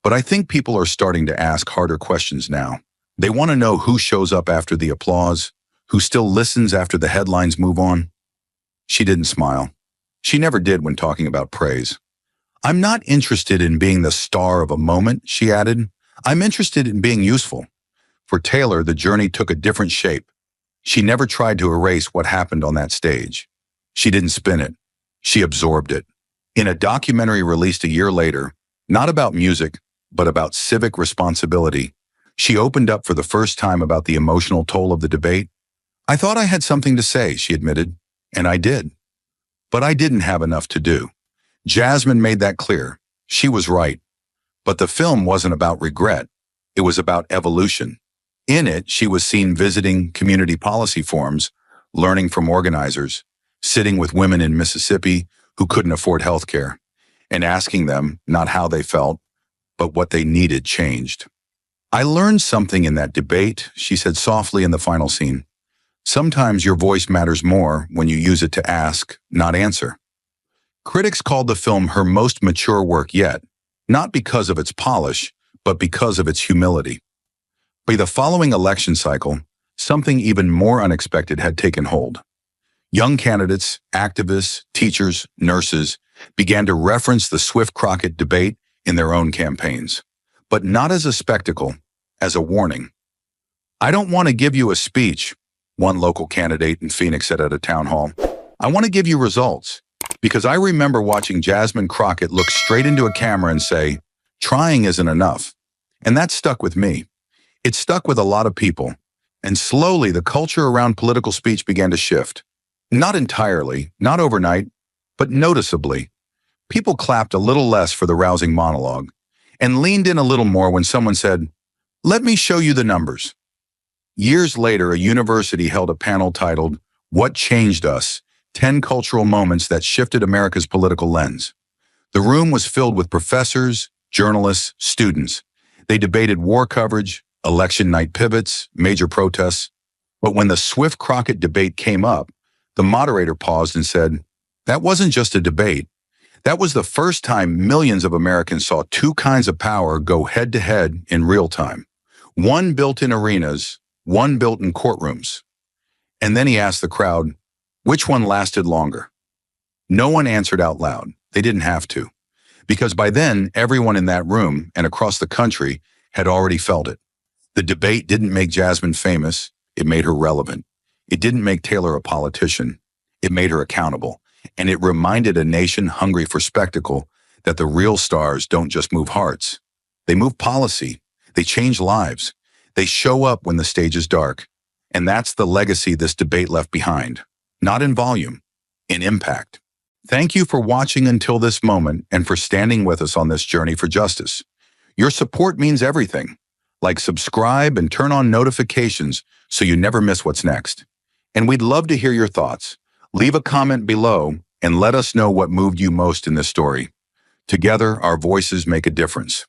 But I think people are starting to ask harder questions now. They want to know who shows up after the applause, who still listens after the headlines move on. She didn't smile. She never did when talking about praise. "I'm not interested in being the star of a moment," she added. "I'm interested in being useful." For Taylor, the journey took a different shape. She never tried to erase what happened on that stage. She didn't spin it. She absorbed it. In a documentary released a year later, not about music, but about civic responsibility, she opened up for the first time about the emotional toll of the debate. "I thought I had something to say," she admitted, "and I did. But I didn't have enough to do." Jasmine made that clear. She was right. But the film wasn't about regret. It was about evolution. In it, she was seen visiting community policy forums, learning from organizers, sitting with women in Mississippi who couldn't afford health care, and asking them not how they felt, but what they needed changed. "I learned something in that debate," she said softly in the final scene. "Sometimes your voice matters more when you use it to ask, not answer." Critics called the film her most mature work yet, not because of its polish, but because of its humility. By the following election cycle, something even more unexpected had taken hold. Young candidates, activists, teachers, nurses began to reference the Swift-Crockett debate in their own campaigns, but not as a spectacle, as a warning. "I don't want to give you a speech," one local candidate in Phoenix said at a town hall. "I want to give you results, because I remember watching Jasmine Crockett look straight into a camera and say, 'Trying isn't enough.' And that stuck with me. It stuck with a lot of people, and slowly the culture around political speech began to shift. Not entirely, not overnight, but noticeably. People clapped a little less for the rousing monologue, and leaned in a little more when someone said, 'Let me show you the numbers.'" Years later, a university held a panel titled, "What Changed Us? 10 Cultural Moments That Shifted America's Political Lens." The room was filled with professors, journalists, students. They debated war coverage, election night pivots, major protests. But when the Swift-Crockett debate came up, the moderator paused and said, "That wasn't just a debate. That was the first time millions of Americans saw two kinds of power go head-to-head in real time. One built in arenas, one built in courtrooms." And then he asked the crowd, which one lasted longer? No one answered out loud. They didn't have to. Because by then, everyone in that room and across the country had already felt it. The debate didn't make Jasmine famous. It made her relevant. It didn't make Taylor a politician. It made her accountable. And it reminded a nation hungry for spectacle that the real stars don't just move hearts. They move policy. They change lives. They show up when the stage is dark. And that's the legacy this debate left behind. Not in volume, in impact. Thank you for watching until this moment and for standing with us on this journey for justice. Your support means everything. Like, subscribe and turn on notifications so you never miss what's next. And we'd love to hear your thoughts. Leave a comment below and let us know what moved you most in this story. Together, our voices make a difference.